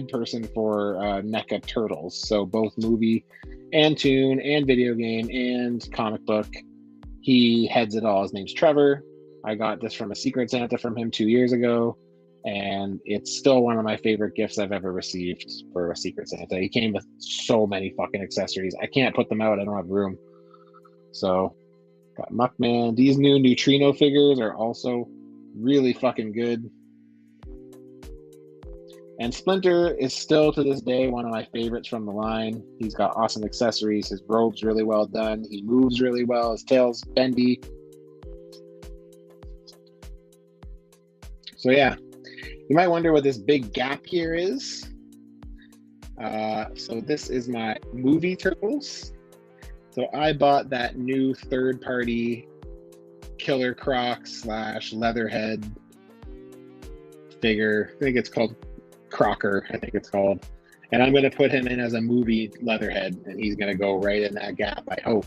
person for NECA Turtles. So both movie and toon and video game and comic book. He heads it all. His name's Trevor. I got this from a Secret Santa from him 2 years ago, and it's still one of my favorite gifts I've ever received for a Secret Santa. He came with so many fucking accessories. I can't put them out. I don't have room. So, got Muckman. These new Neutrino figures are also really fucking good. And Splinter is still to this day one of my favorites from the line. He's got awesome accessories. His robe's really well done. He moves really well. His tail's bendy. So yeah, you might wonder what this big gap here is. So this is my movie Turtles. So I bought that new third-party Killer Croc / Leatherhead figure. I think it's called Crocker, I think it's called. And I'm going to put him in as a movie Leatherhead, and he's going to go right in that gap, I hope.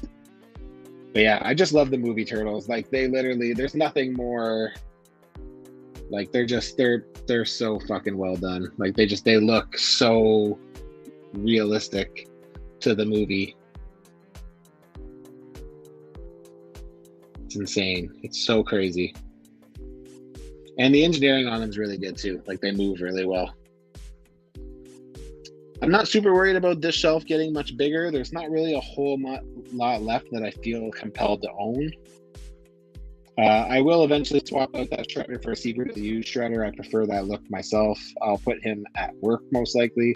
But yeah, I just love the movie Turtles. Like, they literally, there's nothing more, like, they're so fucking well done. Like, they look so realistic to the movie. It's insane. It's so crazy. And the engineering on them is really good too. Like, they move really well. I'm not super worried about this shelf getting much bigger. There's not really a whole lot left that I feel compelled to own. I will eventually swap out that shredder for a secretly used shredder. I prefer that look myself. I'll put him at work most likely,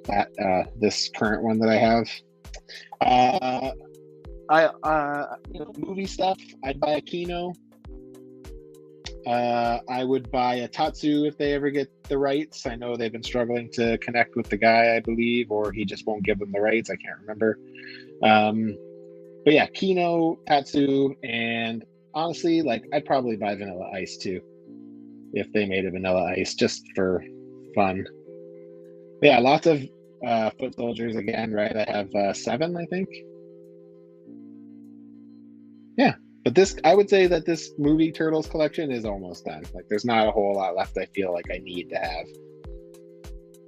at this current one that I have. Movie stuff, I'd buy a Kino. I would buy a Tatsu if they ever get the rights. I know they've been struggling to connect with the guy, I believe, or he just won't give them the rights. I can't remember. But yeah, Kino, Tatsu, and honestly, like, I'd probably buy Vanilla Ice too, if they made a Vanilla Ice, just for fun. But yeah, lots of foot soldiers again, right? I have 7, I think. Yeah. But this, I would say that this movie Turtles collection is almost done. Like, there's not a whole lot left I feel like I need to have.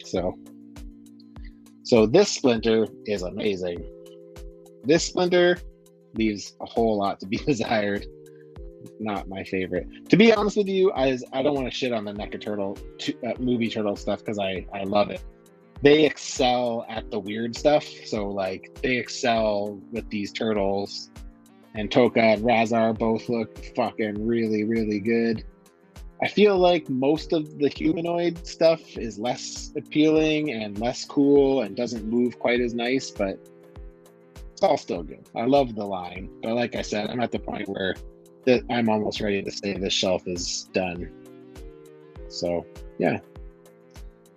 So this Splinter is amazing. This Splinter leaves a whole lot to be desired. Not my favorite. To be honest with you, I don't want to shit on the NECA Turtle movie Turtle stuff, because I love it. They excel at the weird stuff. So, like, they excel with these turtles. And Toka and Razar both look fucking really, really good. I feel like most of the humanoid stuff is less appealing and less cool and doesn't move quite as nice, but it's all still good. I love the line. But like I said, I'm at the point where I'm almost ready to say this shelf is done. So, yeah.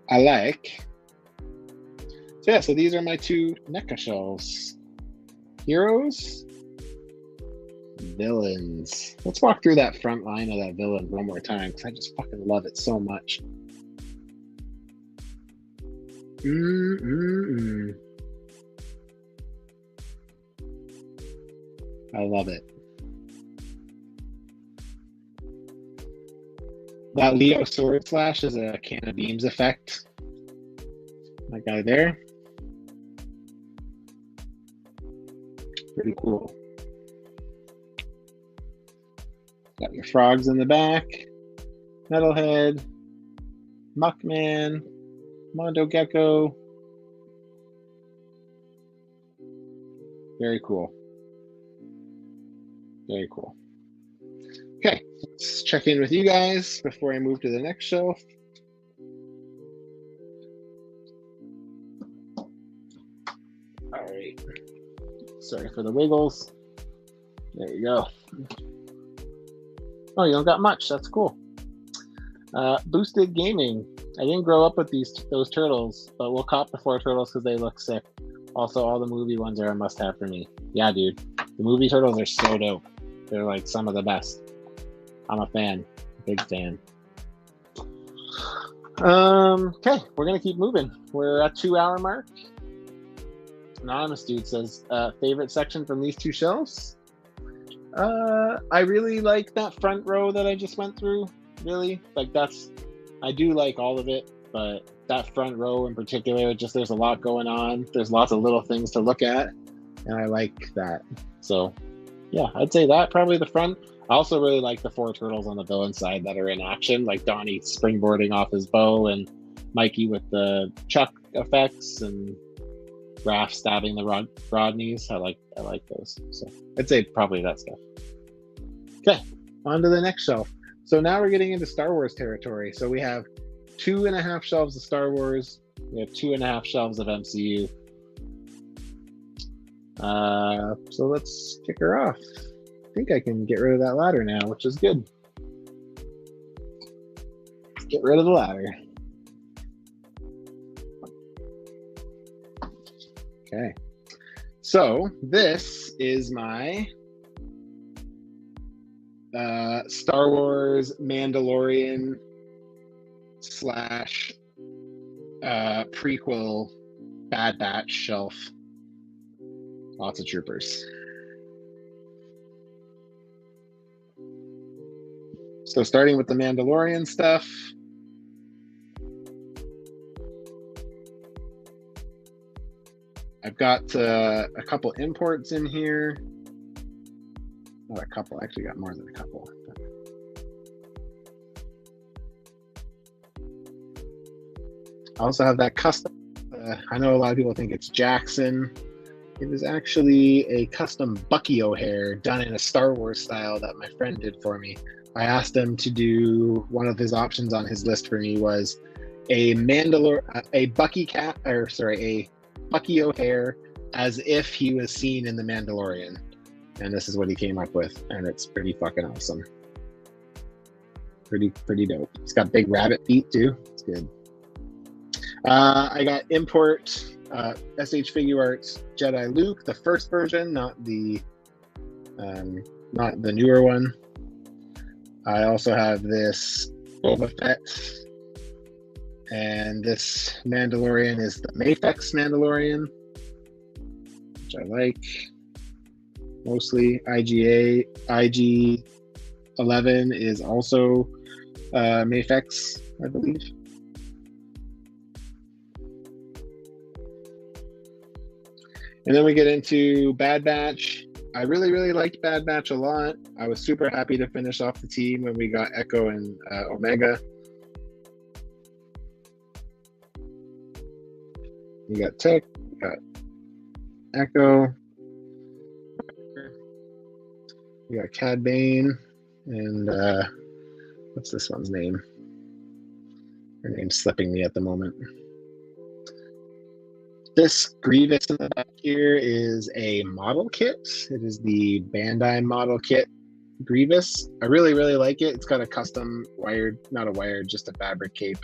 I like. So, yeah, so these are my 2 NECA shelves. Heroes. Villains. Let's walk through that front line of that villain one more time, because I just fucking love it so much. I love it. That Leo Sword Slash is a can of beams effect. That guy there. Pretty cool. Got your frogs in the back. Metalhead. Muckman. Mondo Gecko. Very cool. Very cool. Okay, let's check in with you guys before I move to the next shelf. All right. Sorry for the wiggles. There you go. Oh, you don't got much. That's cool. Boosted Gaming. I didn't grow up with those turtles, but we'll cop the 4 turtles because they look sick. Also, all the movie ones are a must-have for me. Yeah, dude. The movie turtles are so dope. They're like some of the best. I'm a fan. Big fan. Okay, we're going to keep moving. We're at 2-hour mark. Anonymous dude says, favorite section from these two shelves? I really like that front row that I just went through. Really, like I do like all of it, but that front row in particular, just there's a lot going on. There's lots of little things to look at, and I like that. So yeah, I'd say that probably the front. I also really like the four turtles on the villain side that are in action, like Donnie springboarding off his bow and Mikey with the chuck effects and Raph stabbing the Rodneys. I like those. So I'd say probably that stuff. Okay, on to the next shelf. So now we're getting into Star Wars territory. So we have 2.5 shelves of Star Wars. We have 2.5 shelves of MCU. So let's kick her off. I think I can get rid of that ladder now, which is good. Let's get rid of the ladder. Okay. So this is my Star Wars Mandalorian / prequel Bad Batch shelf. Lots of troopers. So starting with the Mandalorian stuff. I've got a couple imports in here. Not a couple, I actually got more than a couple. I also have that custom. I know a lot of people think it's Jackson. It is actually a custom Bucky O'Hare done in a Star Wars style that my friend did for me. I asked him to do, one of his options on his list for me was a Bucky O'Hare as if he was seen in The Mandalorian. And this is what he came up with, and it's pretty fucking awesome. Pretty dope. It's got big rabbit feet too. It's good. I got import SH Figure Arts Jedi Luke, the first version, not the newer one. I also have this Boba Fett, and this Mandalorian is the Mafex Mandalorian, which I like. Mostly IG-11 is also Mafex, I believe. And then we get into Bad Batch. I really liked Bad Batch a lot. I was super happy to finish off the team when we got Echo and Omega. We got Tech, we got Echo, we got Cad Bane, and what's this one's name? Her name's slipping me at the moment. This Grievous in the back here is a model kit. It is the Bandai model kit Grievous. I really like it. It's got a custom wired, not a wired, just a fabric cape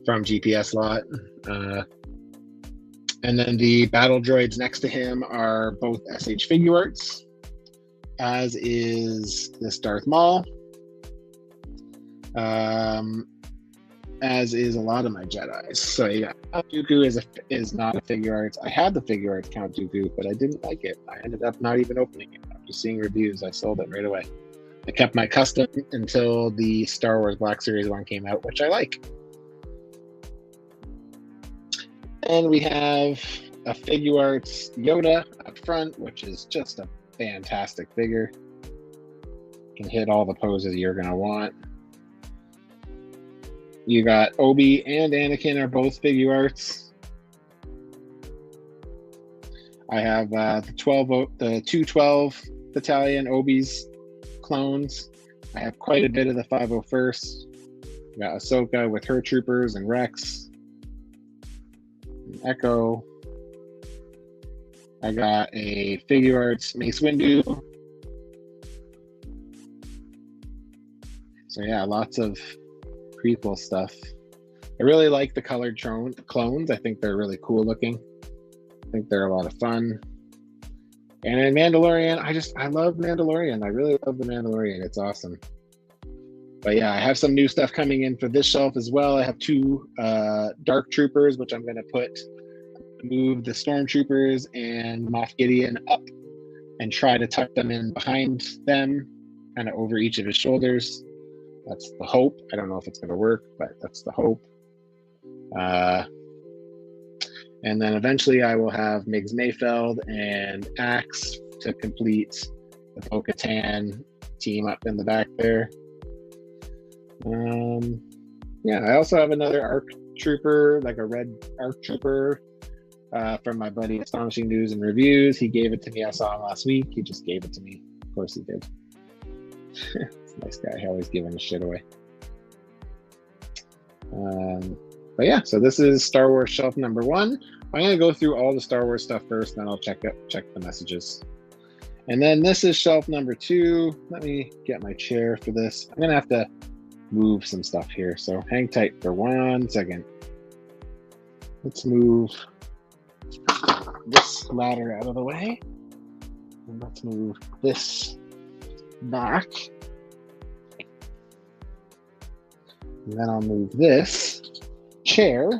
from GPS Lot. And then the battle droids next to him are both SH Figure Arts, as is this Darth Maul, as is a lot of my Jedis. So yeah, Count Dooku is not a figure arts. I had the figure arts Count Dooku, but I didn't like it. I ended up not even opening it. After seeing reviews, I sold it right away. I kept my custom until the Star Wars Black Series one came out, which I like. And we have a figure arts Yoda up front, which is just a fantastic figure. Can hit all the poses you're gonna want. You got Obi and Anakin are both figure arts. I have the 212 Battalion Obi's clones. I have quite a bit of the 501st. I got Ahsoka with her troopers and Rex. And Echo. I got a figure arts Mace Windu. So yeah, lots of prequel stuff. I really like the colored clones. I think they're really cool looking. I think they're a lot of fun. And in Mandalorian, I love Mandalorian. I really love the Mandalorian. It's awesome. But yeah, I have some new stuff coming in for this shelf as well. I have two Dark Troopers, which I'm going to put move the Stormtroopers and Moff Gideon up and try to tuck them in behind them, kind of over each of his shoulders. That's the hope. I don't know if it's going to work, but that's the hope. And then eventually I will have Miggs Mayfeld and Axe to complete the Bo-Katan team up in the back there. Yeah, I also have another ARC Trooper, like a red ARC Trooper from my buddy Astonishing News and Reviews. He gave it to me. I saw him last week. He just gave it to me. Of course he did. He's a nice guy. He always giving his shit away. But yeah, so this is Star Wars shelf number 1. I'm going to go through all the Star Wars stuff first, then I'll check the messages. And then this is shelf number 2. Let me get my chair for this. I'm going to have to move some stuff here, so hang tight for 1 second. Let's move this ladder out of the way. And let's move this back. And then I'll move this chair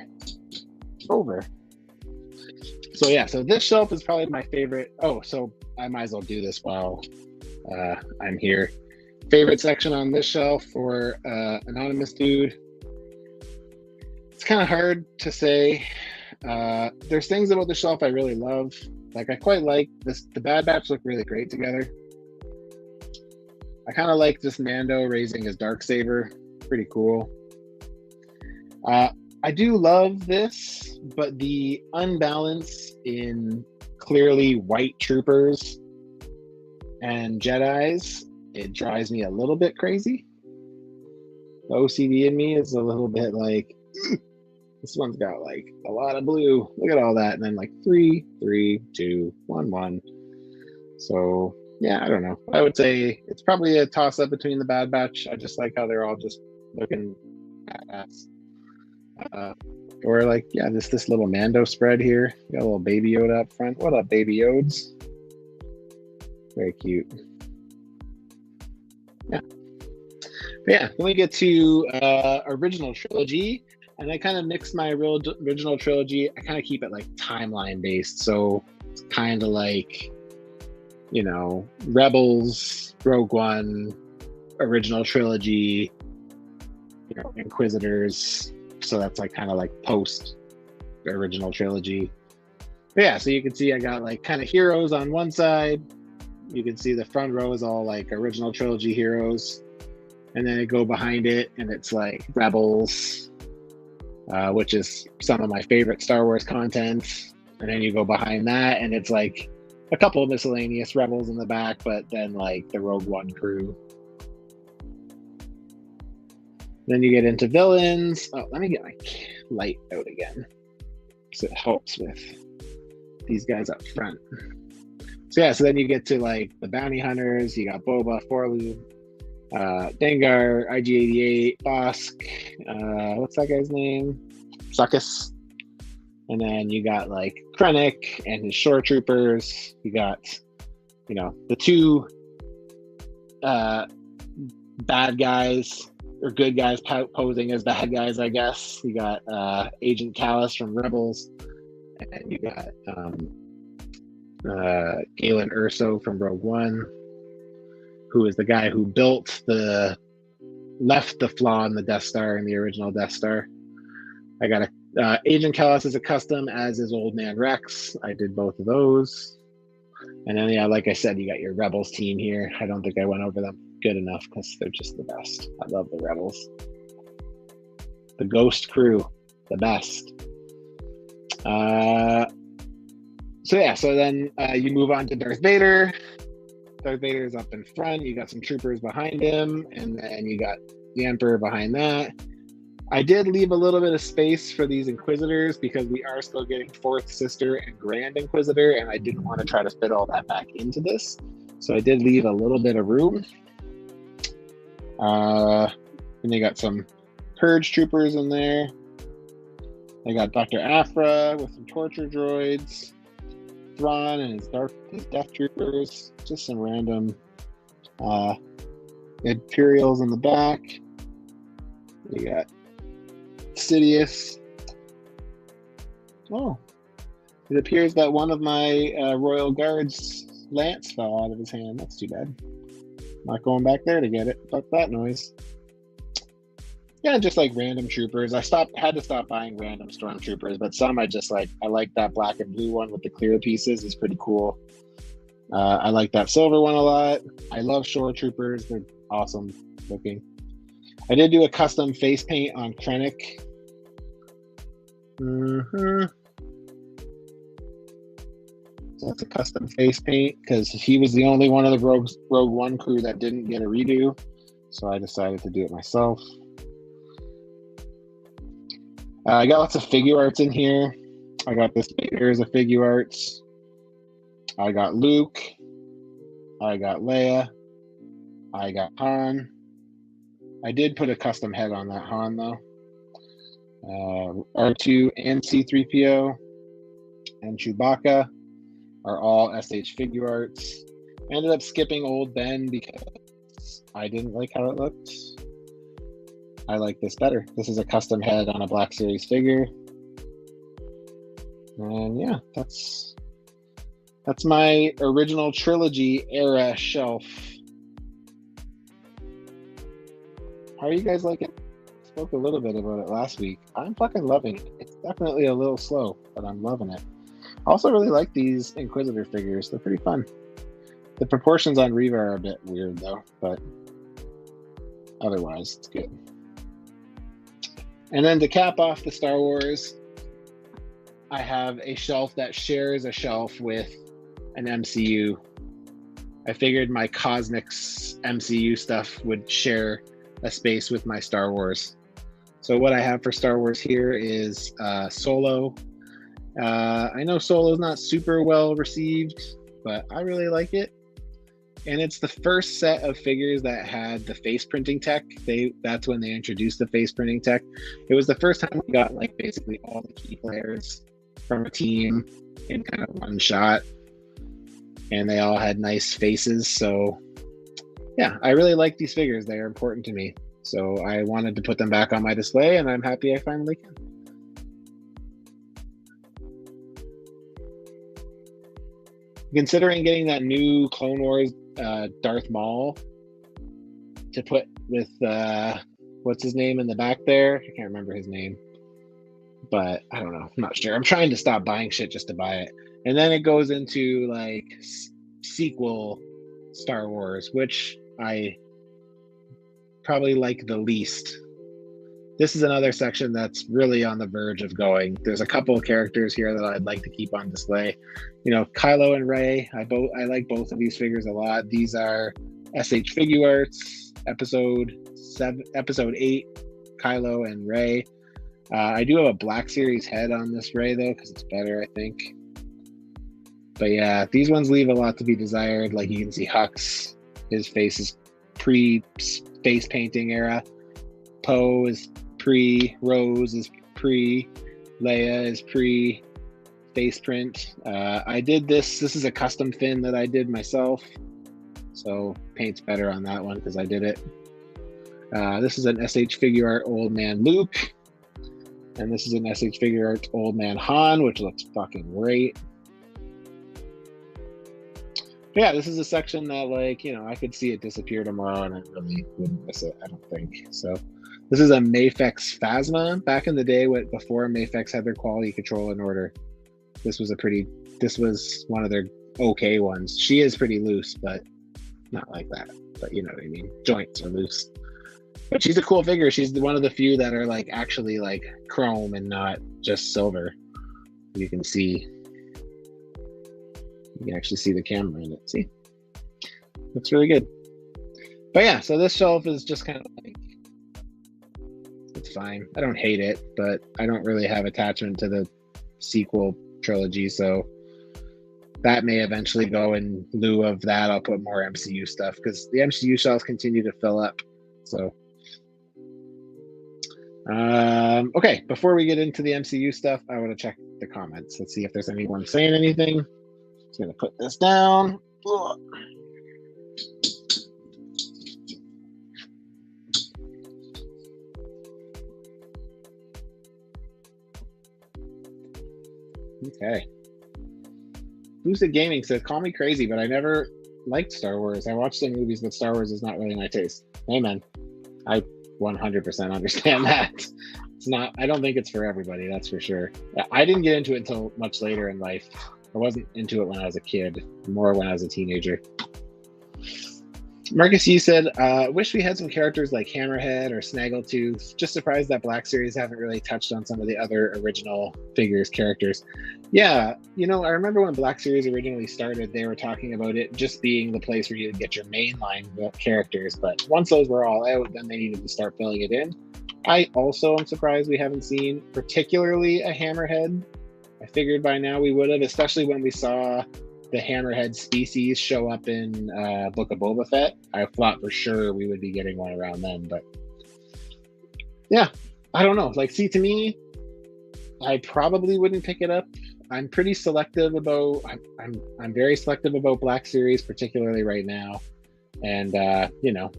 over. So yeah, so this shelf is probably my favorite. Oh, so I might as well do this while I'm here. Favorite section on this shelf for Anonymous Dude. It's kind of hard to say. There's things about the shelf I really love. Like I quite like this. The Bad Batch look really great together. I kind of like this Mando raising his Darksaber. Pretty cool. I do love this, but the unbalance in clearly white troopers and Jedis, it drives me a little bit crazy. The OCD in me is a little bit like, this one's got like a lot of blue. Look at all that. And then like 3, 3, 2, 1, 1. So yeah, I don't know. I would say it's probably a toss up between the Bad Batch. I just like how they're all just looking badass. Or like, yeah, this little Mando spread here. Got a little Baby Yoda up front. What up, Baby Yodes? Very cute. Yeah. But yeah, then we get to original trilogy, and I kind of mix my original trilogy. I kind of keep it like timeline based, so it's kind of like, you know, Rebels, Rogue One, original trilogy, you know, Inquisitors. So that's like kind of like post original trilogy. But yeah, so you can see I got like kind of heroes on one side. You can see the front row is all like original trilogy heroes. And then I go behind it and it's like Rebels, which is some of my favorite Star Wars content. And then you go behind that and it's like a couple of miscellaneous Rebels in the back, but then like the Rogue One crew. Then you get into villains. Oh, let me get my light out again, so it helps with these guys up front. So yeah, so then you get to like the bounty hunters. You got Boba, Forlu, Dengar, IG-88, Bosk. What's that guy's name? Suckus. And then you got like Krennic and his shore troopers. You got, you know, the 2 bad guys. Or good guys posing as bad guys, I guess. You got Agent Callus from Rebels, and you got Galen Erso from Rogue One, who is the guy who left the flaw in the Death Star in the original Death Star. I got Agent Callus is a custom, as is Old Man Rex. I did both of those. And then, yeah, like I said, you got your Rebels team here. I don't think I went over them good enough because they're just the best. I love the Rebels. The Ghost crew, the best. So yeah, so then you move on to Darth Vader. Darth Vader is up in front. You got some troopers behind him, and then you got the Emperor behind that. I did leave a little bit of space for these Inquisitors because we are still getting Fourth Sister and Grand Inquisitor, and I didn't want to try to fit all that back into this. So I did leave a little bit of room. And they got some Purge troopers in there. They got Dr. Aphra with some torture droids. Thrawn and his death troopers. Just some random Imperials in the back. You got Sidious. Oh, It appears that one of my Royal Guards lance fell out of his hand. That's too bad. Not going back there to get it. Fuck that noise. Yeah, just like random troopers. Had to stop buying random stormtroopers, but some I just like. I like that black and blue one with the clear pieces. It's pretty cool. I like that silver one a lot. I love shore troopers. They're awesome looking. I did do a custom face paint on Krennic. So that's a custom face paint because he was the only one of the Rogue One crew that didn't get a redo. So I decided to do it myself. I got lots of figure arts in here. I got this Vader as a figure arts. I got Luke. I got Leia. I got Han. I did put a custom head on that Han though. R2 and C3PO and Chewbacca are all SH figure arts. I ended up skipping Old Ben because I didn't like how it looked. I like this better. This is a custom head on a Black Series figure. And yeah, that's my original trilogy era shelf. How are you guys liking it? I spoke a little bit about it last week. I'm fucking loving it. It's definitely a little slow, but I'm loving it. I also really like these Inquisitor figures. They're pretty fun. The proportions on Reva are a bit weird though, but otherwise it's good. And then to cap off the Star Wars, I have a shelf that shares a shelf with an MCU. I figured my Cosmics MCU stuff would share a space with my Star Wars. So what I have for Star Wars here is Solo. I know Solo's not super well received, but I really like it. And it's the first set of figures that had the face printing tech. That's when they introduced the face printing tech. It was the first time we got like basically all the key players from a team in kind of one shot. And they all had nice faces. So yeah, I really like these figures. They are important to me. So I wanted to put them back on my display, and I'm happy I finally can. Considering getting that new Clone Wars Darth Maul to put with what's his name in the back there? I can't remember his name, but I don't know. I'm not sure. I'm trying to stop buying shit just to buy it. And then it goes into like sequel Star Wars, which I probably like the least. This is another section that's really on the verge of going. There's a couple of characters here that I'd like to keep on display. You know, Kylo and Rey. I like both of these figures a lot. These are SH Figure Arts, episode 8, Kylo and Rey. I do have a Black Series head on this Rey though, because it's better, I think. But yeah, these ones leave a lot to be desired. Like you can see Hux, his face is pre-face painting era. Poe is pre, Rose is pre, Leia is pre face print. I did this is a custom fin that I did myself, so paint's better on that one because I did it. This is an SH Figure Art Old Man Luke, and this is an SH Figure Art Old Man Han, which looks fucking great. But yeah, this is a section that, like, you know, I could see it disappear tomorrow and I really wouldn't miss it, I don't think. So this is a Mafex Phasma. Back in the day, before Mafex had their quality control in order, this was one of their okay ones. She is pretty loose, but not like that. But you know what I mean. Joints are loose. But she's a cool figure. She's one of the few that are like actually like chrome and not just silver. You can see. You can actually see the camera in it. See? Looks really good. But yeah, so this shelf is just kind of like, it's fine. I don't hate it, but I don't really have attachment to the sequel trilogy, so that may eventually go in lieu of that. I'll put more MCU stuff because the MCU shelves continue to fill up. So okay, before we get into the MCU stuff, I want to check the comments. Let's see if there's anyone saying anything. Just gonna put this down. Ugh. Okay. Lucid Gaming says, call me crazy, but I never liked Star Wars. I watched the movies, but Star Wars is not really my taste. Amen. I 100% understand that. It's not, I don't think it's for everybody, that's for sure. I didn't get into it until much later in life. I wasn't into it when I was a kid, more when I was a teenager. Marcus, you said, wish we had some characters like Hammerhead or Snaggletooth. Just surprised that Black Series haven't really touched on some of the other original figures, characters. Yeah, you know, I remember when Black Series originally started, they were talking about it just being the place where you would get your mainline characters. But once those were all out, then they needed to start filling it in. I also am surprised we haven't seen particularly a Hammerhead. I figured by now we would have, especially when we saw the Hammerhead species show up in Book of Boba Fett. I thought for sure we would be getting one around then, but yeah, I don't know. Like, see, to me, I probably wouldn't pick it up. I'm pretty selective about. I'm very selective about Black Series, particularly right now. And you know,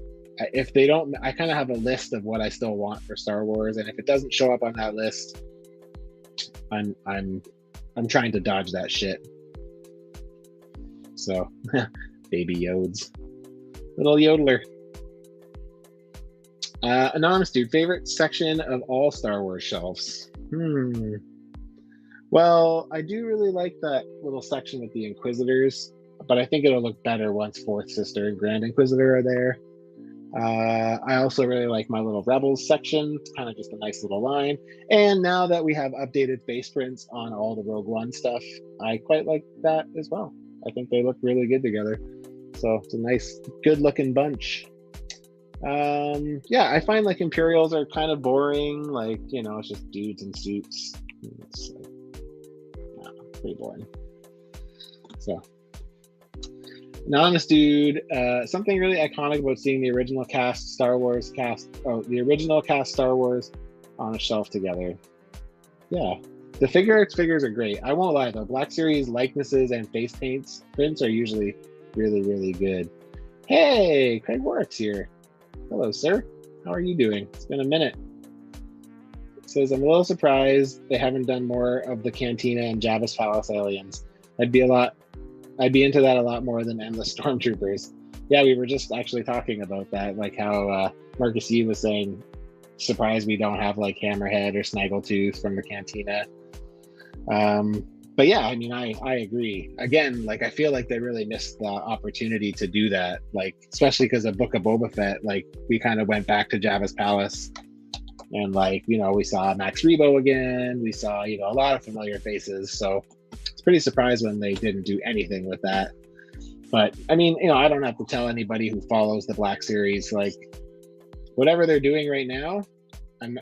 if they don't, I kind of have a list of what I still want for Star Wars, and if it doesn't show up on that list, I'm trying to dodge that shit. So, baby Yodes. Little yodeler. Anonymous dude, favorite section of all Star Wars shelves? Well, I do really like that little section with the Inquisitors, but I think it'll look better once Fourth Sister and Grand Inquisitor are there. I also really like my little Rebels section. It's kind of just a nice little line. And now that we have updated face prints on all the Rogue One stuff, I quite like that as well. I think they look really good together. So it's a nice, good looking bunch. Yeah, I find like Imperials are kind of boring. Like, you know, it's just dudes in suits. It's like, pretty boring. So, anonymous dude, something really iconic about seeing the original cast Star Wars on a shelf together. Yeah. The figures are great. I won't lie though. Black Series likenesses and face prints are usually really, really good. Hey, Craig Warwick's here. Hello, sir. How are you doing? It's been a minute. It says, I'm a little surprised they haven't done more of the Cantina and Jabba's Palace aliens. I'd be into that a lot more than Endless Stormtroopers. Yeah, we were just actually talking about that, like how Marcus E was saying, surprised we don't have like Hammerhead or Snaggletooth from the Cantina. But yeah, I mean, I agree. Again, like I feel like they really missed the opportunity to do that, like especially because of Book of Boba Fett. Like we kind of went back to Jabba's Palace, and like, you know, we saw Max Rebo again. We saw, you know, a lot of familiar faces. So it's pretty surprised when they didn't do anything with that. But I mean, you know, I don't have to tell anybody who follows the Black Series, like whatever they're doing right now, I'm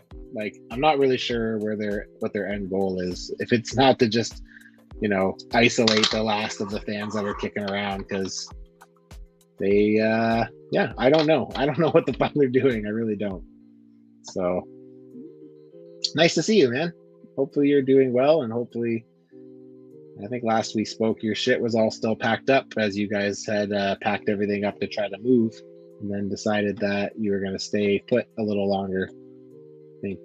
not really sure what their end goal is. If it's not to just, you know, isolate the last of the fans that are kicking around, because they yeah, I don't know what the fuck they're doing. I really don't. So nice to see you, man. Hopefully you're doing well, and hopefully, I think last we spoke, your shit was all still packed up, as you guys had packed everything up to try to move, and then decided that you were going to stay put a little longer. I think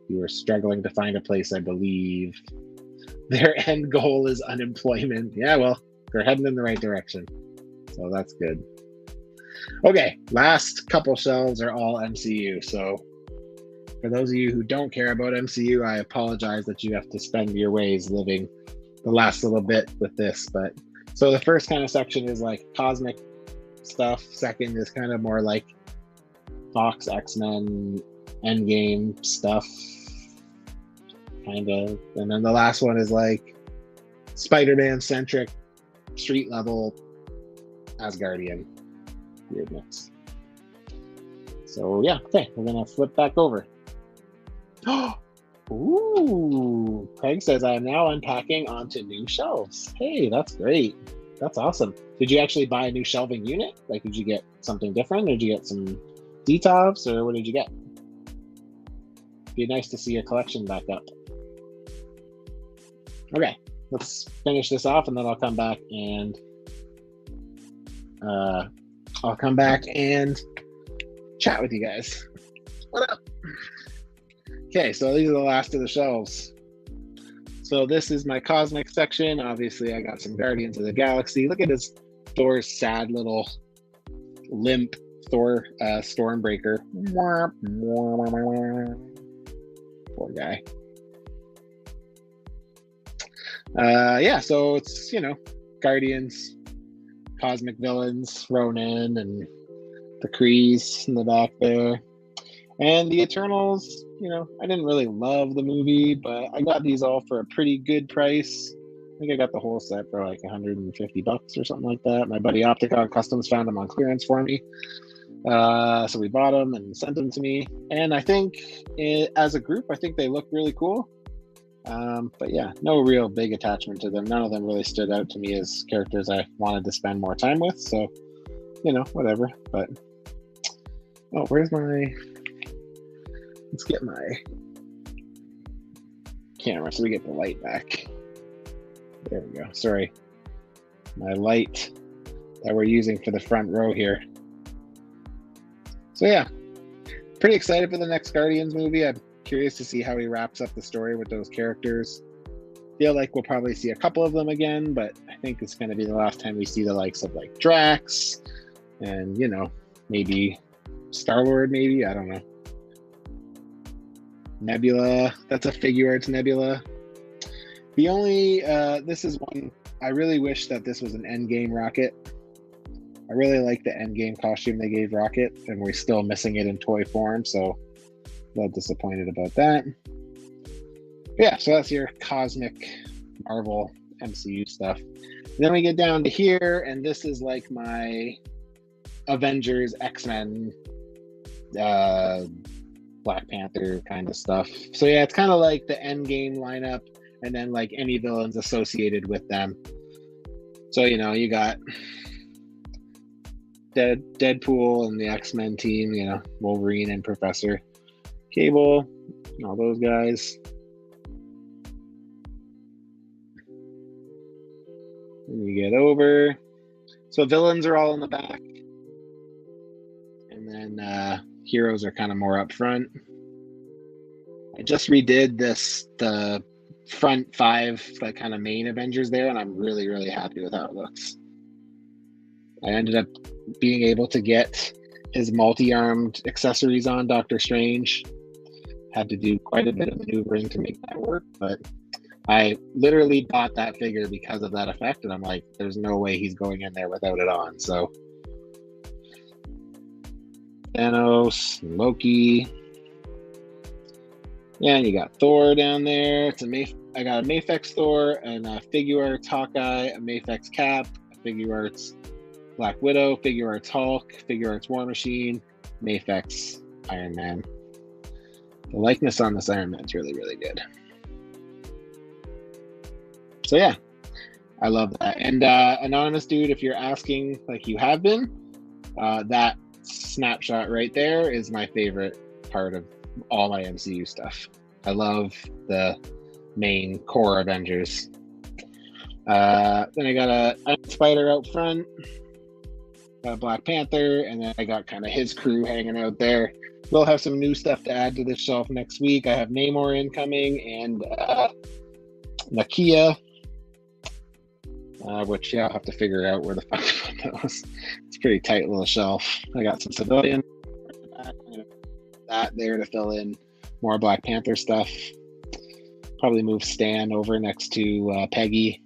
you were struggling to find a place, I believe. Their end goal is unemployment. Yeah, well, they're heading in the right direction. So that's good. Okay, last couple shelves are all MCU. So for those of you who don't care about MCU, I apologize that you have to spend your ways living the last little bit with this. But so the first kind of section is like cosmic stuff. Second is kind of more like Fox, X-Men, Endgame stuff, kind of. And then the last one is like Spider-Man centric, street level Asgardian weird mix. So yeah, okay, we're gonna flip back over. Ooh, Craig says, I am now unpacking onto new shelves. Hey, that's great. That's awesome. Did you actually buy a new shelving unit? Like, did you get something different? Or did you get some detops, or what did you get? It'd be nice to see your collection back up. Okay, let's finish this off, and then I'll come back and chat with you guys. What up? Okay, so these are the last of the shelves. So this is my cosmic section. Obviously, I got some Guardians of the Galaxy. Look at this Thor's sad little limp Thor Stormbreaker. Poor guy. Yeah, so it's, you know, Guardians, cosmic villains, Ronan and the Krees in the back there. And the Eternals, you know, I didn't really love the movie, but I got these all for a pretty good price. I think I got the whole set for like $150 or something like that. My buddy Opticon Customs found them on clearance for me. So we bought them and sent them to me. And I think as a group, I think they look really cool. But yeah, no real big attachment to them. None of them really stood out to me as characters I wanted to spend more time with. So, you know, whatever. But, oh, where's my... Let's get my camera so we get the light back. There we go. Sorry. My light that we're using for the front row here. So yeah, pretty excited for the next Guardians movie. I'm curious to see how he wraps up the story with those characters. Feel like we'll probably see a couple of them again, but I think it's going to be the last time we see the likes of like Drax and, you know, maybe Star-Lord, maybe, I don't know. Nebula, that's a figure arts Nebula. The only, this is one, I really wish that this was an Endgame Rocket. I really like the Endgame costume they gave Rocket, and we're still missing it in toy form, so a little disappointed about that. Yeah, so that's your cosmic Marvel MCU stuff. And then we get down to here, and this is like my Avengers, X-Men, Black Panther kind of stuff. So yeah, it's kind of like the Endgame lineup and then like any villains associated with them. So, you know, you got Deadpool and the X-Men team, you know, Wolverine and Professor Cable, all those guys. And you get over. So villains are all in the back. And then heroes are kind of more up front. I just redid the front 5, like kind of main Avengers there, and I'm really, really happy with how it looks. I ended up being able to get his multi-armed accessories on Doctor Strange. Had to do quite a bit of maneuvering to make that work, but I literally bought that figure because of that effect, and I'm like, there's no way he's going in there without it on. So Thanos, Loki. Yeah, and you got Thor down there. I got a Mafex Thor and a Figure Arts Hawkeye, a Mafex Cap, a Figure Arts Black Widow, Figure Arts Hulk, Figure Arts War Machine, Mafex Iron Man. The likeness on this Iron Man's really, really good. So yeah, I love that. And Anonymous Dude, if you're asking like you have been, that snapshot right there is my favorite part of all my MCU stuff. I love the main core Avengers. Then I got a Iron Spider out front, got a Black Panther, and then I got kind of his crew hanging out there. We'll have some new stuff to add to this shelf next week. I have Namor incoming and Nakia, which yeah, I'll have to figure out where the fuck to put those. It's a pretty tight little shelf. I got some civilian that there to fill in more Black Panther stuff. Probably move Stan over next to Peggy.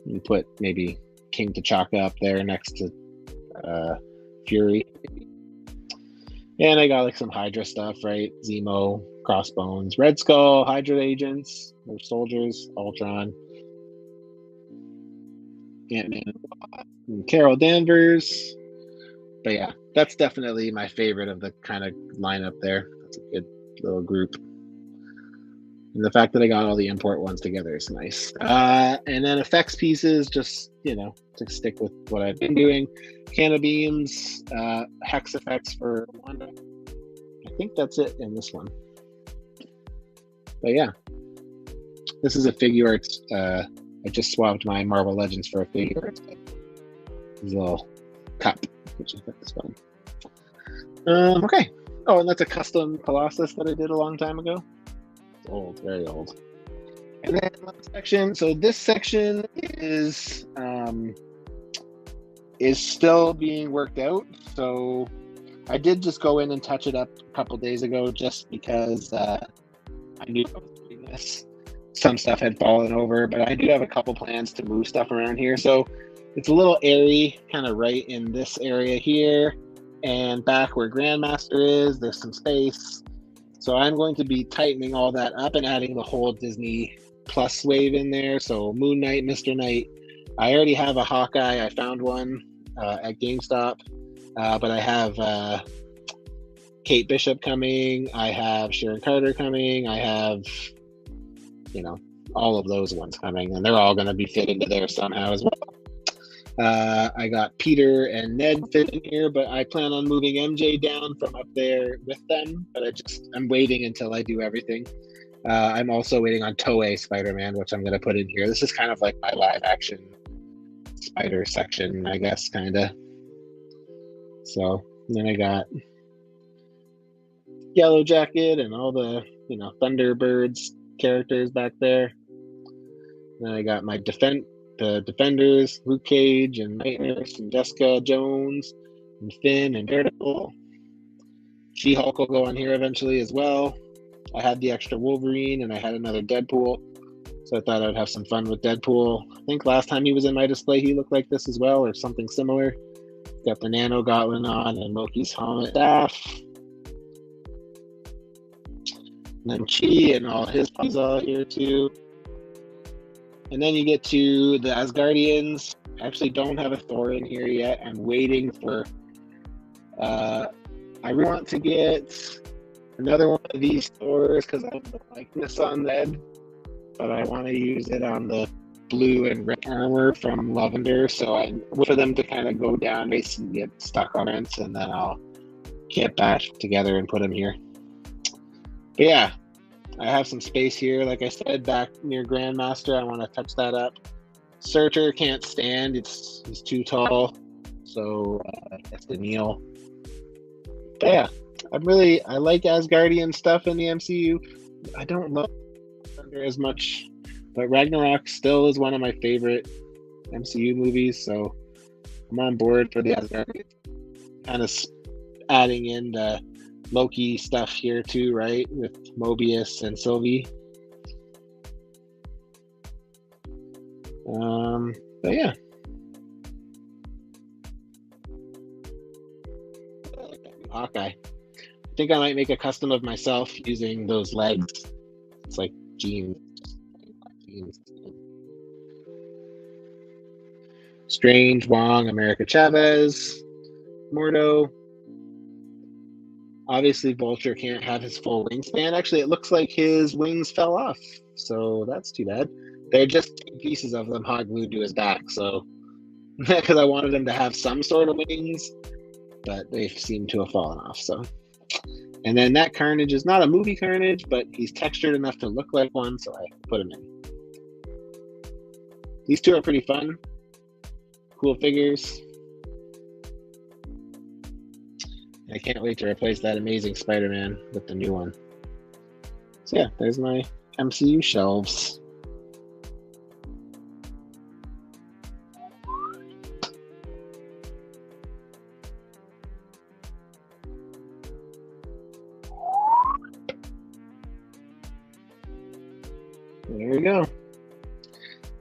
And put maybe King T'Chaka up there next to Fury. And I got like some Hydra stuff, right? Zemo, Crossbones, Red Skull, Hydra agents, their soldiers, Ultron, Ant-Man, and Carol Danvers. But yeah, that's definitely my favorite of the kind of lineup there. That's a good little group. And the fact that I got all the import ones together is nice. And then effects pieces, just, you know, to stick with what I've been doing. Canna beams, hex effects for Wanda. I think that's it in this one. But yeah, this is a Figure Arts. I just swapped my Marvel Legends for a Figure Arts. This little cup, which I think is fun. Okay. Oh, and that's a custom Colossus that I did a long time ago. old, very old. And then last section. So this section is still being worked out. So I did just go in and touch it up a couple days ago, just because I knew I was doing this. Some stuff had fallen over, but I do have a couple plans to move stuff around here. So it's a little airy, kind of right in this area here, and back where Grandmaster is, there's some space. So I'm going to be tightening all that up and adding the whole Disney Plus wave in there. So Moon Knight, Mr. Knight. I already have a Hawkeye. I found one at GameStop, but I have Kate Bishop coming. I have Sharon Carter coming. I have, all of those ones coming, and they're all going to be fit into there somehow as well. I got Peter and Ned fit in here, but I plan on moving MJ down from up there with them. But I'm waiting until I do everything. I'm also waiting on Toei Spider-Man, which I'm going to put in here. This is kind of like my live action Spider section, I guess, kind of. So then I got Yellow Jacket and all the, Thunderbirds characters back there. Then I got my the Defenders, Luke Cage and Night Nurse and Jessica Jones and Finn and Daredevil. She-Hulk will go on here eventually as well. I had the extra Wolverine and I had another Deadpool, so I thought I would have some fun with Deadpool. I think last time he was in my display he looked like this as well, or something similar. Got the Nano Gauntlet on and Loki's helmet staff. And then Chi and all his puzzle here too. And then you get to the Asgardians. I actually don't have a Thor in here yet. I'm waiting for... I want to get another one of these Thors because I have the likeness on Ned, but I want to use it on the blue and red armor from Lavender, so I wait for them to kind of go down, basically get stuck on it, and then I'll get back together and put them here. But yeah, I have some space here, like I said, back near Grandmaster. I want to touch that up. Surtur can't stand, he's too tall, so I guess to kneel. But yeah, I like Asgardian stuff in the MCU. I don't love Thunder as much, but Ragnarok still is one of my favorite MCU movies, so I'm on board for the Asgardian. Kind of adding in the Loki stuff here too, right? With Mobius and Sylvie. But yeah. Hawkeye. I think I might make a custom of myself using those legs. It's like jeans. Strange, Wong, America Chavez, Mordo. Obviously, Vulture can't have his full wingspan. Actually, it looks like his wings fell off, so that's too bad. They're just pieces of them hot glued to his back, so because I wanted him to have some sort of wings, but they seem to have fallen off. So, and then that Carnage is not a movie Carnage, but he's textured enough to look like one, so I put him in. These two are pretty fun, cool figures. I can't wait to replace that Amazing Spider-Man with the new one. So yeah, there's my MCU shelves. There we go.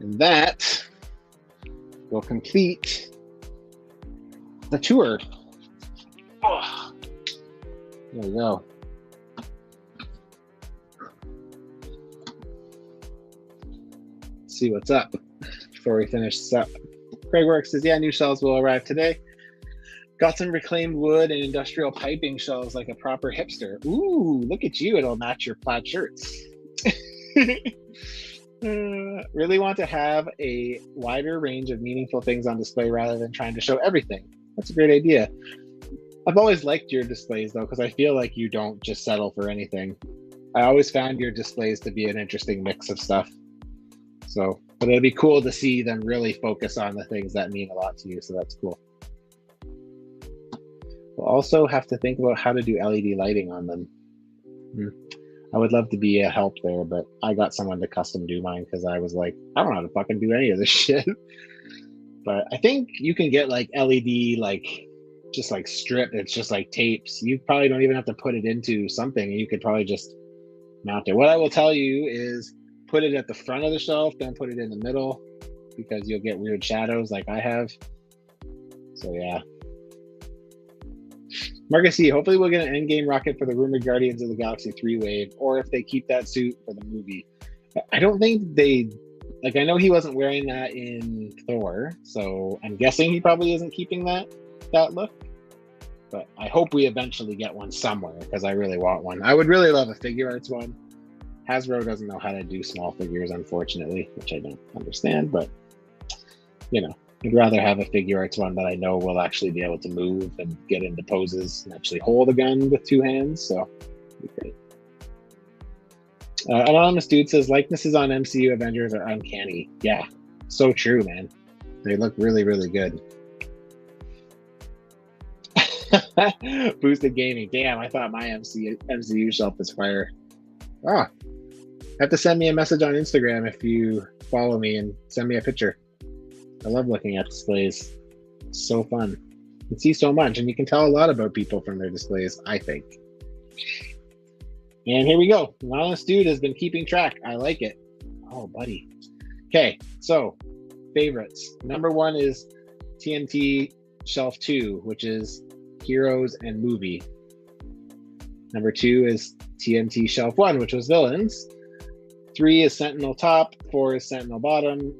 And that will complete the tour. Oh, there we go. Let's see what's up before we finish this up. Craig Works says, yeah, new shelves will arrive today. Got some reclaimed wood and industrial piping shelves like a proper hipster. Ooh, look at you. It'll match your plaid shirts. Really want to have a wider range of meaningful things on display rather than trying to show everything. That's a great idea. I've always liked your displays though, because I feel like you don't just settle for anything. I always found your displays to be an interesting mix of stuff. So, but it'd be cool to see them really focus on the things that mean a lot to you. So that's cool. We'll also have to think about how to do LED lighting on them. I would love to be a help there, but I got someone to custom do mine because I was like, I don't know how to fucking do any of this shit. But I think you can get like LED, like just like strip. It's just like tapes. You probably don't even have to put it into something. You could probably just mount it. What I will tell you is put it at the front of the shelf. Don't put it in the middle because you'll get weird shadows like I have. So yeah. Marcus C, hopefully we'll get an endgame rocket for the rumored Guardians of the Galaxy 3 wave, or if they keep that suit for the movie. I don't think they, like, I know he wasn't wearing that in Thor, so I'm guessing he probably isn't keeping that look. But I hope we eventually get one somewhere because I really want one. I would really love a figure arts one. Hasbro doesn't know how to do small figures, unfortunately, which I don't understand, but you know. I'd rather have a figure arts one that I know will actually be able to move and get into poses and actually hold a gun with two hands. So, it'd be great. Anonymous Dude says likenesses on MCU Avengers are uncanny. Yeah, so true, man. They look really, really good. Boosted gaming. Damn, I thought my MCU shelf was fire. Ah, have to send me a message on Instagram if you follow me and send me a picture. I love looking at displays. It's so fun. You can see so much, and you can tell a lot about people from their displays, I think. And here we go. Anonymous Dude has been keeping track. I like it. Oh, buddy. Okay, so favorites. Number 1 is TNT Shelf 2, which is Heroes and Movie. Number 2 is TNT Shelf 1, which was Villains. 3 is Sentinel Top. 4 is Sentinel Bottom.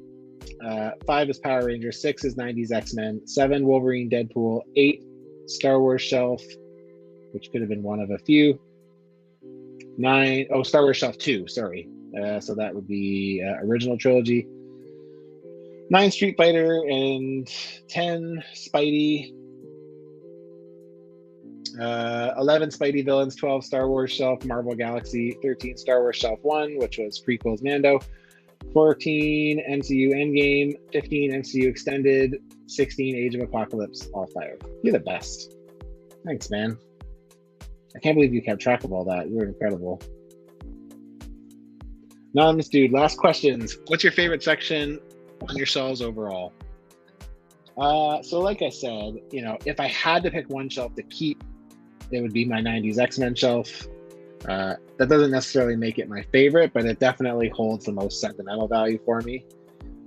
5 is Power Rangers, 6 is 90s X-Men, 7 Wolverine, Deadpool, 8 Star Wars Shelf, which could have been one of a few. 9, Star Wars Shelf 2, sorry. So that would be original trilogy. 9 Street Fighter, and 10 Spidey. 11 Spidey Villains, 12 Star Wars Shelf, Marvel Galaxy, 13 Star Wars Shelf 1, which was prequels Mando. 14 MCU Endgame, 15 MCU Extended, 16 Age of Apocalypse, all fire. You're the best. Thanks, man. I can't believe you kept track of all that. You're incredible. Anonymous Dude, last questions. What's your favorite section on your shelves overall? So like I said, you know, if I had to pick one shelf to keep, it would be my 90s X-Men shelf. That doesn't necessarily make it my favorite, but it definitely holds the most sentimental value for me.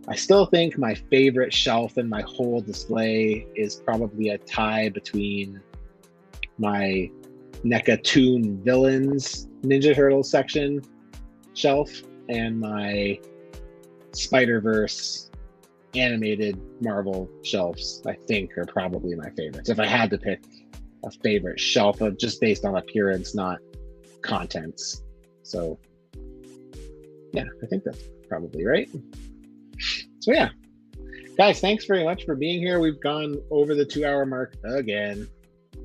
I still think my favorite shelf in my whole display is probably a tie between my NECA Toon Villains Ninja Turtles section shelf and my Spider-Verse animated Marvel shelves. I think are probably my favorites. If I had to pick a favorite shelf, just based on appearance, not contents. So yeah, I think that's probably right. So yeah, guys, thanks very much for being here. We've gone over the 2-hour mark again.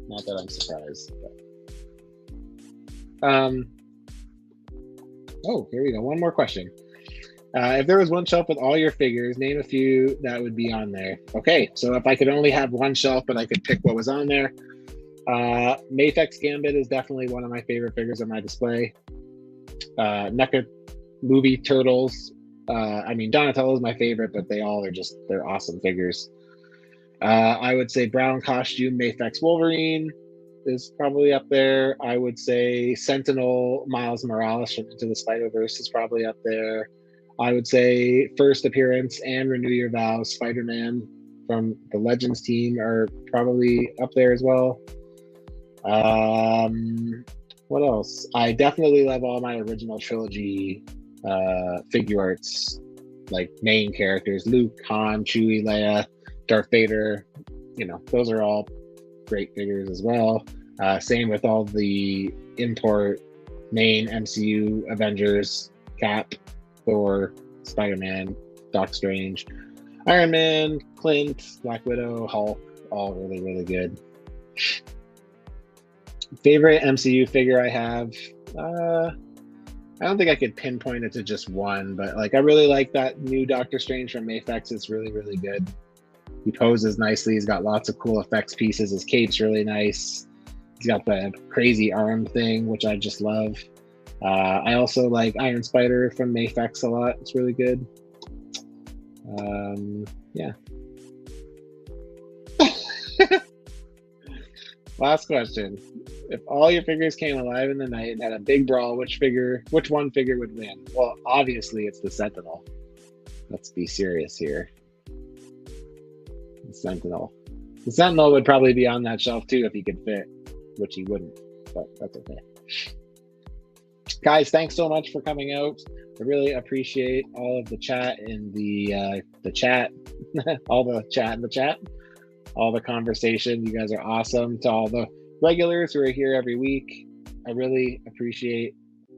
Not that I'm surprised, but oh, here we go. One more question. If there was one shelf with all your figures, name a few that would be on there. Okay, so if I could only have one shelf, but I could pick what was on there, Mafex Gambit is definitely one of my favorite figures on my display. NECA Movie Turtles. I mean, Donatello is my favorite, but they're awesome figures. I would say Brown Costume Mafex Wolverine is probably up there. I would say Sentinel Miles Morales from Into the Spider-Verse is probably up there. I would say first appearance and Renew Your Vows Spider-Man from the Legends team are probably up there as well. What else? I definitely love all my original trilogy figure arts, like main characters: Luke, Han, Chewie, Leia, Darth Vader. You know, those are all great figures as well. Same with all the import main MCU Avengers: Cap, Thor, Spider-Man, Doc Strange, Iron Man, Clint, Black Widow, Hulk, all really, really good. Favorite MCU figure I have? I don't think I could pinpoint it to just one, but like I really like that new Doctor Strange from Mafex. It's really, really good. He poses nicely. He's got lots of cool effects pieces. His cape's really nice. He's got the crazy arm thing, which I just love. I also like Iron Spider from Mafex a lot. It's really good. Yeah. Last question. If all your figures came alive in the night and had a big brawl, which one figure would win? Well, obviously it's the Sentinel. Let's be serious here. The Sentinel. The Sentinel would probably be on that shelf too if he could fit, which he wouldn't, but that's okay. Guys, thanks so much for coming out. I really appreciate all of the chat in the chat, all the chat in the chat, all the conversation. You guys are awesome. To all the regulars who are here every week, I really appreciate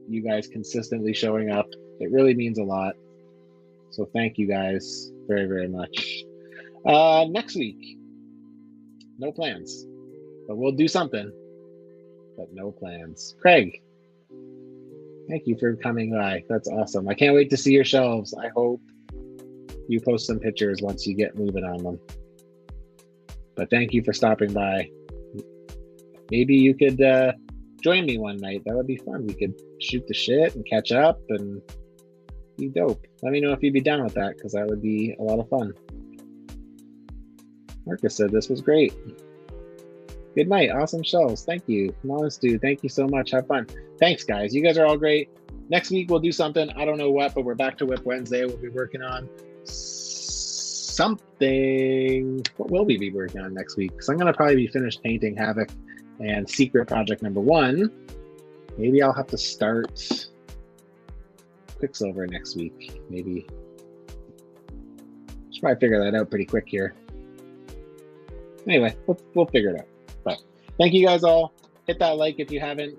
you guys consistently showing up. It really means a lot. So thank you guys very, very much. Next week, no plans, but we'll do something, but no plans. Craig, thank you for coming by. That's awesome. I can't wait to see your shelves. I hope you post some pictures once you get moving on them. But thank you for stopping by. Maybe you could join me one night. That would be fun. We could shoot the shit and catch up and be dope. Let me know if you'd be down with that, because that would be a lot of fun. Marcus said this was great. Good night. Awesome shelves. Thank you. Honest dude, thank you so much. Have fun. Thanks, guys. You guys are all great. Next week, we'll do something. I don't know what, but we're back to Whip Wednesday. We'll be working on something. What will we be working on next week? Because I'm going to probably be finished painting Havoc and Secret Project #1. Maybe I'll have to start Quicksilver next week. Maybe. Should probably figure that out pretty quick here. Anyway, we'll figure it out. But thank you guys all. Hit that like if you haven't.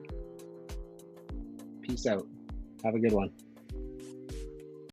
Peace out. Have a good one.